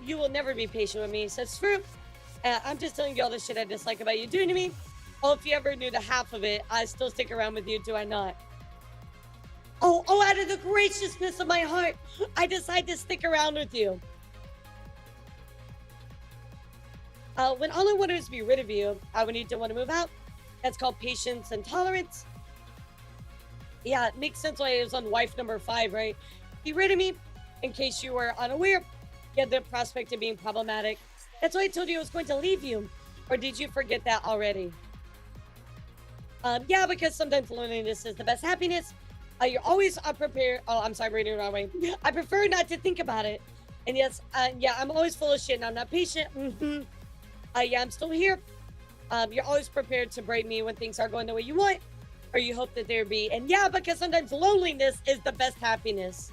You will never be patient with me, says Froot. I'm just telling you all the shit I dislike about you doing to me. Oh, if you ever knew the half of it, I still stick around with you, do I not? Oh, out of the graciousness of my heart, I decide to stick around with you. When all I want is to be rid of you, I would need to want to move out. That's called patience and tolerance. Yeah, it makes sense why it was on wife number 5, right? Be rid of me. In case you were unaware, you had the prospect of being problematic. That's why I told you I was going to leave you. Or did you forget that already? Yeah, because sometimes loneliness is the best happiness. You're always unprepared. Oh, I'm sorry, I'm reading it the wrong way. I prefer not to think about it. And yes, yeah, I'm always full of shit and I'm not patient. Yeah, I'm still here. You're always prepared to break me when things aren't going the way you want, or you hope that there be. And yeah, because sometimes loneliness is the best happiness.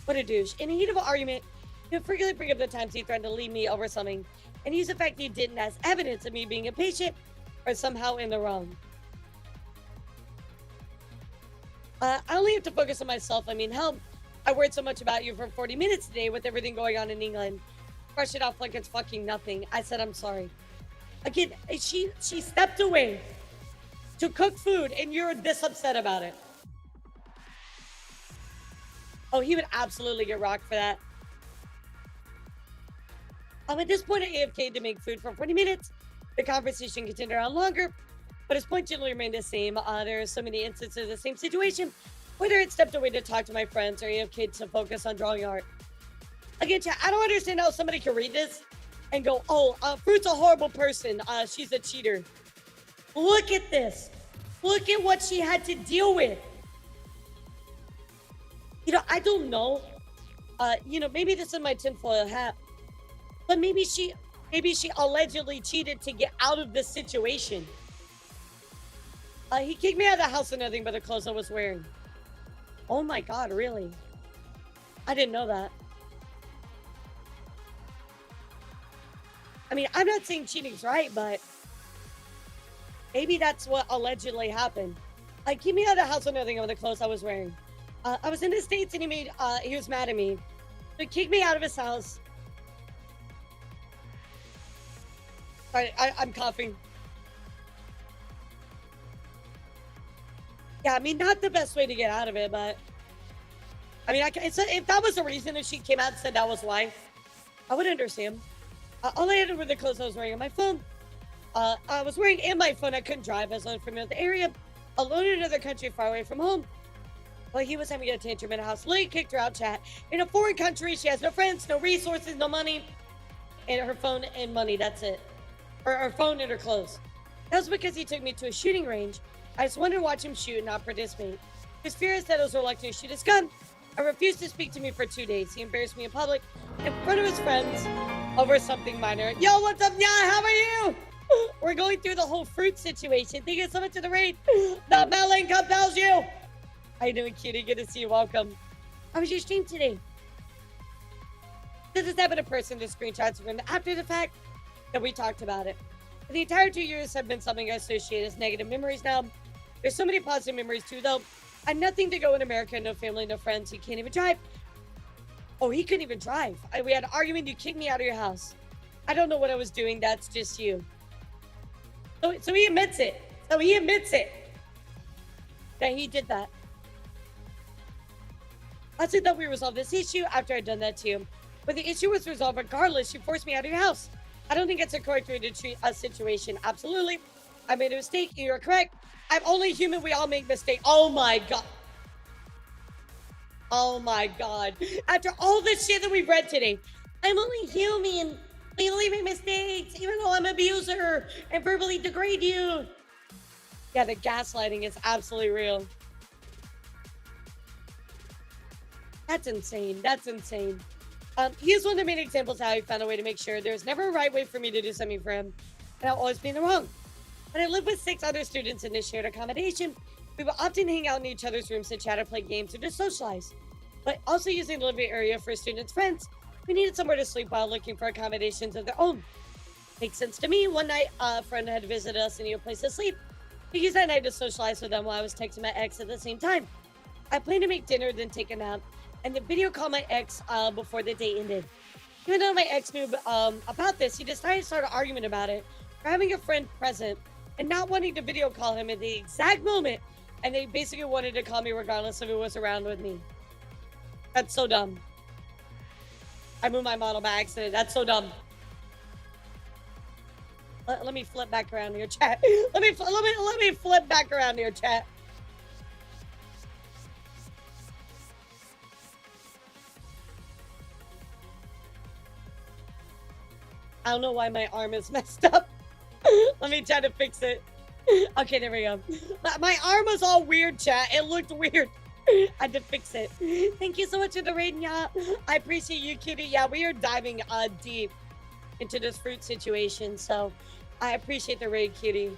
What a douche. In the heat of an argument, you frequently bring up the times he threatened to leave me over something, and use the fact that he didn't as evidence of me being impatient or somehow in the wrong. I only have to focus on myself. I mean, hell, I worried so much about you for 40 minutes today with everything going on in England. Brush it off like it's fucking nothing. I said I'm sorry. Again, she stepped away to cook food and you're this upset about it. Oh, he would absolutely get rocked for that. At this point, I AFK'd to make food for 40 minutes. The conversation continued on longer, but his point generally remained the same. There are so many instances of the same situation, whether it stepped away to talk to my friends or AFK'd to focus on drawing art. Again, chat, I don't understand how somebody can read this and go, oh, Froot's a horrible person. She's a cheater. Look at this. Look at what she had to deal with. You know, I don't know. You know, maybe this is my tinfoil hat, but maybe she allegedly cheated to get out of this situation. He kicked me out of the house in nothing but the clothes I was wearing. Oh my God, really? I didn't know that. I mean, I'm not saying cheating's right, but maybe that's what allegedly happened. Kicked me out of the house with nothing but the clothes I was wearing. I was in the States and he was mad at me. So he kicked me out of his house. Sorry, I'm coughing. Yeah, I mean, not the best way to get out of it, but I mean, if that was the reason, if she came out and said that was why, I would understand. All I had were the clothes I was wearing on my phone. I was wearing in my phone. I couldn't drive. I was unfamiliar with the area, alone in another country far away from home. Well, he was having a tantrum in a house. Lily kicked her out, chat. In a foreign country, she has no friends, no resources, no money, and her phone and money. That's it. Or her phone and her clothes. That was because he took me to a shooting range. I just wanted to watch him shoot and not participate. His fear is that I was reluctant to shoot his gun. I refused to speak to me for 2 days. He embarrassed me in public in front of his friends over something minor. Yo, what's up, y'all? How are you? We're going through the whole Froot situation. Thank you so much for the raid. The Melon compels you. How you doing, cutie? Good to see you. Welcome. How was your stream today? This has happened to person to screenshots from after the fact that we talked about it. The entire 2 years have been something I associate as negative memories now. There's so many positive memories too, though. I had nothing to go in America, no family, no friends. He can't even drive. Oh, he couldn't even drive. We had an argument. You kicked me out of your house. I don't know what I was doing. That's just you. So he admits it. That he did that. I said that we resolved this issue after I'd done that to you. But the issue was resolved regardless. You forced me out of your house. I don't think it's a correct way to treat a situation. Absolutely. I made a mistake. You're correct. I'm only human. We all make mistakes. Oh my God. Oh my God. After all this shit that we've read today, I'm only human. We only make mistakes, even though I'm an abuser and verbally degrade you. Yeah, the gaslighting is absolutely real. That's insane. That's insane. He is one of the main examples of how he found a way to make sure there's never a right way for me to do something for him, and I'll always be in the wrong. When I lived with 6 other students in this shared accommodation, we would often hang out in each other's rooms to chat or play games or just socialize. But also using the living area for students' friends, we needed somewhere to sleep while looking for accommodations of their own. Makes sense to me. One night, a friend had visited us and needed a place to sleep. We used that night to socialize with them while I was texting my ex at the same time. I planned to make dinner, then take a nap, and then video call my ex before the day ended. Even though my ex knew about this, he decided to start an argument about it for having a friend present and not wanting to video call him at the exact moment, and they basically wanted to call me regardless if it was around with me. That's so dumb. I moved my model by accident. That's so dumb. Let me flip back around here, chat. Let me flip back around here, chat. I don't know why my arm is messed up. Let me try to fix it. Okay, there we go. My arm was all weird, chat. It looked weird. I had to fix it. Thank you so much for the raid, yeah. I appreciate you, cutie. Yeah, we are diving deep into this Froot situation, so I appreciate the raid, cutie.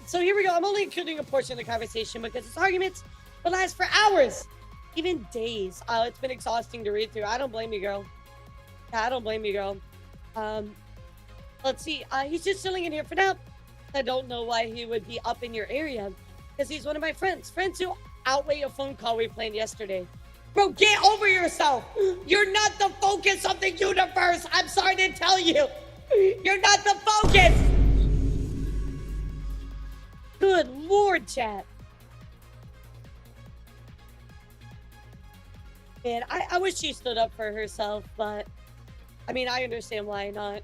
So here we go. I'm only including a portion of the conversation because its arguments will last for hours, even days. It's been exhausting to read through. I don't blame you, girl. I don't blame you, girl. Let's see. He's just chilling in here for now. I don't know why he would be up in your area, because he's one of my friends. Friends who outweigh a phone call we planned yesterday. Bro, get over yourself. You're not the focus of the universe. I'm sorry to tell you. You're not the focus. Good Lord, chat. Man, I wish she stood up for herself, but I mean, I understand why not.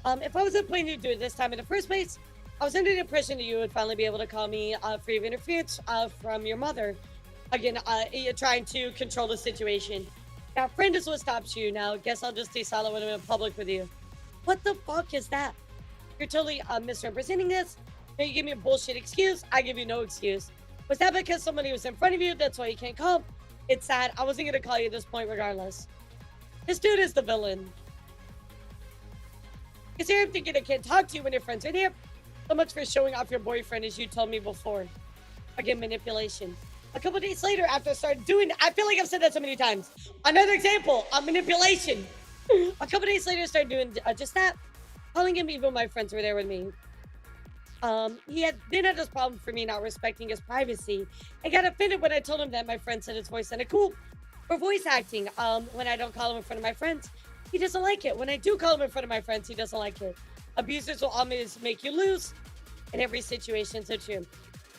If I wasn't planning to do it this time in the first place, I was under the impression that you would finally be able to call me free of interference from your mother. Again, you're trying to control the situation. Now, friend is what stops you. Now, guess I'll just stay silent when I'm in public with you. What the fuck is that? You're totally misrepresenting this. Now you give me a bullshit excuse. I give you no excuse. Was that because somebody was in front of you? That's why you can't call? It's sad. I wasn't going to call you at this point regardless. This dude is the villain. Because here I'm thinking I can't talk to you when your friends are here. So much for showing off your boyfriend, as you told me before. Again, manipulation. A couple days later, after I started doing, I feel like I've said that so many times. Another example of manipulation. A couple days later, I started doing just that. Calling him even when my friends were there with me. He had this problem for me not respecting his privacy. I got offended when I told him that my friend said his voice sounded cool. For voice acting, when I don't call him in front of my friends, he doesn't like it. When I do call him in front of my friends, he doesn't like it. Abusers will always make you lose in every situation, so true.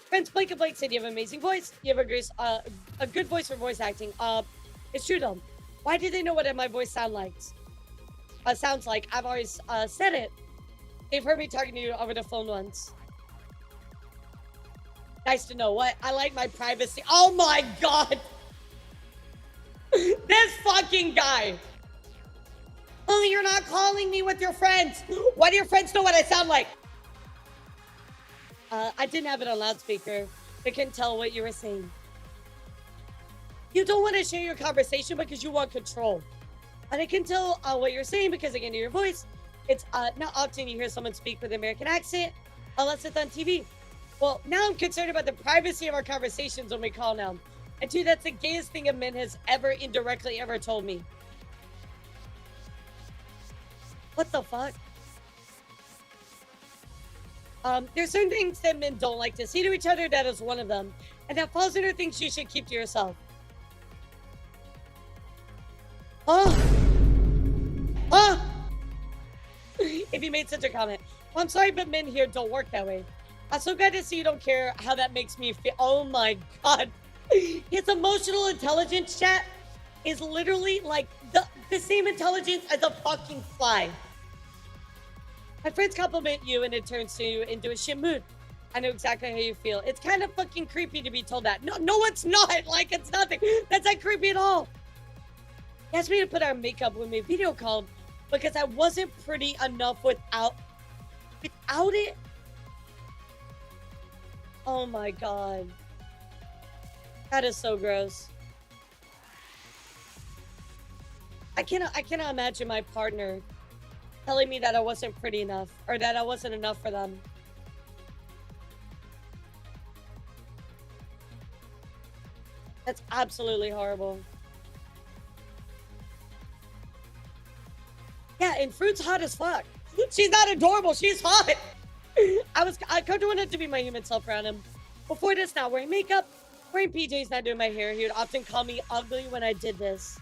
Friends Blake and Blake said you have an amazing voice. You have a good voice for voice acting. It's true though. Why do they know what my voice sounds like? I've always said it. They've heard me talking to you over the phone once. Nice to know. What? I like my privacy. Oh my god. This fucking guy. Oh, you're not calling me with your friends. Why do your friends know what I sound like? I didn't have it on loudspeaker. I couldn't tell what you were saying. You don't want to share your conversation because you want control. And I can tell what you're saying because, again, to your voice, it's not often you hear someone speak with an American accent unless it's on TV. Well, now I'm concerned about the privacy of our conversations when we call now. And two, that's the gayest thing a man has ever indirectly ever told me. What the fuck? There's certain things that men don't like to see to each other. That is one of them. And that falls under things you should keep to yourself. If you made such a comment. Well, I'm sorry, but men here don't work that way. I'm so glad to see you don't care how that makes me feel. Oh my god. His emotional intelligence, chat, is literally like the same intelligence as a fucking fly. My friends compliment you and it turns you into a shit mood. I know exactly how you feel. It's kind of fucking creepy to be told that. No, it's not. Like, it's nothing. That's not creepy at all. He asked me to put on makeup when we video called because I wasn't pretty enough without it. Oh my god. That is so gross. I cannot imagine my partner telling me that I wasn't pretty enough or that I wasn't enough for them. That's absolutely horrible. Yeah, and Fruit's hot as fuck. She's not adorable, she's hot. I kind of wanted to be my human self around him. Before this, not wearing makeup, wearing PJs, not doing my hair. He would often call me ugly when I did this.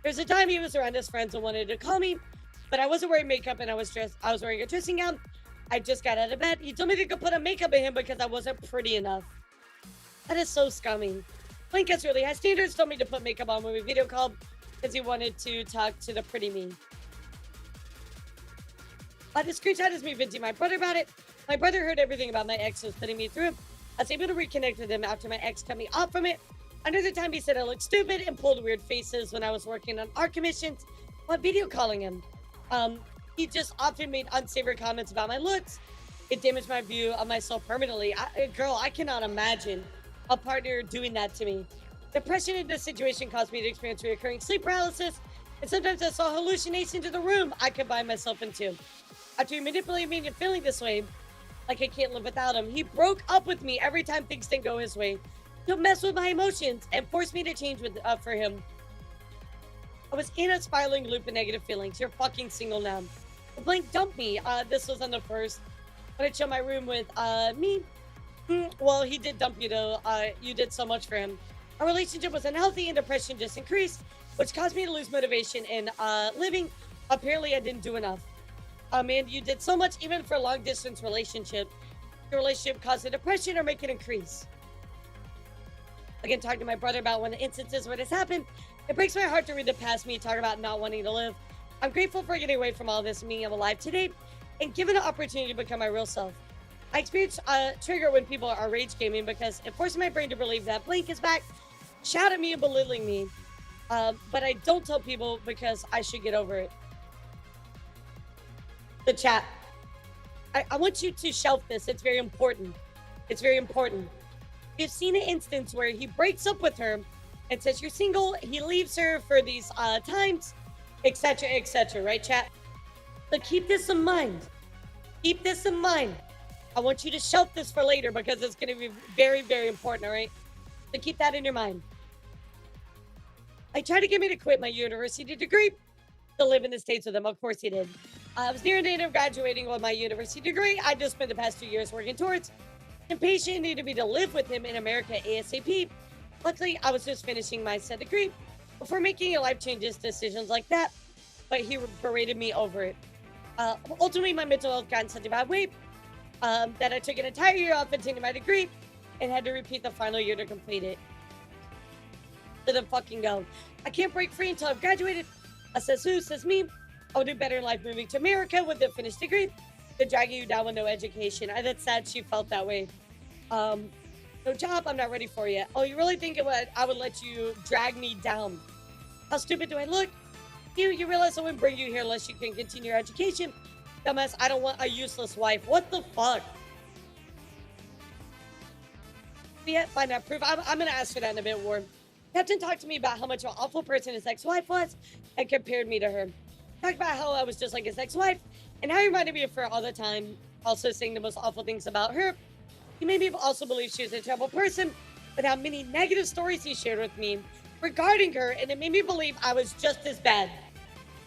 There's a time he was around his friends and wanted to call me, but I wasn't wearing makeup and I was wearing a dressing gown. I just got out of bed. He told me to go put on makeup in him because I wasn't pretty enough. That is so scummy. Blink has really high standards, told me to put makeup on when we video called because he wanted to talk to the pretty me. The screenshot is me venting my brother about it. My brother heard everything about my ex was putting me through. I was able to reconnect with him after my ex cut me off from it. Another time he said I looked stupid and pulled weird faces when I was working on art commissions while video calling him. He just often made unsavory comments about my looks. It damaged my view of myself permanently. Girl, I cannot imagine a partner doing that to me. Depression in this situation caused me to experience recurring sleep paralysis, and sometimes I saw hallucinations in the room I combined myself into. After he manipulated me into feeling this way, like I can't live without him, he broke up with me every time things didn't go his way. He'll mess with my emotions and force me to change for him. I was in a spiraling loop of negative feelings. You're fucking single now. Blink dumped me. This was on the first. When I showed my room with me. Well, he did dump you though. You did so much for him. Our relationship was unhealthy and depression just increased, which caused me to lose motivation in living. Apparently, I didn't do enough. And you did so much even for a long distance relationship. Your relationship caused the depression or make it increase. Again, talking to my brother about one of the instances where this happened. It breaks my heart to read the past me talk about not wanting to live. I'm grateful for getting away from all this and being alive today and given an opportunity to become my real self. I experience a trigger when people are rage gaming because it forces my brain to believe that Blink is back, shout at me and belittling me. But I don't tell people because I should get over it. The chat. I want you to shelf this. It's very important. It's very important. We've seen an instance where he breaks up with her and says you're single. He leaves her for these times, etc., right, chat? But keep this in mind. Keep this in mind. I want you to shelf this for later because it's going to be very, very important, all right? So keep that in your mind. I tried to get me to quit my university degree to live in the States with him. Of course he did. I was near the end of graduating with my university degree. I just spent the past 2 years working towards. Impatient needed me to live with him in America ASAP. Luckily, I was just finishing my said degree before making life changes decisions like that. But he berated me over it. Ultimately, my mental health got in such a bad way that I took an entire year off attending my degree and had to repeat the final year to complete it. Let them fucking go. I can't break free until I've graduated. Says who? Says me. I'll do better in life moving to America with a finished degree than dragging you down with no education. That's sad she felt that way. No job, I'm not ready for yet. Oh, you really think I would let you drag me down? How stupid do I look? You realize I wouldn't bring you here unless you can continue your education. Dumbass, I don't want a useless wife. What the fuck? Yeah, find that proof. I'm gonna ask for that in a bit, Warren. Captain talked to me about how much of an awful person his ex-wife was and compared me to her. Talked about how I was just like his ex-wife and how he reminded me of her all the time, also saying the most awful things about her. He made me also believe she was a terrible person, but how many negative stories he shared with me regarding her, and it made me believe I was just as bad.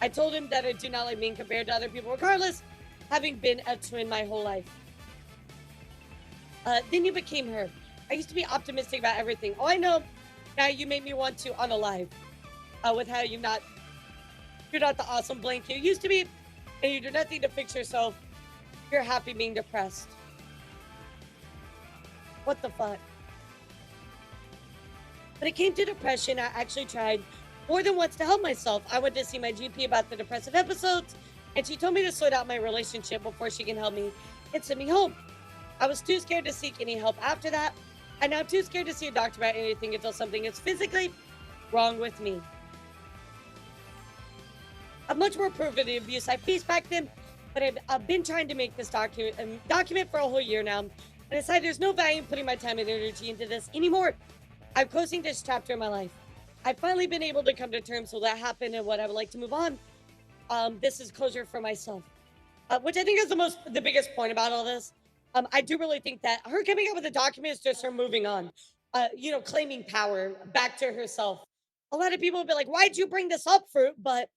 I told him that I do not like being compared to other people regardless, having been a twin my whole life. Then you became her. I used to be optimistic about everything. Oh, I know. Now you made me want to unalive with how you're not the awesome Blink you used to be, and you do nothing to fix yourself. You're happy being depressed. What the fuck? When it came to depression, I actually tried more than once to help myself. I went to see my GP about the depressive episodes, and she told me to sort out my relationship before she can help me and send me home. I was too scared to seek any help after that, and now I'm too scared to see a doctor about anything until something is physically wrong with me. I'm much more proof of the abuse I faced back then, but I've been trying to make this document for a whole year now, and decided there's no value in putting my time and energy into this anymore. I'm closing this chapter in my life. I've finally been able to come to terms with what happened and what I would like to move on. This is closure for myself, which I think is the biggest point about all this. I do really think that her coming up with a document is just her moving on, claiming power back to herself. A lot of people will be like, why'd you bring this up, Froot? But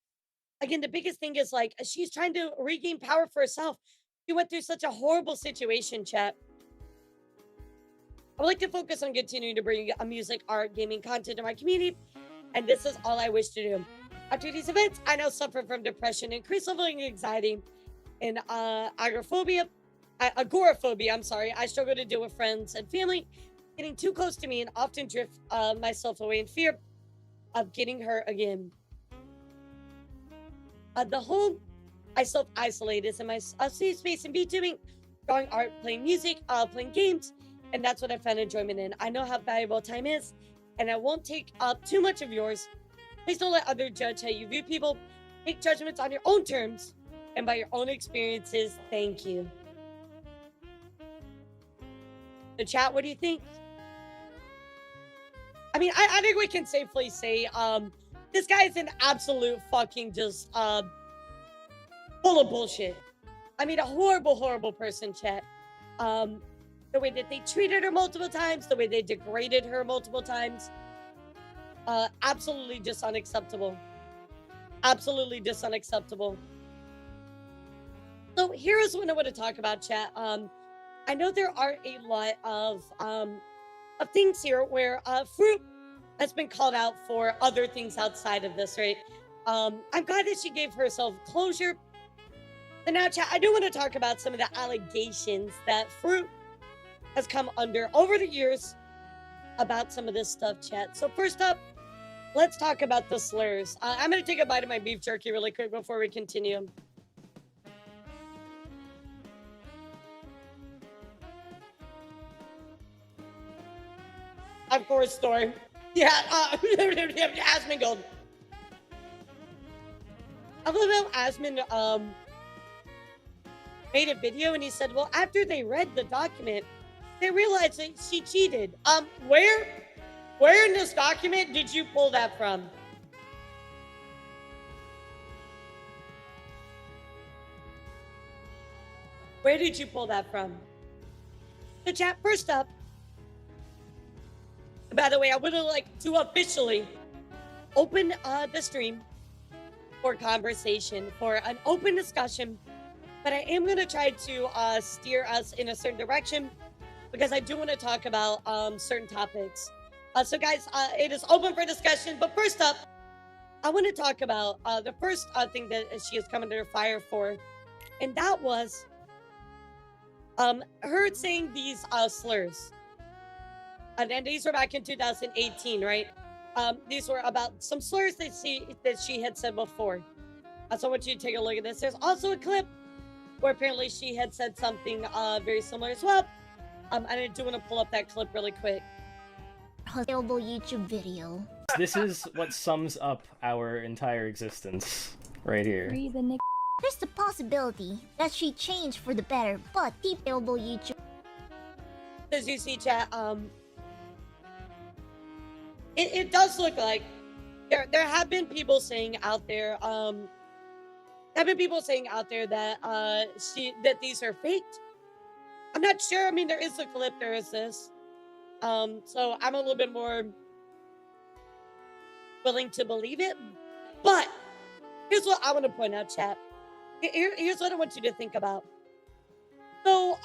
again, the biggest thing is like, she's trying to regain power for herself. She went through such a horrible situation, chat. I would like to focus on continuing to bring music, art, gaming content to my community and this is all I wish to do. After these events, I now suffer from depression, increased level of anxiety, and agoraphobia. I'm sorry. I struggle to deal with friends and family getting too close to me and often drift myself away in fear of getting hurt again. The home I self-isolate is in my safe space and Vtubing, drawing art, playing music, playing games, and that's what I found enjoyment in. I know how valuable time is, and I won't take up too much of yours. Please don't let others judge how you view people. Make judgments on your own terms and by your own experiences. Thank you. The chat, what do you think? I mean, I think we can safely say this guy is an absolute fucking just full of bullshit. I mean, a horrible, horrible person, chat. The way that they treated her multiple times, the way they degraded her multiple times. Absolutely just unacceptable. Absolutely just unacceptable. So here is what I want to talk about, chat. I know there are a lot of things here where Froot has been called out for other things outside of this, right? I'm glad that she gave herself closure. But now, chat, I do want to talk about some of the allegations that Froot has come under over the years about some of this stuff, chat. So first up, let's talk about the slurs. I'm going to take a bite of my beef jerky really quick before we continue. Of course, story. Yeah, Asmongold. I love how Asmon made a video and he said, well, after they read the document, they realized that she cheated. Where in this document did you pull that from? Where did you pull that from? The chat, first up, by the way, I would like to officially open the stream for conversation, for an open discussion, but I am going to try to steer us in a certain direction because I do want to talk about certain topics. So guys, it is open for discussion, but first up, I want to talk about the first thing that she has come under fire for, and that was her saying these slurs. And these were back in 2018, right? These were about some slurs that she had said before. So I want you to take a look at this. There's also a clip where apparently she had said something very similar as well. And I do want to pull up that clip really quick. Available YouTube video. This is what sums up our entire existence right here. There's the possibility that she changed for the better, but the available YouTube. As you see, chat, it does look like there have been people saying out there, that these are faked. I'm not sure. I mean, there is a clip, there is this. So I'm a little bit more willing to believe it. But here's what I want to point out, chat. Here's what I want you to think about. So,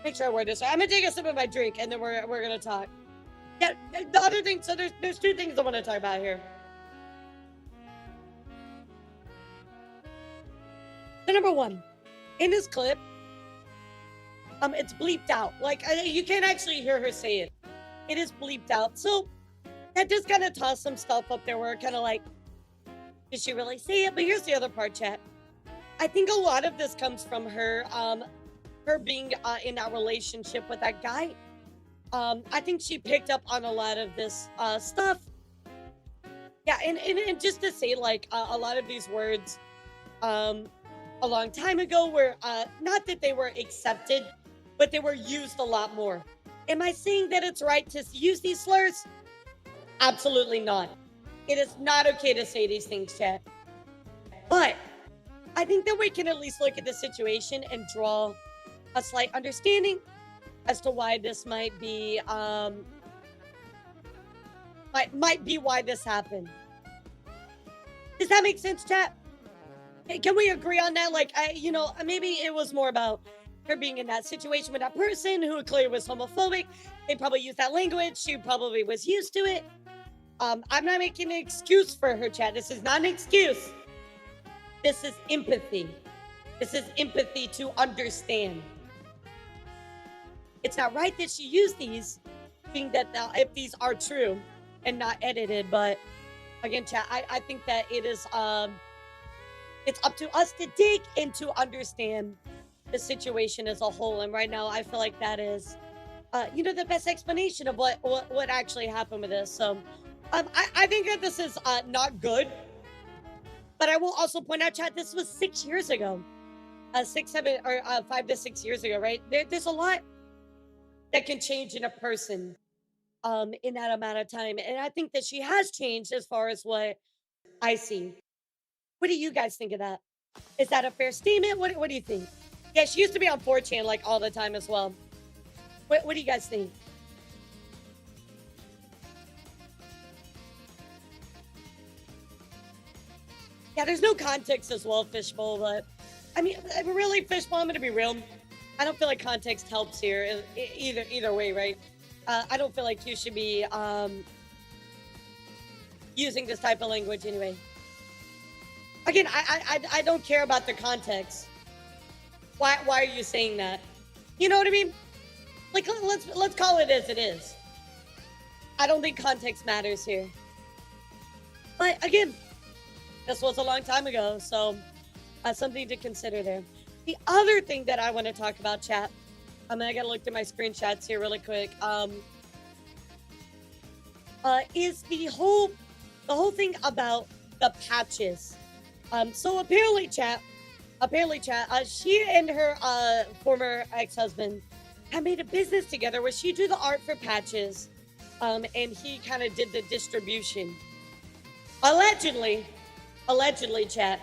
make sure I word this right. I'm gonna take a sip of my drink and then we're gonna talk. Yeah, the other thing, so there's two things I want to talk about here. So number one, in this clip, it's bleeped out. Like, you can't actually hear her say it. It is bleeped out. So that just kind of tossed some stuff up there where kind of like, did she really say it? But here's the other part, chat. I think a lot of this comes from her, her being in that relationship with that guy. I think she picked up on a lot of this stuff. Yeah, and just to say, like, a lot of these words a long time ago were, not that they were accepted, but they were used a lot more. Am I saying that it's right to use these slurs? Absolutely not. It is not okay to say these things, chat. But I think that we can at least look at the situation and draw a slight understanding as to why this might be why this happened. Does that make sense, chat? Can we agree on that? Like, maybe it was more about her being in that situation with that person who clearly was homophobic. They probably used that language. She probably was used to it. I'm not making an excuse for her, chat. This is not an excuse. This is empathy. This is empathy to understand. It's not right that she used these, being that if these are true and not edited, but again, chat, I think that it is it's up to us to dig and to understand the situation as a whole. And right now, I feel like that is, the best explanation of what actually happened with this. So, I think that this is not good. But I will also point out, chat, this was 6 years ago, 6, 7, or 5 to 6 years ago, right? There's a lot that can change in a person, in that amount of time, and I think that she has changed as far as what I see. What do you guys think of that? Is that a fair statement? What do you think? Yeah, she used to be on 4chan like all the time as well. What do you guys think? Yeah, there's no context as well, Fishbowl, but I mean, really, Fishbowl, I'm gonna be real. I don't feel like context helps here either way, right? I don't feel like you should be using this type of language anyway. Again, I don't care about the context. Why are you saying that? You know what I mean? Like, let's call it as it is. I don't think context matters here. But again, this was a long time ago, so something to consider there. The other thing that I want to talk about, chat, I gotta look through my screenshots here really quick. Is the whole thing about the patches. So apparently, chat, she and her former ex-husband had made a business together where she drew the art for patches, and he kind of did the distribution. Allegedly, chat.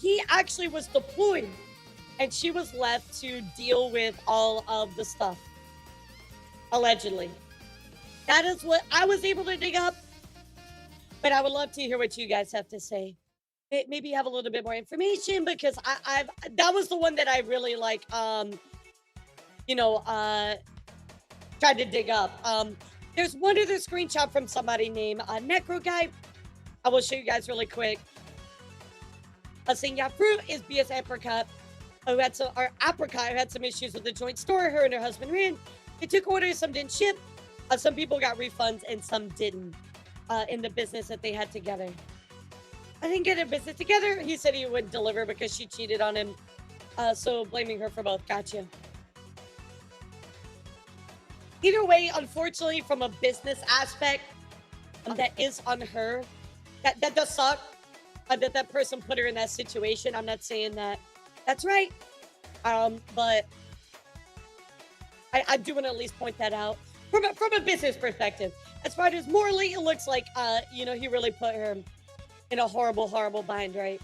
He actually was deployed, and she was left to deal with all of the stuff. Allegedly. That is what I was able to dig up, but I would love to hear what you guys have to say. Maybe have a little bit more information, because that was the one that I really tried to dig up. There's one other screenshot from somebody named Necro Guy. I will show you guys really quick. Saying, yeah, Froot is BS Apricot, who had some issues with the joint store her and her husband ran. They took orders, some didn't ship. Some people got refunds and some didn't, in the business that they had together. I didn't get a business together. He said he wouldn't deliver because she cheated on him. So blaming her for both. Gotcha. Either way, unfortunately, from a business aspect, that is on her. That does suck. That person put her in that situation. I'm not saying that that's right. But I do want to at least point that out from a business perspective. As far as morally, it looks like he really put her in a horrible bind, right?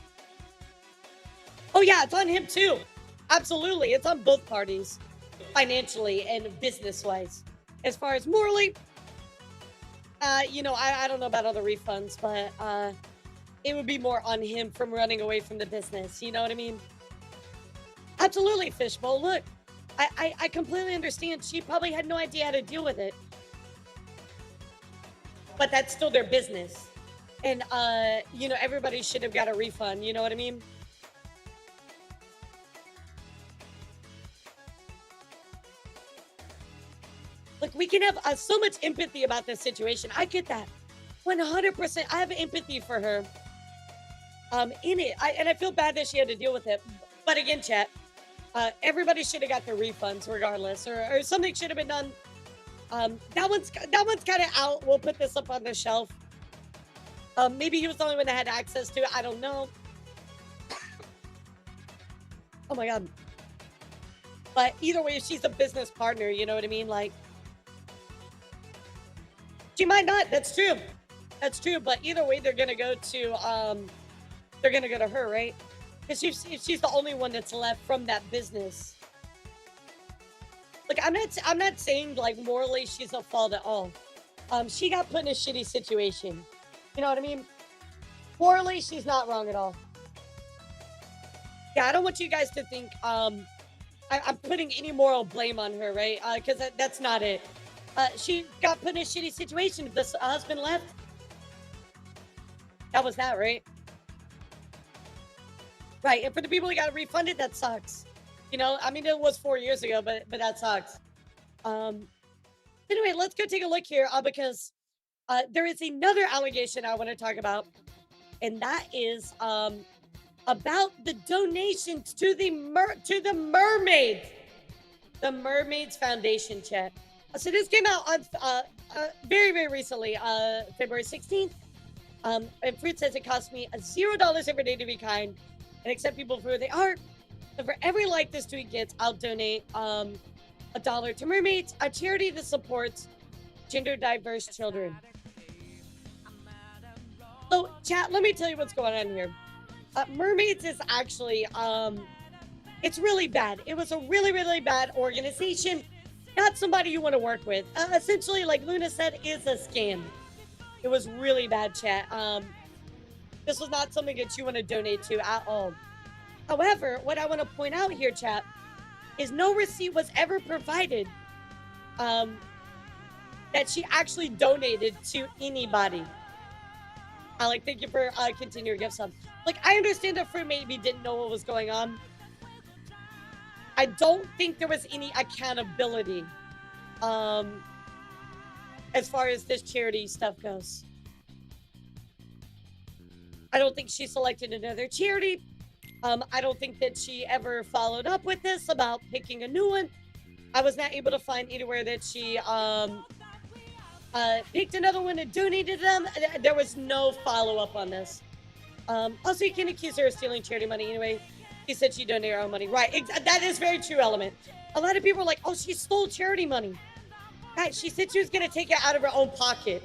Oh yeah, it's on him too. Absolutely, it's on both parties, financially and business-wise. As far as morally, I don't know about other refunds, but it would be more on him from running away from the business. You know what I mean? Absolutely, Fishbowl. Look, I completely understand. She probably had no idea how to deal with it. But that's still their business. And, everybody should have got a refund. You know what I mean? Look, we can have so much empathy about this situation. I get that. 100%. I have empathy for her in it. And I feel bad that she had to deal with it. But again, chat, everybody should have got their refunds regardless. Or something should have been done. That one's kind of out. We'll put this up on the shelf. Maybe he was the only one that had access to it. I don't know. Oh my God. But either way, if she's a business partner, you know what I mean? Like, she might not. That's true. That's true. But either way, they're gonna go to her, right? Because she's the only one that's left from that business. Look, I'm not saying like morally she's at fault at all. She got put in a shitty situation. You know what I mean? Morally, she's not wrong at all. Yeah, I don't want you guys to think I'm putting any moral blame on her, right? Because that's not it. She got put in a shitty situation. If the husband left, that was that, right? Right, and for the people who got refunded, that sucks. You know, I mean, it was 4 years ago, but that sucks. Anyway, let's go take a look here because there is another allegation I want to talk about, and that is about the donations to the mermaids, the Mermaids Foundation, chat. So this came out on very, very recently, February 16th. And Froot says it cost me $0 every day to be kind and accept people for who they are. So for every like this tweet gets, I'll donate $1 to Mermaids, a charity that supports gender diverse children. So chat, let me tell you what's going on here. Mermaids is actually, it's really bad. It was a really, really bad organization. Not somebody you want to work with. Essentially, like Luna said, is a scam. It was really bad, chat. This was not something that you want to donate to at all. However, what I want to point out here, chat, is no receipt was ever provided that she actually donated to anybody. Like, thank you for continuing gift subs. Like, I understand that Froot maybe didn't know what was going on. I don't think there was any accountability as far as this charity stuff goes. I don't think she selected another charity. I don't think that she ever followed up with this about picking a new one. I was not able to find anywhere that she picked another one and donated them. There was no follow-up on this. Also, you can't accuse her of stealing charity money anyway. She said she donated her own money. Right, that is very true, Element. A lot of people are like, oh, she stole charity money. Guys, she said she was gonna take it out of her own pocket.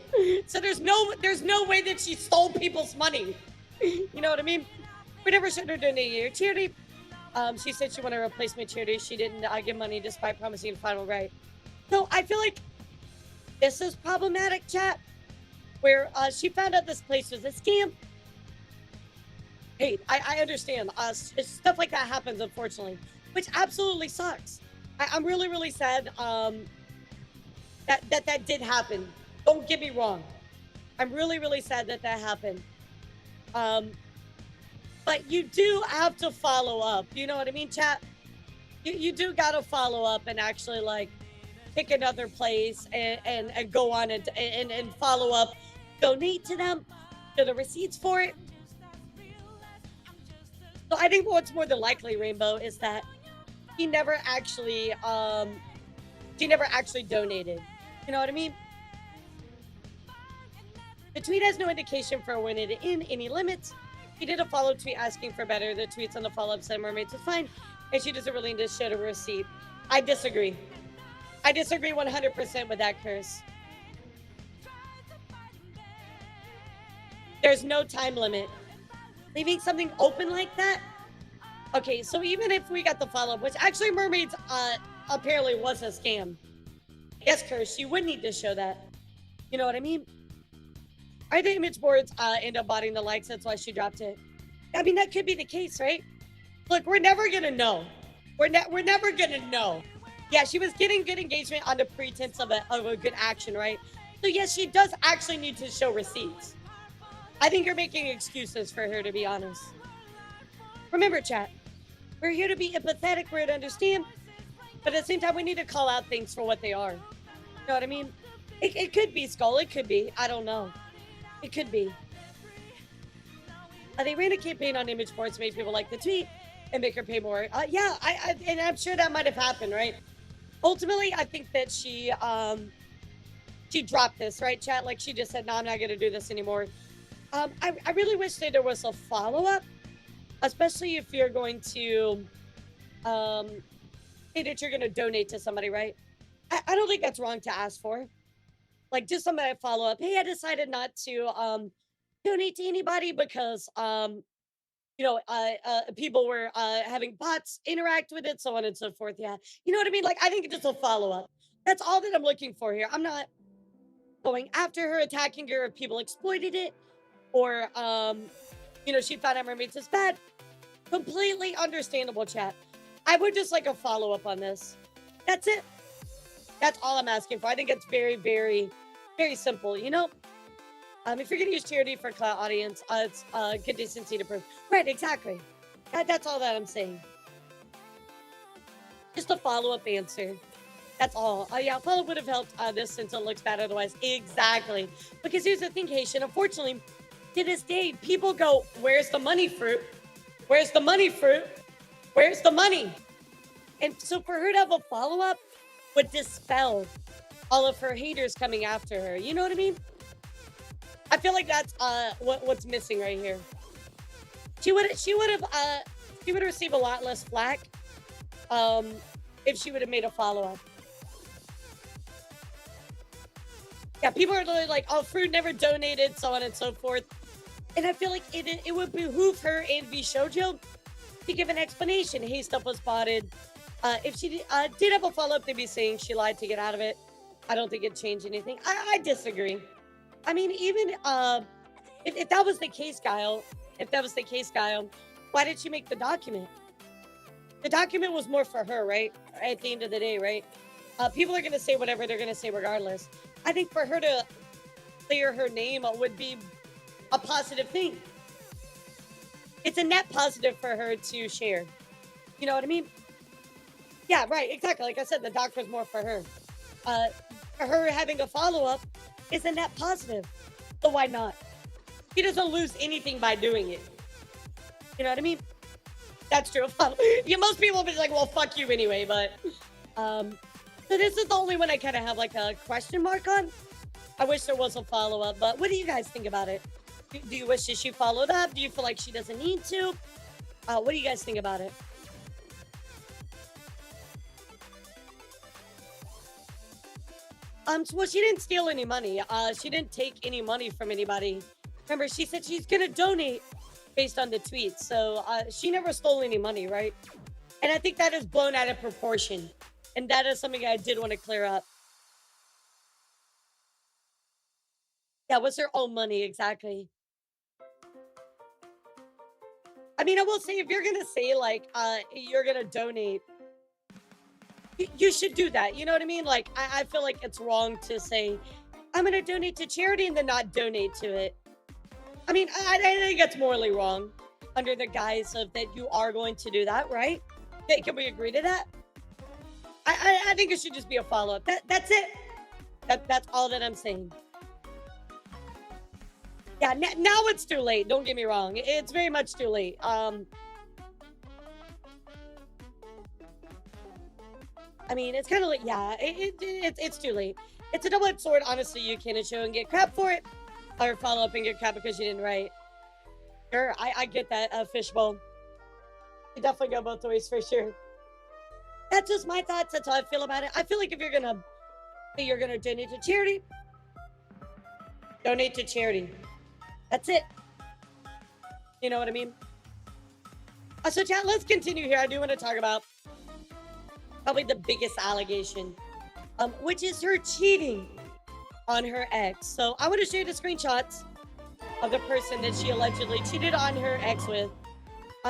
So there's no way that she stole people's money. You know what I mean? We never should have donated her charity. She said she wanted a replacement charity. She didn't give money despite promising a final right. So I feel like this is problematic, chat, where she found out this place was a scam. Hey, I understand. Stuff like that happens, unfortunately, which absolutely sucks. I'm really, really sad that did happen. Don't get me wrong. I'm really, really sad that happened. But you do have to follow up. You know what I mean, chat? You do got to follow up and actually, like, pick another place and go on and follow up. Donate to them. To the receipts for it. So I think what's more than likely, Rainbow, is that he never actually donated. You know what I mean? The tweet has no indication for when it in any limits. He did a follow tweet asking for better. The tweets on the follow-up said Mermaids is fine, and she doesn't really need to show a receipt. I disagree. I disagree 100% with that, Curse. There's no time limit. Leaving something open like that? Okay, so even if we got the follow-up, which actually Mermaids apparently was a scam. Yes, Curse, she would need to show that. You know what I mean? I think image boards end up botting the likes, that's why she dropped it. I mean, that could be the case, right? Look, we're never gonna know. We're never gonna know. Yeah, she was getting good engagement on the pretense of a good action, right? So yes, she does actually need to show receipts. I think you're making excuses for her, to be honest. Remember, chat, we're here to be empathetic, we're here to understand, but at the same time, we need to call out things for what they are. You know what I mean? It could be Skull, it could be, I don't know. It could be. They ran a campaign on image boards to make people like the tweet and make her pay more. Yeah, and I'm sure that might have happened, right? Ultimately, I think that she dropped this, right, chat? Like, she just said, no, I'm not going to do this anymore. I really wish that there was a follow-up, especially if you're going to say that you're going to donate to somebody, right? I don't think that's wrong to ask for. Like, just somebody follow up. Hey, I decided not to donate to anybody because, people were having bots interact with it, so on and so forth. Yeah. You know what I mean? Like, I think it's just a follow up. That's all that I'm looking for here. I'm not going after her, attacking her if people exploited it or, she found out Mermaids is bad. Completely understandable, chat. I would just like a follow-up on this. That's it. That's all I'm asking for. I think it's very, very, very simple. You know, if you're gonna use charity for clout audience, it's good decency to prove. Right, exactly. That's all that I'm saying. Just a follow-up answer. That's all. Yeah, follow-up would have helped this since it looks bad otherwise. Exactly. Because here's the thing, Haitian. Unfortunately, to this day, people go, "Where's the money, Fruit? Where's the money, Fruit? Where's the money?" And so for her to have a follow-up would dispel all of her haters coming after her. You know what I mean? I feel like that's what's missing right here. She would have received a lot less flack if she would have made a follow-up. Yeah, people are literally like, "Oh, Fruit never donated," so on and so forth. And I feel like it would behoove her and Vshoujo to give an explanation. Hey, stuff was spotted. If she did have a follow-up, they'd be saying she lied to get out of it. I don't think it'd change anything. I disagree. I mean, even if that was the case, Guile, why did she make the document? The document was more for her, right? At the end of the day, right? People are going to say whatever they're going to say regardless. I think for her to clear her name would be a positive thing. It's a net positive for her to share. You know what I mean? Yeah, right, exactly. Like I said, the doc was more for her. Her having a follow-up is a net positive. So why not? She doesn't lose anything by doing it. You know what I mean? That's true. Yeah, most people will be like, "Well, fuck you anyway," but so this is the only one I kind of have like a question mark on. I wish there was a follow-up, but what do you guys think about it? Do you wish that she followed up? Do you feel like she doesn't need to? What do you guys think about it? So, well, she didn't steal any money. She didn't take any money from anybody. Remember, she said she's gonna donate based on the tweets. So, she never stole any money, right? And I think that is blown out of proportion. And that is something I did want to clear up. Yeah, what's her own money, exactly. I mean, I will say, if you're gonna say, like, you're gonna donate, you should do that. You know what I mean? Like, I feel like it's wrong to say, "I'm gonna donate to charity," and then not donate to it. I mean, I think it's morally wrong under the guise of that you are going to do that, right? Okay, can we agree to that? I think it should just be a follow-up. That's it. That's all that I'm saying. Yeah, now it's too late. Don't get me wrong. It's very much too late. I mean, it's kind of like, yeah, it's too late. It's a double-edged sword. Honestly, you can show and get crap for it, or follow up and get crap because you didn't write. Sure, I get that, Fishbowl. You definitely go both ways for sure. That's just my thoughts. That's how I feel about it. I feel like if you're gonna donate to charity, donate to charity. That's it. You know what I mean? So chat, let's continue here. I do want to talk about probably the biggest allegation, which is her cheating on her ex. So I want to show you the screenshots of the person that she allegedly cheated on her ex with.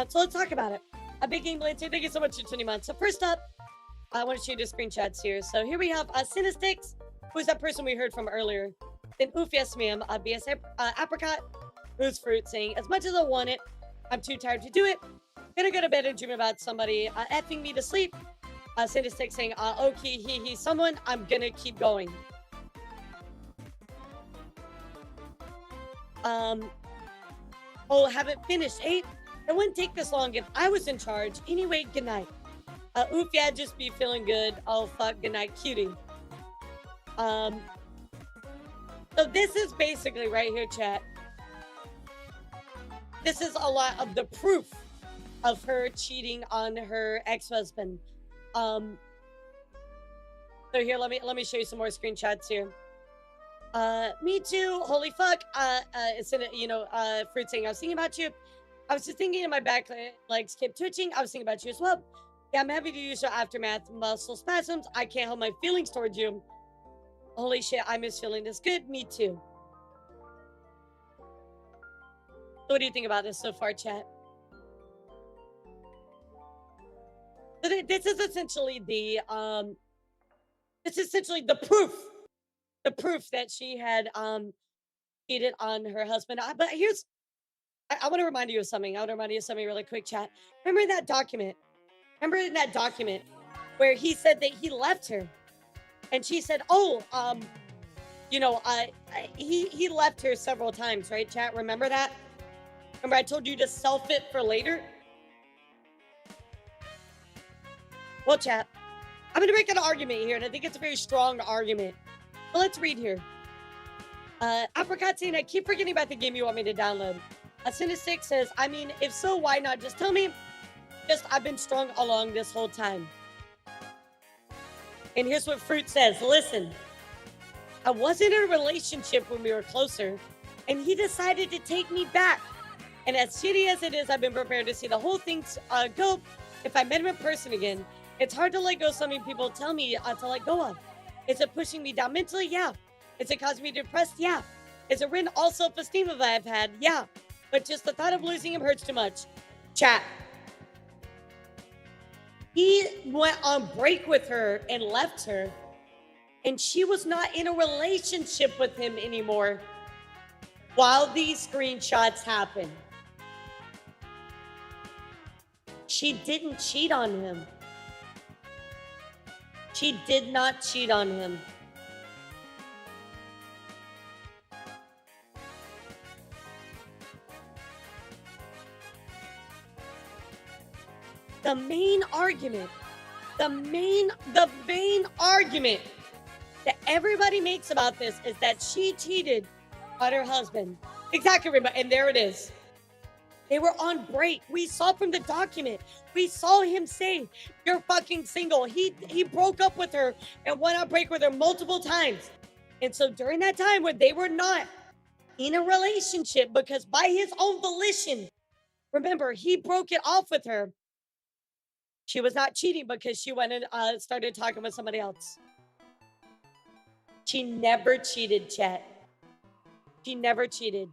So let's talk about it. A big game Lancer, thank you so much for 20 months. So first up, I want to show you the screenshots here. So here we have Cinestix, who's that person we heard from earlier. Then Oof Yes Ma'am, BS Apricot, who's Fruit, saying, "As much as I want it, I'm too tired to do it. Gonna go to bed and dream about somebody effing me to sleep." Cinestix saying, "Okay, he's someone, I'm gonna keep going." Oh, haven't finished, 8? It wouldn't take this long if I was in charge. Anyway, good night. Oof, yeah, just be feeling good. Oh, fuck, good night, cutie. So this is basically right here, chat. This is a lot of the proof of her cheating on her ex-husband. So here, let me show you some more screenshots here. Me too. Holy fuck. It's in Fruit saying, "I was thinking about you. I was just thinking, in my back legs kept twitching. I was thinking about you as well. Yeah, I'm happy to use your aftermath muscle spasms. I can't help my feelings towards you. Holy shit, I miss feeling this good. Me too." So what do you think about this so far, chat? This is essentially the proof that she had cheated on her husband. But I want to remind you of something. I want to remind you of something really quick, chat. Remember in that document? Remember in that document where he said that he left her, and she said, "Oh, he left her several times, right, chat? Remember that? Remember I told you to self it for later? Well, chat, I'm going to make an argument here, and I think it's a very strong argument. Well, let's read here. Apricot saying, I keep forgetting about the game you want me to download. Cynistic says, I mean, if so, why not just tell me? Just, I've been strong along this whole time. And here's what Froot says. Listen, I wasn't in a relationship when we were closer, and he decided to take me back. And as shitty as it is, I've been prepared to see the whole thing go if I met him in person again. It's hard to let go of something people tell me to let go of. Is it pushing me down mentally? Yeah. Is it causing me depressed? Yeah. Is it ruined all self-esteem that I've had? Yeah. But just the thought of losing him hurts too much. Chat. He went on break with her and left her, and she was not in a relationship with him anymore while these screenshots happened. She didn't cheat on him. She did not cheat on him. The main argument that everybody makes about this is that she cheated on her husband. Exactly, Rima, and there it is. They were on break. We saw from the document. We saw him say, you're fucking single. He broke up with her and went on break with her multiple times. And so during that time when they were not in a relationship, because by his own volition, remember, he broke it off with her. She was not cheating because she went and started talking with somebody else. She never cheated, chat. She never cheated.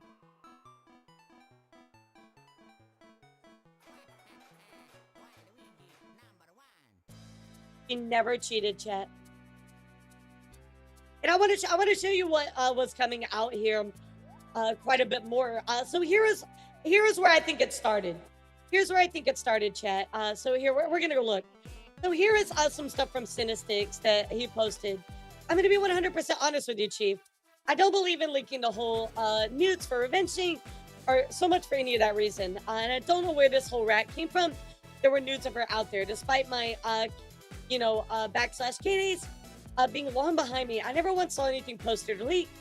She never cheated, chat. And I want to show you what was coming out here quite a bit more. So here is where I think it started. Here's where I think it started, chat. So here, we're gonna go look. So here is some stuff from Cynistics that he posted. I'm gonna be 100% honest with you, Chief. I don't believe in leaking the whole nudes for revenging or so much for any of that reason. And I don't know where this whole rat came from. There were nudes of her out there. Despite my, backslash Katie's being long behind me, I never once saw anything posted or leaked.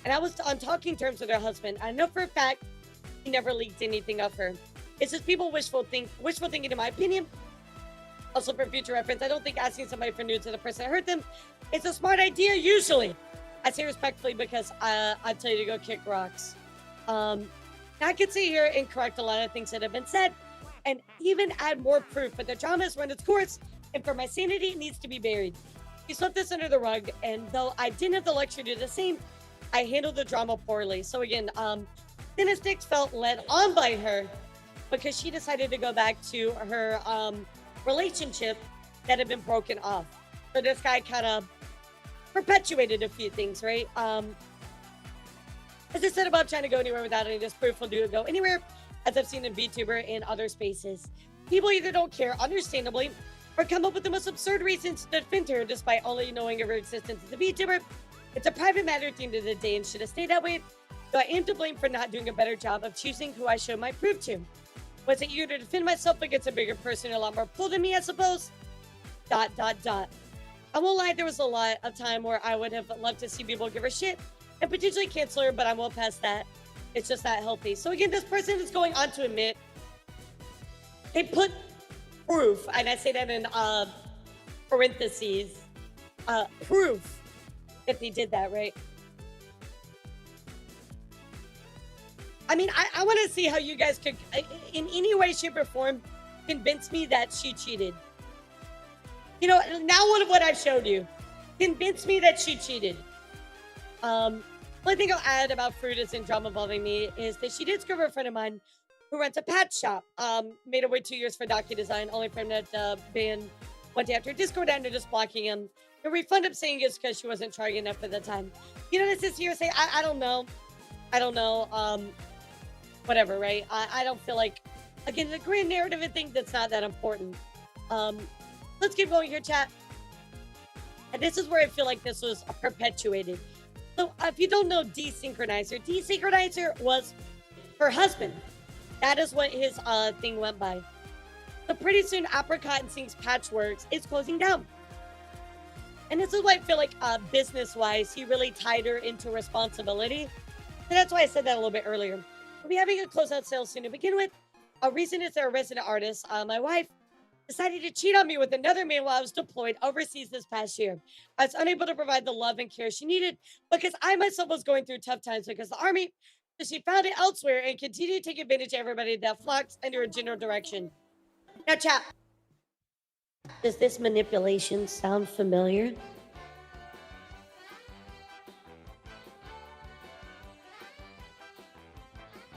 And I was on talking terms with her husband. I know for a fact he never leaked anything of her. It's just people wishful thinking, in my opinion. Also, for future reference, I don't think asking somebody for nudes of the person that hurt them is a smart idea, usually. I say respectfully because I tell you to go kick rocks. I could sit here and correct a lot of things that have been said and even add more proof, but the drama has run its course, and for my sanity, it needs to be buried. You swept this under the rug, and though I didn't have the luxury to do the same, I handled the drama poorly. So again, Cynistics felt led on by her because she decided to go back to her relationship that had been broken off. So this guy kind of perpetuated a few things, right? As I said about trying to go anywhere without any disproof will do go anywhere, as I've seen in Vtuber and other spaces. People either don't care, understandably, or come up with the most absurd reasons to defend her despite only knowing of her existence as a Vtuber. It's a private matter at the end of the day and should have stayed that way. So I am to blame for not doing a better job of choosing who I show my proof to. Was it eager to defend myself against a bigger person a lot more pull than me, I suppose? ... I won't lie, there was a lot of time where I would have loved to see people give her shit and potentially cancel her, but I'm well past that. It's just not healthy. So again, this person is going on to admit they put proof, and I say that in parentheses, proof if they did that, right? I mean, I want to see how you guys could, in any way, shape, or form, convince me that she cheated. You know, now what I've showed you, convince me that she cheated. One thing I'll add about Froot is in drama involving me is that she did screw over a friend of mine who runs a pet shop. Made her wait 2 years for docu-design, only for him to ban one day after Discord ended just blocking him. The refund I'm saying is because she wasn't trying enough at the time. You know, this is hearsay. I don't know. I don't know. Whatever, right? I don't feel like, again, the grand narrative, I think that's not that important. Let's keep going here, chat. And this is where I feel like this was perpetuated. So if you don't know Desynchronizer was her husband. That is what his thing went by. So pretty soon, Apricot and Sync's Patchworks is closing down. And this is why I feel like business-wise, he really tied her into responsibility. So that's why I said that a little bit earlier. We'll be having a closeout sale soon to begin with. A reason is they're a resident artist. My wife decided to cheat on me with another man while I was deployed overseas this past year. I was unable to provide the love and care she needed because I myself was going through tough times because the army, so she found it elsewhere and continued to take advantage of everybody that flocks under a general direction. Now, chat, does this manipulation sound familiar?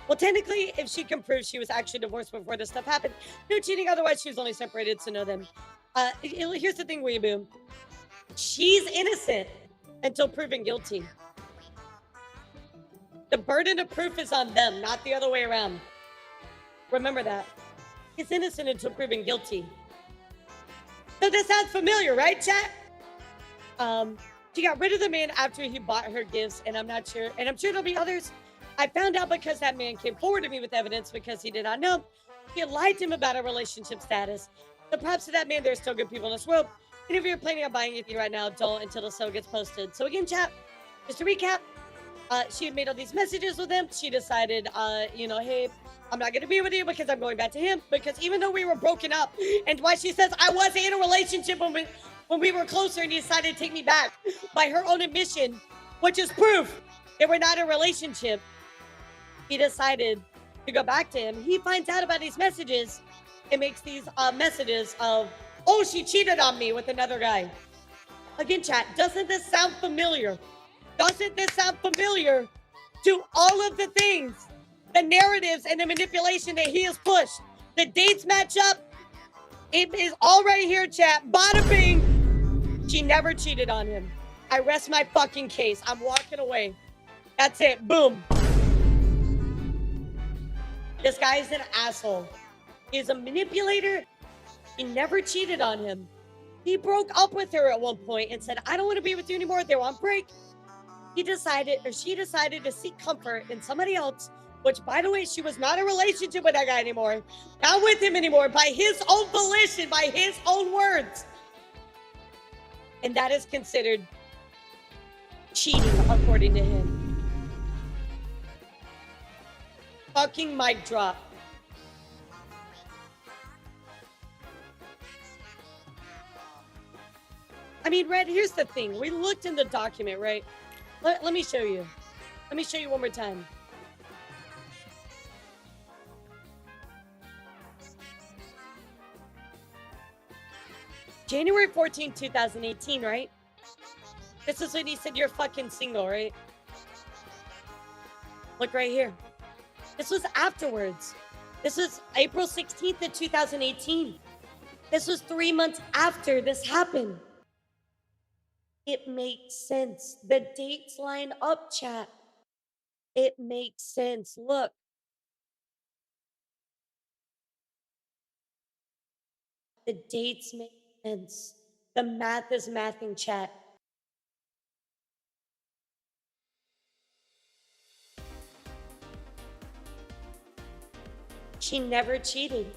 Well, technically, if she can prove she was actually divorced before this stuff happened, no cheating. Otherwise, she was only separated, so no them. Here's the thing, Weeaboo. She's innocent until proven guilty. The burden of proof is on them, not the other way around. Remember that. He's innocent until proven guilty. So this sounds familiar, right, chat? She got rid of the man after he bought her gifts, and I'm not sure, and I'm sure there'll be others. I found out because that man came forward to me with evidence because he did not know. He had lied to him about a relationship status. So props to that man, there's still good people in this world. And if you're planning on buying anything right now, don't until the sale gets posted. So again, chat, just to recap, she had made all these messages with him. She decided, you know, hey, I'm not going to be with you because I'm going back to him. Because even though we were broken up, and why she says I wasn't in a relationship when we were closer and he decided to take me back by her own admission, which is proof that we're not in a relationship. He decided to go back to him. He finds out about these messages and makes these messages of, oh, she cheated on me with another guy. Again, chat, doesn't this sound familiar? Doesn't this sound familiar to all of the things, the narratives and the manipulation that he has pushed? The dates match up. It is all right here, chat. Bada bing. She never cheated on him. I rest my fucking case. I'm walking away. That's it. Boom. This guy is an asshole. He's a manipulator. He never cheated on him. He broke up with her at one point and said, I don't want to be with you anymore. They were on break. She decided to seek comfort in somebody else, which, by the way, she was not in a relationship with that guy anymore. Not with him anymore, by his own volition, by his own words. And that is considered cheating, according to him. Fucking mic drop. I mean, Red, here's the thing. We looked in the document, right? Let me show you. Let me show you one more time. January 14, 2018, right? This is when he said you're fucking single, right? Look right here. This was afterwards. This was April 16th of 2018. This was 3 months after this happened. It makes sense. The dates line up, chat. It makes sense. Look. The dates make sense. The math is mathing, chat. She never cheated.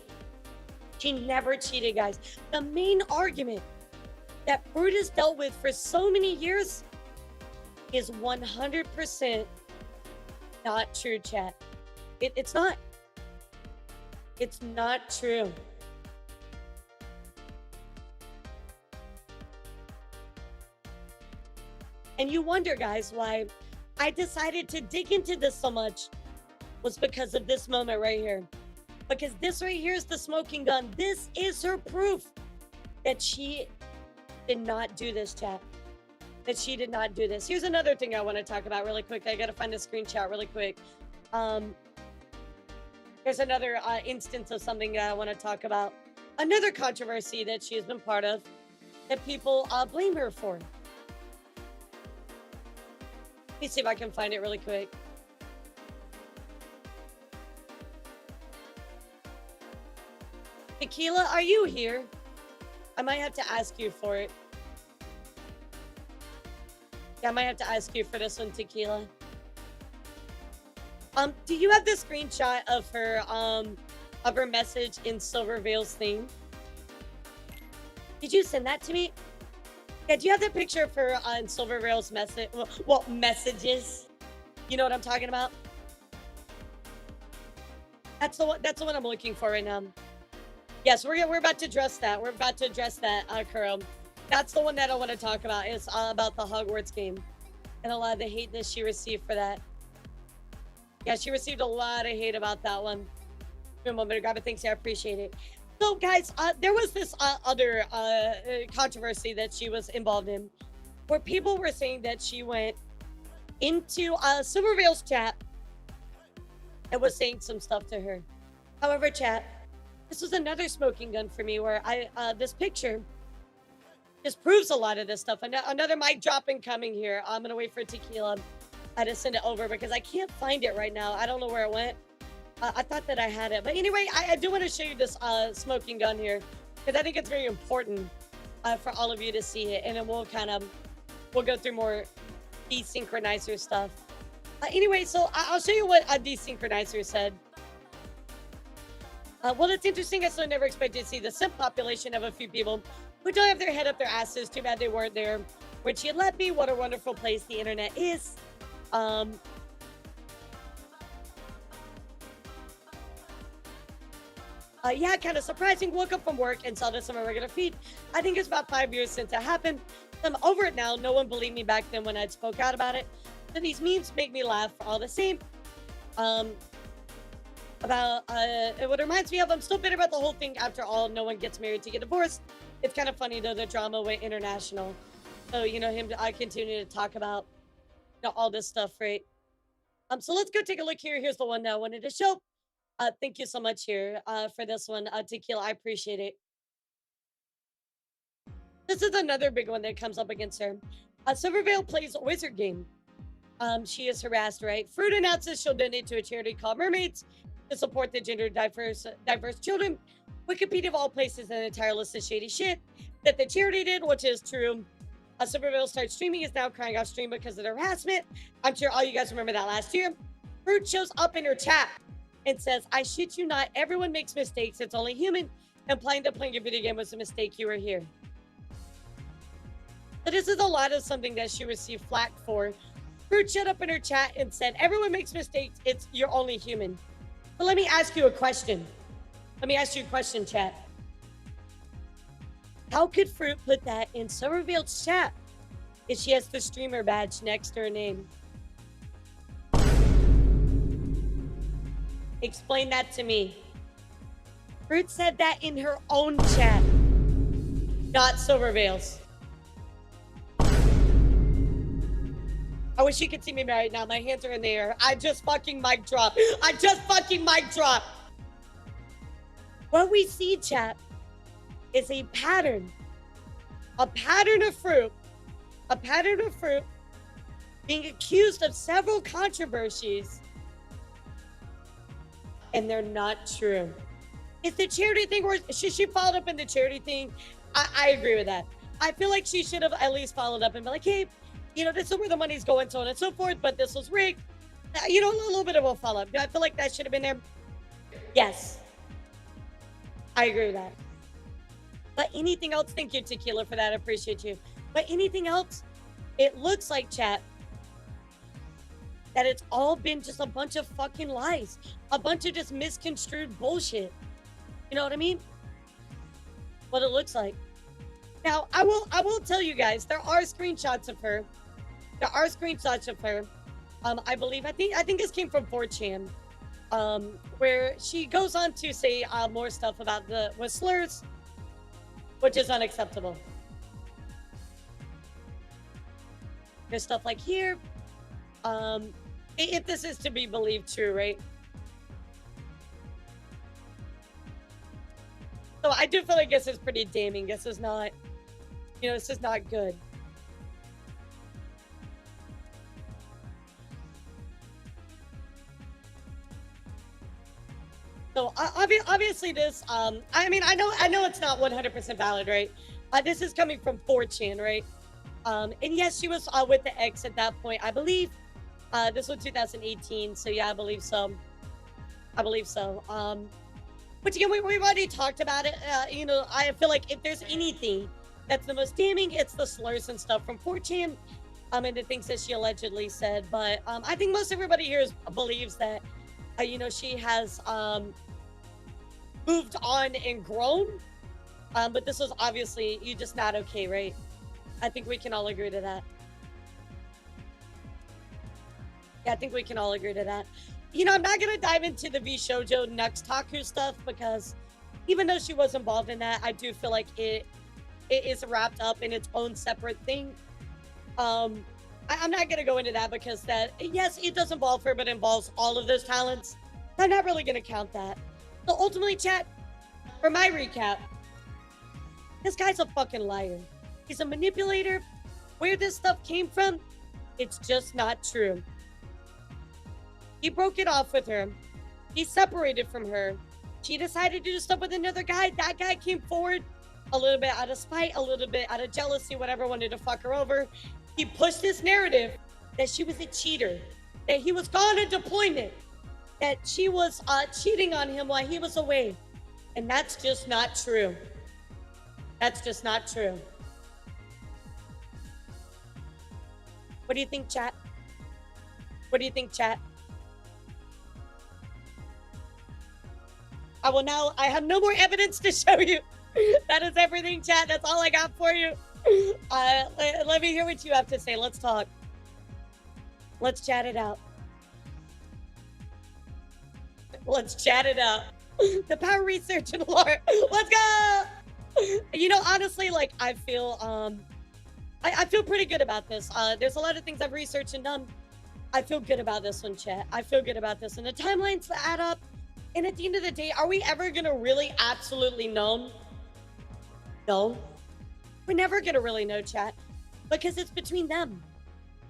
She never cheated, guys. The main argument that Froot has dealt with for so many years is 100% not true, chat. It's not. It's not true. And you wonder, guys, why I decided to dig into this so much was because of this moment right here. Because this right here is the smoking gun. This is her proof that she did not do this, chat. That she did not do this. Here's another thing I want to talk about really quick. I got to find a screenshot really quick. There's another instance of something that I want to talk about. Another controversy that she has been part of that people blame her for. Let me see if I can find it really quick. Tequila, are you here? I might have to ask you for it. Yeah, I might have to ask you for this one, Tequila. Do you have the screenshot of her message in Silver Veil's thing? Did you send that to me? Yeah, do you have the picture of her on Silver Veil's message? Well, messages. You know what I'm talking about? That's the one I'm looking for right now. Yes, we're about to address that. We're about to address that, Kuro. That's the one that I want to talk about. It's about the Hogwarts game and a lot of the hate that she received for that. Yeah, she received a lot of hate about that one. A moment ago, but thanks, I appreciate it. So, guys, there was this other controversy that she was involved in, where people were saying that she went into Silver Veil's chat and was saying some stuff to her. However, chat, this was another smoking gun for me, where this picture just proves a lot of this stuff. Another mic drop incoming here. I'm gonna wait for Tequila to send it over because I can't find it right now. I don't know where it went. I thought that I had it, but anyway, I do want to show you this smoking gun here because I think it's very important for all of you to see it, and then we'll go through more desynchronizer stuff. Anyway, so I'll show you what a desynchronizer said. Well, it's interesting. I still never expected to see the simp population of a few people who don't have their head up their asses. Too bad they weren't there when she had let me. What a wonderful place the internet is. Yeah, kind of surprising. Woke up from work and saw this on my regular feed. I think it's about 5 years since it happened. I'm over it now. No one believed me back then when I spoke out about it. So these memes make me laugh all the same. What reminds me of, I'm still bitter about the whole thing. After all, no one gets married to get divorced. It's kind of funny though, the drama went international. So, you know, I continue to talk about, you know, all this stuff, right? So let's go take a look here. Here's the one that I wanted to show. Thank you so much here for this one, Tequila. I appreciate it. This is another big one that comes up against her. Silverveil plays a wizard game. She is harassed, right? Froot announces she'll donate to a charity called Mermaids to support the gender diverse children. Wikipedia of all places an entire list of shady shit that the charity did, which is true. Silverveil starts streaming, is now crying off stream because of the harassment. I'm sure all you guys remember that last year. Froot shows up in her chat and says, I shit you not, everyone makes mistakes, it's only human, implying that playing your video game was a mistake, you were here. So this is a lot of something that she received flack for. Froot shut up in her chat and said, everyone makes mistakes, you're only human. But let me ask you a question. Let me ask you a question, chat. How could Froot put that in Silverveil's chat if she has the streamer badge next to her name? Explain that to me. Froot said that in her own chat, not Silverveil's. I wish you could see me right now. My hands are in the air. I just fucking mic drop. I just fucking mic drop. What we see, chat, is a pattern. A pattern of Froot. A pattern of Froot being accused of several controversies. And they're not true. It's the charity thing, or she followed up in the charity thing. I agree with that. I feel like she should have at least followed up and be like, hey, you know, this is where the money's going, so on and so forth, but this was rigged. You know, a little bit of a follow-up. I feel like that should have been there. Yes. I agree with that. But anything else? Thank you, Tequila, for that. I appreciate you. But anything else? It looks like, chat, that it's all been just a bunch of fucking lies. A bunch of just misconstrued bullshit. You know what I mean? What it looks like. Now, I will tell you guys, there are screenshots of her. There are screenshots of her. I believe, I think this came from 4chan. Where she goes on to say more stuff about with slurs, which is unacceptable. There's stuff like here. If this is to be believed true, right? I do feel like this is pretty damning. This is not, you know, this is not good. So obviously this, I mean, I know it's not 100% valid, right? This is coming from 4chan, right? And yes, she was with the ex at that point, I believe. This was 2018, so yeah, I believe so. I believe so. But again, we've already talked about it. You know, I feel like if there's anything that's the most damning, it's the slurs and stuff from 4chan, and the things that she allegedly said. But I think most everybody here believes that, you know, she has moved on and grown. But this was obviously you just not okay, right? I think we can all agree to that. Yeah, I think we can all agree to that. You know, I'm not gonna dive into the Vshoujo Nuxtaku stuff because even though she was involved in that, I do feel like it is wrapped up in its own separate thing. I'm not gonna go into that because that, yes, it does involve her, but it involves all of those talents. I'm not really gonna count that. So ultimately, chat, for my recap, this guy's a fucking liar. He's a manipulator. Where this stuff came from, it's just not true. He broke it off with her. He separated from her. She decided to do stuff with another guy. That guy came forward a little bit out of spite, a little bit out of jealousy, whatever, wanted to fuck her over. He pushed this narrative that she was a cheater, that he was gone on deployment, that she was cheating on him while he was away. And that's just not true. That's just not true. What do you think, chat? What do you think, chat? I have no more evidence to show you. That is everything, chat. That's all I got for you. Let me hear what you have to say. Let's talk. Let's chat it out. Let's chat it out. The power research and lore. Let's go. You know, honestly, like I feel pretty good about this. There's a lot of things I've researched and done. I feel good about this one, chat. I feel good about this. And the timelines add up. And at the end of the day, are we ever going to really absolutely know? No. We're never going to really know, chat. Because it's between them.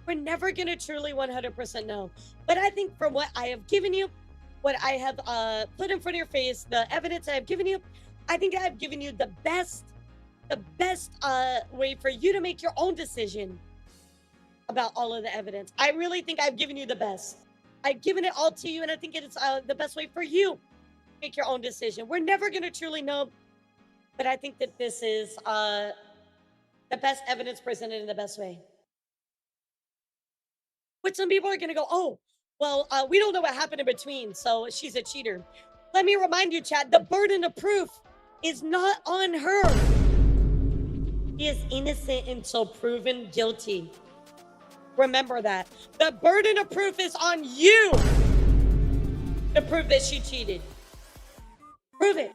We're never going to truly 100% know. But I think from what I have given you, what I have put in front of your face, the evidence I have given you, I think I have given you the best way for you to make your own decision about all of the evidence. I really think I've given you the best. I've given it all to you, and I think it's the best way for you to make your own decision. We're never going to truly know, but I think that this is the best evidence presented in the best way. But some people are going to go, oh, well, we don't know what happened in between, so she's a cheater. Let me remind you, chat, the burden of proof is not on her. He is innocent until proven guilty. Remember that. The burden of proof is on you to prove that she cheated. Prove it.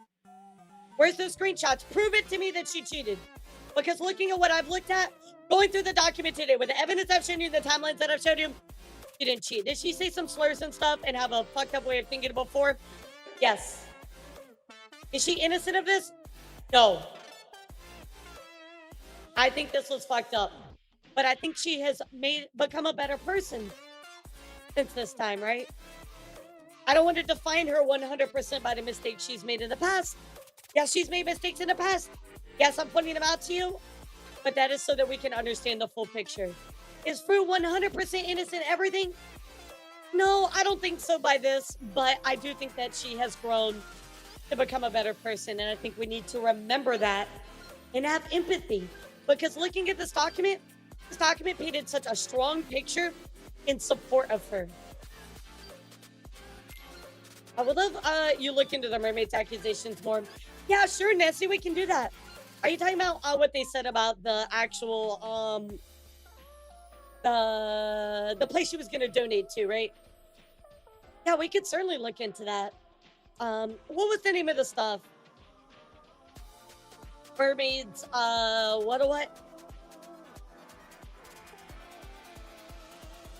Where's the screenshots? Prove it to me that she cheated. Because looking at what I've looked at, going through the document today, with the evidence I've shown you, the timelines that I've showed you, she didn't cheat. Did she say some slurs and stuff and have a fucked up way of thinking before? Yes. Is she innocent of this? No. I think this was fucked up. But I think she has become a better person since this time, right? I don't want to define her 100% by the mistakes she's made in the past. Yes, she's made mistakes in the past. Yes, I'm pointing them out to you. But that is so that we can understand the full picture. Is Froot 100% innocent everything? No, I don't think so by this. But I do think that she has grown to become a better person. And I think we need to remember that and have empathy. Because looking at this document painted such a strong picture in support of her. I would love you look into the mermaid's accusations more. Yeah, sure, Nessie, we can do that. Are you talking about what they said about the actual the place she was going to donate to, right? Yeah, we could certainly look into that. What was the name of the stuff? Mermaids, what?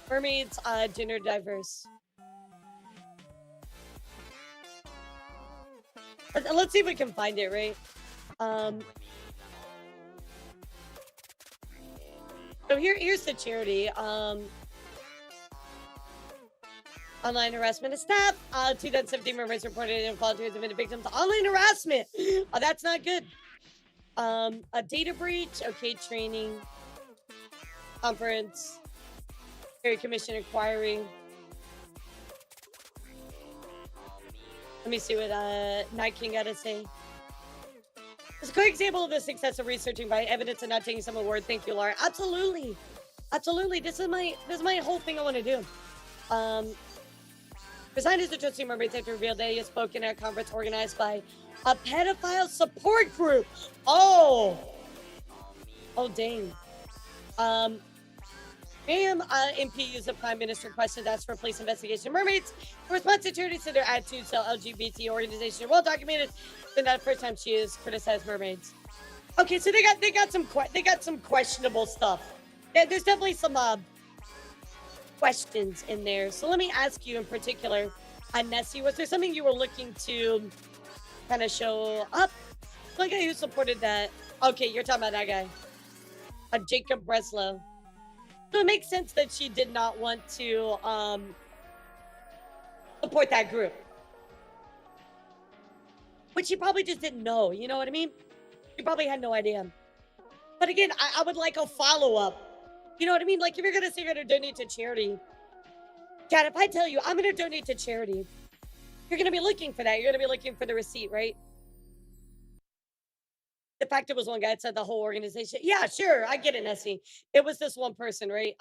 Mermaids, gender diverse. Let's see if we can find it, right? So here's the charity. Online harassment of staff. 2017 members reported and volunteers have been victims of online harassment. Oh, that's not good. A data breach. Okay, training. Conference. Area Commission inquiry. Let me see what Night King got to say. It's a quick example of the success of researching by evidence and not taking some award. Thank you, Laura. Absolutely, absolutely. This is my whole thing I want to do. Resigned as a trustee member after revealed that he has spoken at a conference organized by a pedophile support group. Oh dang. Ma'am, MP used the Prime Minister question to ask for a police investigation of mermaids. In response to charities to their attitudes to LGBT organizations are well documented. It's not the first time she has criticized mermaids. Okay, so they got some questionable stuff. There's definitely some questions in there. So let me ask you in particular, Nessie, was there something you were looking to kind of show up? The guy who supported that. Okay, you're talking about that guy. Jacob Breslow. So it makes sense that she did not want to support that group. But she probably just didn't know, you know what I mean? She probably had no idea. But again, I would like a follow-up. You know what I mean? Like, if you're going to say you're going to donate to charity, Chad, if I tell you I'm going to donate to charity, you're going to be looking for that. You're going to be looking for the receipt, right? The fact it was one guy that said the whole organization. Yeah, sure. I get it, Nessie. It was this one person, right?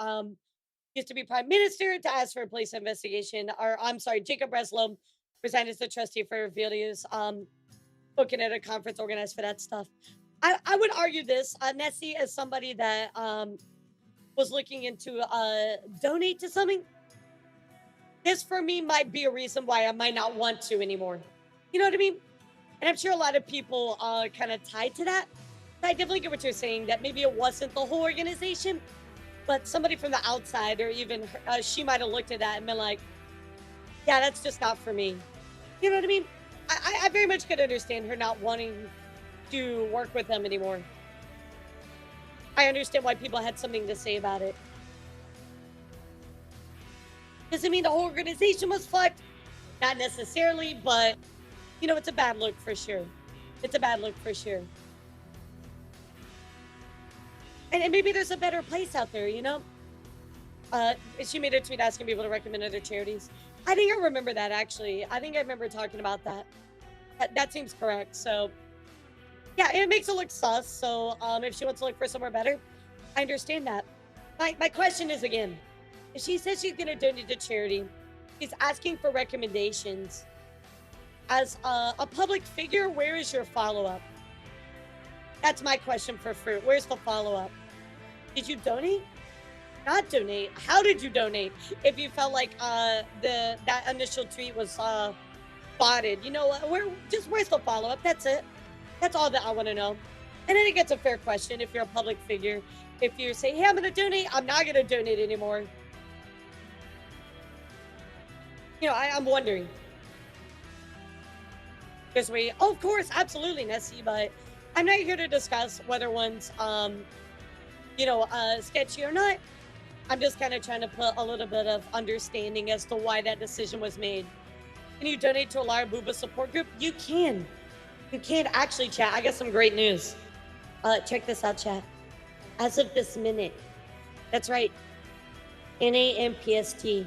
Used to be prime minister to ask for a police investigation. Or, I'm sorry, Jacob Breslow resigned as the trustee for videos. Spoken at a conference organized for that stuff. I would argue this, Nessie, as somebody that was looking into donate to something. This for me might be a reason why I might not want to anymore. You know what I mean? And I'm sure a lot of people kind of tied to that. I definitely get what you're saying, that maybe it wasn't the whole organization, but somebody from the outside, or even she might have looked at that and been like, yeah, that's just not for me. You know what I mean? I very much could understand her not wanting to work with them anymore. I understand why people had something to say about it. Doesn't mean the whole organization was fucked. Not necessarily, but you know, it's a bad look for sure. It's a bad look for sure. And maybe there's a better place out there, you know? She made a tweet asking people to recommend other charities. I think I remember that, actually. I think I remember talking about that. That seems correct. So, yeah, it makes it look sus. So, if she wants to look for somewhere better, I understand that. My question is, again, if she says she's going to donate to charity, she's asking for recommendations. As a public figure, where is your follow-up? That's my question for Froot. Where's the follow-up? Did you donate? Not donate. How did you donate? If you felt like that initial tweet was botted, you know, where's the follow-up? That's it. That's all that I want to know. And I think it's a fair question if you're a public figure. If you say, hey, I'm going to donate, I'm not going to donate anymore. You know, I'm wondering. Because of course, absolutely, Nessie, but I'm not here to discuss whether one's, sketchy or not. I'm just kind of trying to put a little bit of understanding as to why that decision was made. Can you donate to Elara Booba support group? You can. You can actually, chat. I got some great news. Check this out, chat. As of this minute, that's right, NAMPST.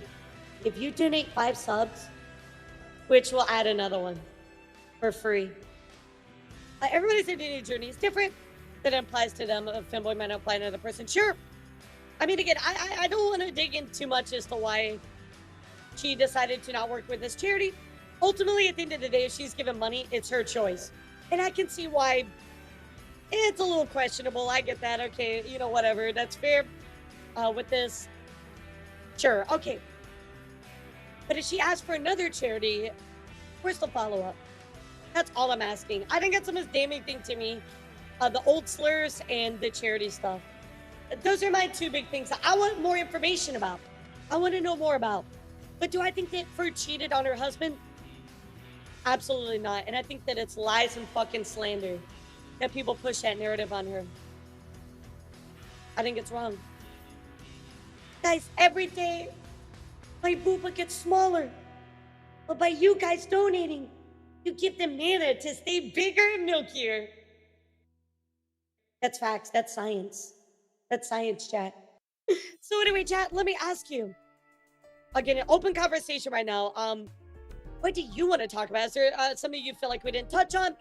If you donate 5 subs, Twitch will add another one. For free. Everybody's identity journey is different. That applies to them. A femboy might not apply to another person. Sure. I mean, again, I don't want to dig in too much as to why she decided to not work with this charity. Ultimately, at the end of the day, if she's given money, it's her choice. And I can see why it's a little questionable. I get that. Okay, you know, whatever. That's fair. With this, sure. Okay. But if she asked for another charity, where's the follow-up? That's all I'm asking. I think that's the most damning thing to me. The old slurs and the charity stuff. Those are my 2 big things that I want more information about. I want to know more about. But do I think that Froot cheated on her husband? Absolutely not. And I think that it's lies and fucking slander. that people push that narrative on her. I think it's wrong. Guys, every day, my booba gets smaller. But by you guys donating, you give them mana to stay bigger and milkier. That's facts. That's science. That's science, chat. So anyway, chat, let me ask you. Again, an open conversation right now. What do you want to talk about? Is there something you feel like we didn't touch on?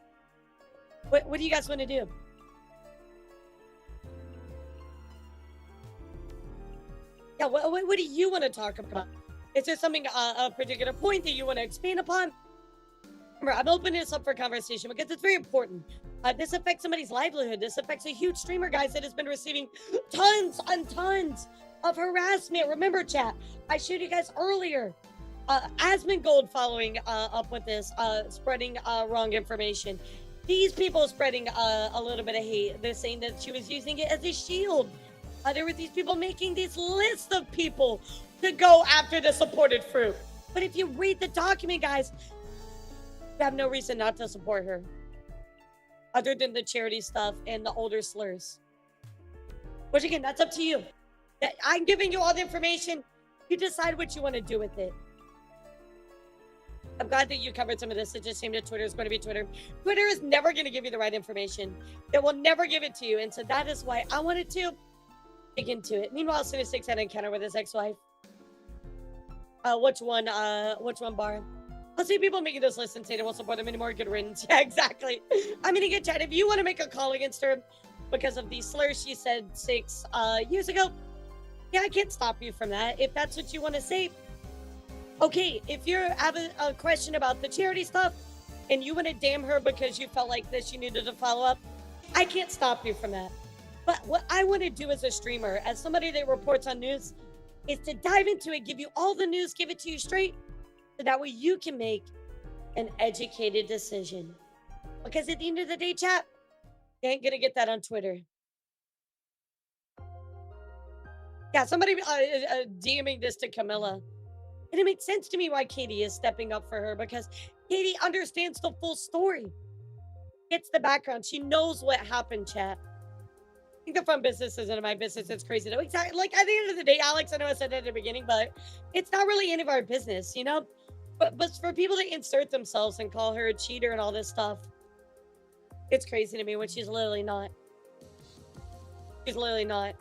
What do you guys want to do? Yeah, what do you want to talk about? Is there something, a particular point that you want to expand upon? Remember, I'm opening this up for conversation because it's very important. This affects somebody's livelihood. This affects a huge streamer, guys, that has been receiving tons and tons of harassment. Remember, chat, I showed you guys earlier. Asmongold following up with this, spreading wrong information. These people spreading a little bit of hate. They're saying that she was using it as a shield. There were these people making these lists of people to go after the supported Froot. But if you read the document, guys, you have no reason not to support her. Other than the charity stuff and the older slurs. Which again, that's up to you. I'm giving you all the information. You decide what you want to do with it. I'm glad that you covered some of this. It's just shame that Twitter is going to be Twitter. Twitter is never going to give you the right information. It will never give it to you. And so that is why I wanted to dig into it. Meanwhile, Sinister had an encounter with his ex-wife. Which one, Bar? I'll see people making this list and say they won't support them anymore. Good riddance. Yeah, exactly. I mean, again, Chad, if you want to make a call against her because of the slurs she said 6 years ago, yeah, I can't stop you from that. If that's what you want to say, okay. If you're having a question about the charity stuff and you want to damn her because you felt like that she needed to follow up, I can't stop you from that. But what I want to do as a streamer, as somebody that reports on news, is to dive into it, give you all the news, give it to you straight, so that way you can make an educated decision. Because at the end of the day, chat, you ain't gonna get that on Twitter. Yeah, somebody DMing this to Camilla. And it makes sense to me why Katie is stepping up for her, because Katie understands the full story. Gets the background. She knows what happened, chat. I think the fun business isn't my business. It's crazy though. Exactly. Like at the end of the day, Alex, I know I said that at the beginning, but it's not really any of our business, you know? But for people to insert themselves and call her a cheater and all this stuff, it's crazy to me when she's literally not. She's literally not.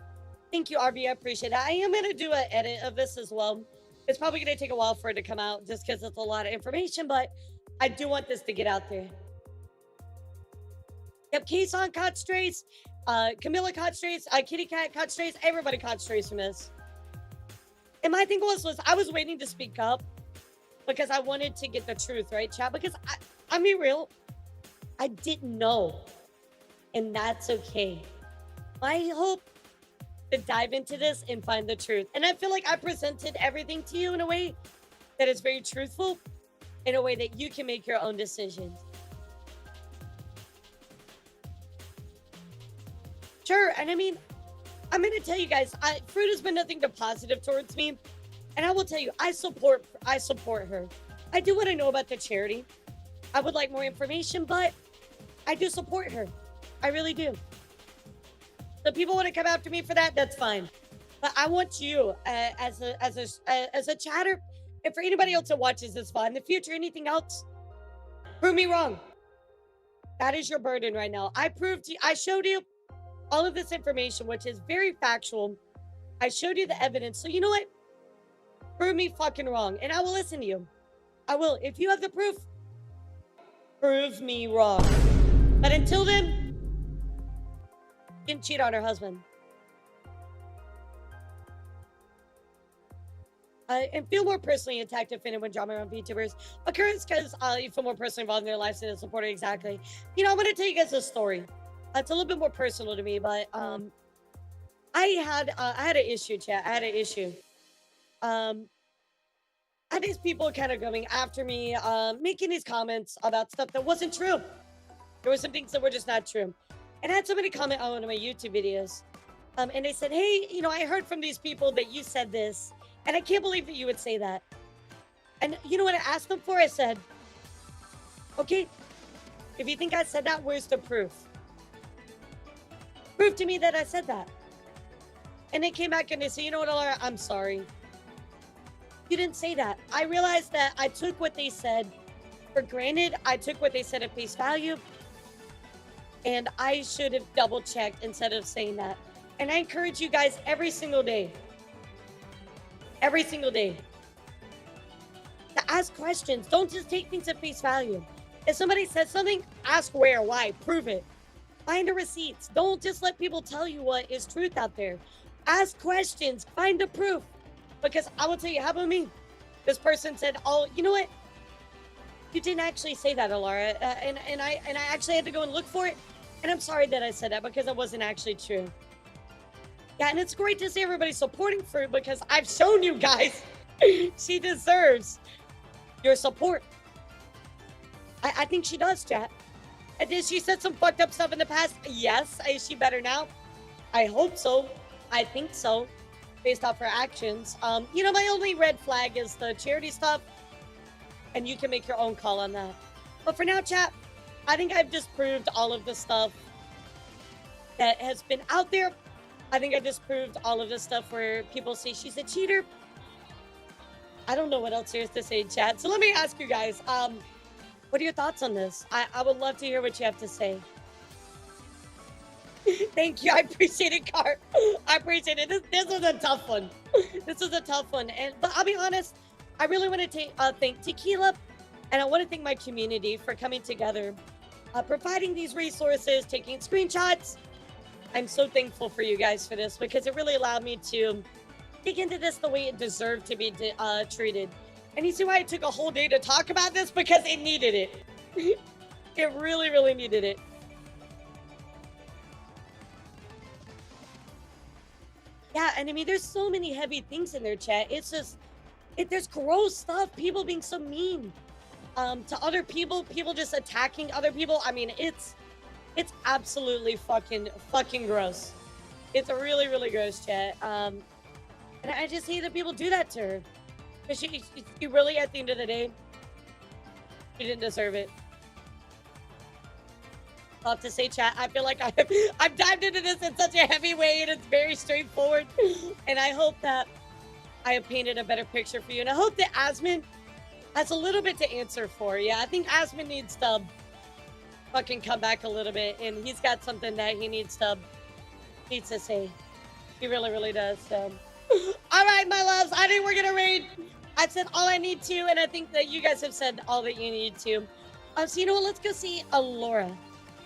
Thank you, RB. I appreciate it. I am going to do an edit of this as well. It's probably going to take a while for it to come out just because it's a lot of information, but I do want this to get out there. Yep, Kason caught strays. Camilla caught strays. Kitty Cat caught strays. Everybody caught strays from this. And my thing was I was waiting to speak up because I wanted to get the truth, right, chat? Because I'm being real. I didn't know. And that's okay. My hope to dive into this and find the truth. And I feel like I presented everything to you in a way that is very truthful, in a way that you can make your own decisions. Sure, and I mean, I'm going to tell you guys, Froot has been nothing but positive towards me. And I will tell you, I support her. I do want to know about the charity. I would like more information, but I do support her. I really do. So people want to come after me for that, that's fine. But I want you as a chatter, and for anybody else that watches this in the future, anything else, prove me wrong. That is your burden right now. I showed you all of this information, which is very factual. I showed you the evidence. So you know what? Prove me fucking wrong, and I will listen to you. I will. If you have the proof, prove me wrong. But until then, didn't cheat on her husband. And feel more personally attacked if anyone drama around VTubers occurs because you feel more personally involved in their lives and support it. Exactly. You know, I'm going to tell you guys a story. It's a little bit more personal to me, but I had an issue, chat. I had an issue. I had these people kind of coming after me, making these comments about stuff that wasn't true. There were some things that were just not true. And I had somebody comment on one of my YouTube videos. And they said, hey, you know, I heard from these people that you said this. And I can't believe that you would say that. And you know what I asked them for? I said, okay, if you think I said that, where's the proof? Prove to me that I said that. And they came back and they said, you know what, Elara, I'm sorry. You didn't say that. I realized that I took what they said for granted. I took what they said at face value. And I should have double checked instead of saying that. And I encourage you guys every single day. Every single day. To ask questions. Don't just take things at face value. If somebody says something, ask where, why, prove it. Find the receipts. Don't just let people tell you what is truth out there. Ask questions. Find the proof. Because I will tell you, how about me? This person said, oh, you know what? You didn't actually say that, Elara. And I actually had to go and look for it. And I'm sorry that I said that because it wasn't actually true. Yeah, and it's great to see everybody supporting Froot because I've shown you guys she deserves your support. I think she does, chat. And did she said some fucked up stuff in the past? Yes. Is she better now? I hope so. I think so. Based off her actions. You know, my only red flag is the charity stuff. And you can make your own call on that. But for now, chat, I think I've disproved all of the stuff that has been out there. I think I disproved all of the stuff where people say she's a cheater. I don't know what else there is to say, chat. So let me ask you guys, what are your thoughts on this? I would love to hear what you have to say. Thank you. I appreciate it, Cart. I appreciate it. This was a tough one. This was a tough one. But I'll be honest, I really want to thank Tequila, and I want to thank my community for coming together, providing these resources, taking screenshots. I'm so thankful for you guys for this because it really allowed me to dig into this the way it deserved to be treated. And you see why it took a whole day to talk about this? Because it needed it. It really, really needed it. Yeah, and I mean, there's so many heavy things in their chat. It's just, there's gross stuff. People being so mean to other people. People just attacking other people. I mean, it's absolutely fucking gross. It's a really, really gross chat. And I just hate that people do that to her. Because she really, at the end of the day, she didn't deserve it. I'll have to say, chat, I feel like I've dived into this in such a heavy way, and it's very straightforward. And I hope that I have painted a better picture for you. And I hope that Asmon has a little bit to answer for. Yeah, I think Asmon needs to fucking come back a little bit, and he's got something that he needs to say. He really, really does. So, all right, my loves, I think we're gonna raid. I've said all I need to, and I think that you guys have said all that you need to. So you know what? Let's go see Elara.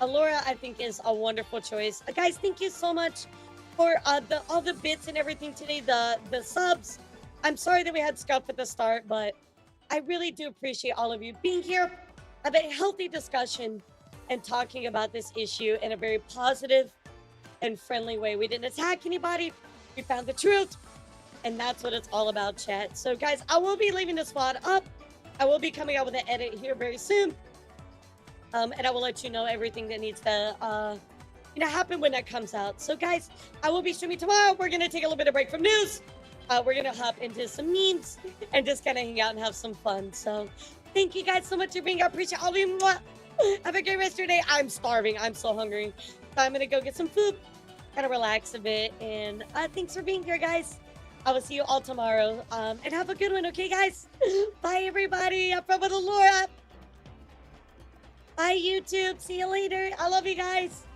Elara, I think, is a wonderful choice. Guys, thank you so much for all the bits and everything today. The subs. I'm sorry that we had scuff at the start, but I really do appreciate all of you being here. Have a healthy discussion and talking about this issue in a very positive and friendly way. We didn't attack anybody. We found the truth. And that's what it's all about, chat. So, guys, I will be leaving the spot up. I will be coming out with an edit here very soon. And I will let you know everything that needs to happen when that comes out. So, guys, I will be streaming tomorrow. We're going to take a little bit of break from news. We're going to hop into some memes and just kind of hang out and have some fun. So, thank you guys so much for being here. I appreciate all of you. Have a great rest of your day. I'm starving. I'm so hungry. So, I'm going to go get some food, kind of relax a bit. And thanks for being here, guys. I will see you all tomorrow. And have a good one, okay, guys? Bye, everybody. I'm from Elara. Bye, YouTube. See you later. I love you guys.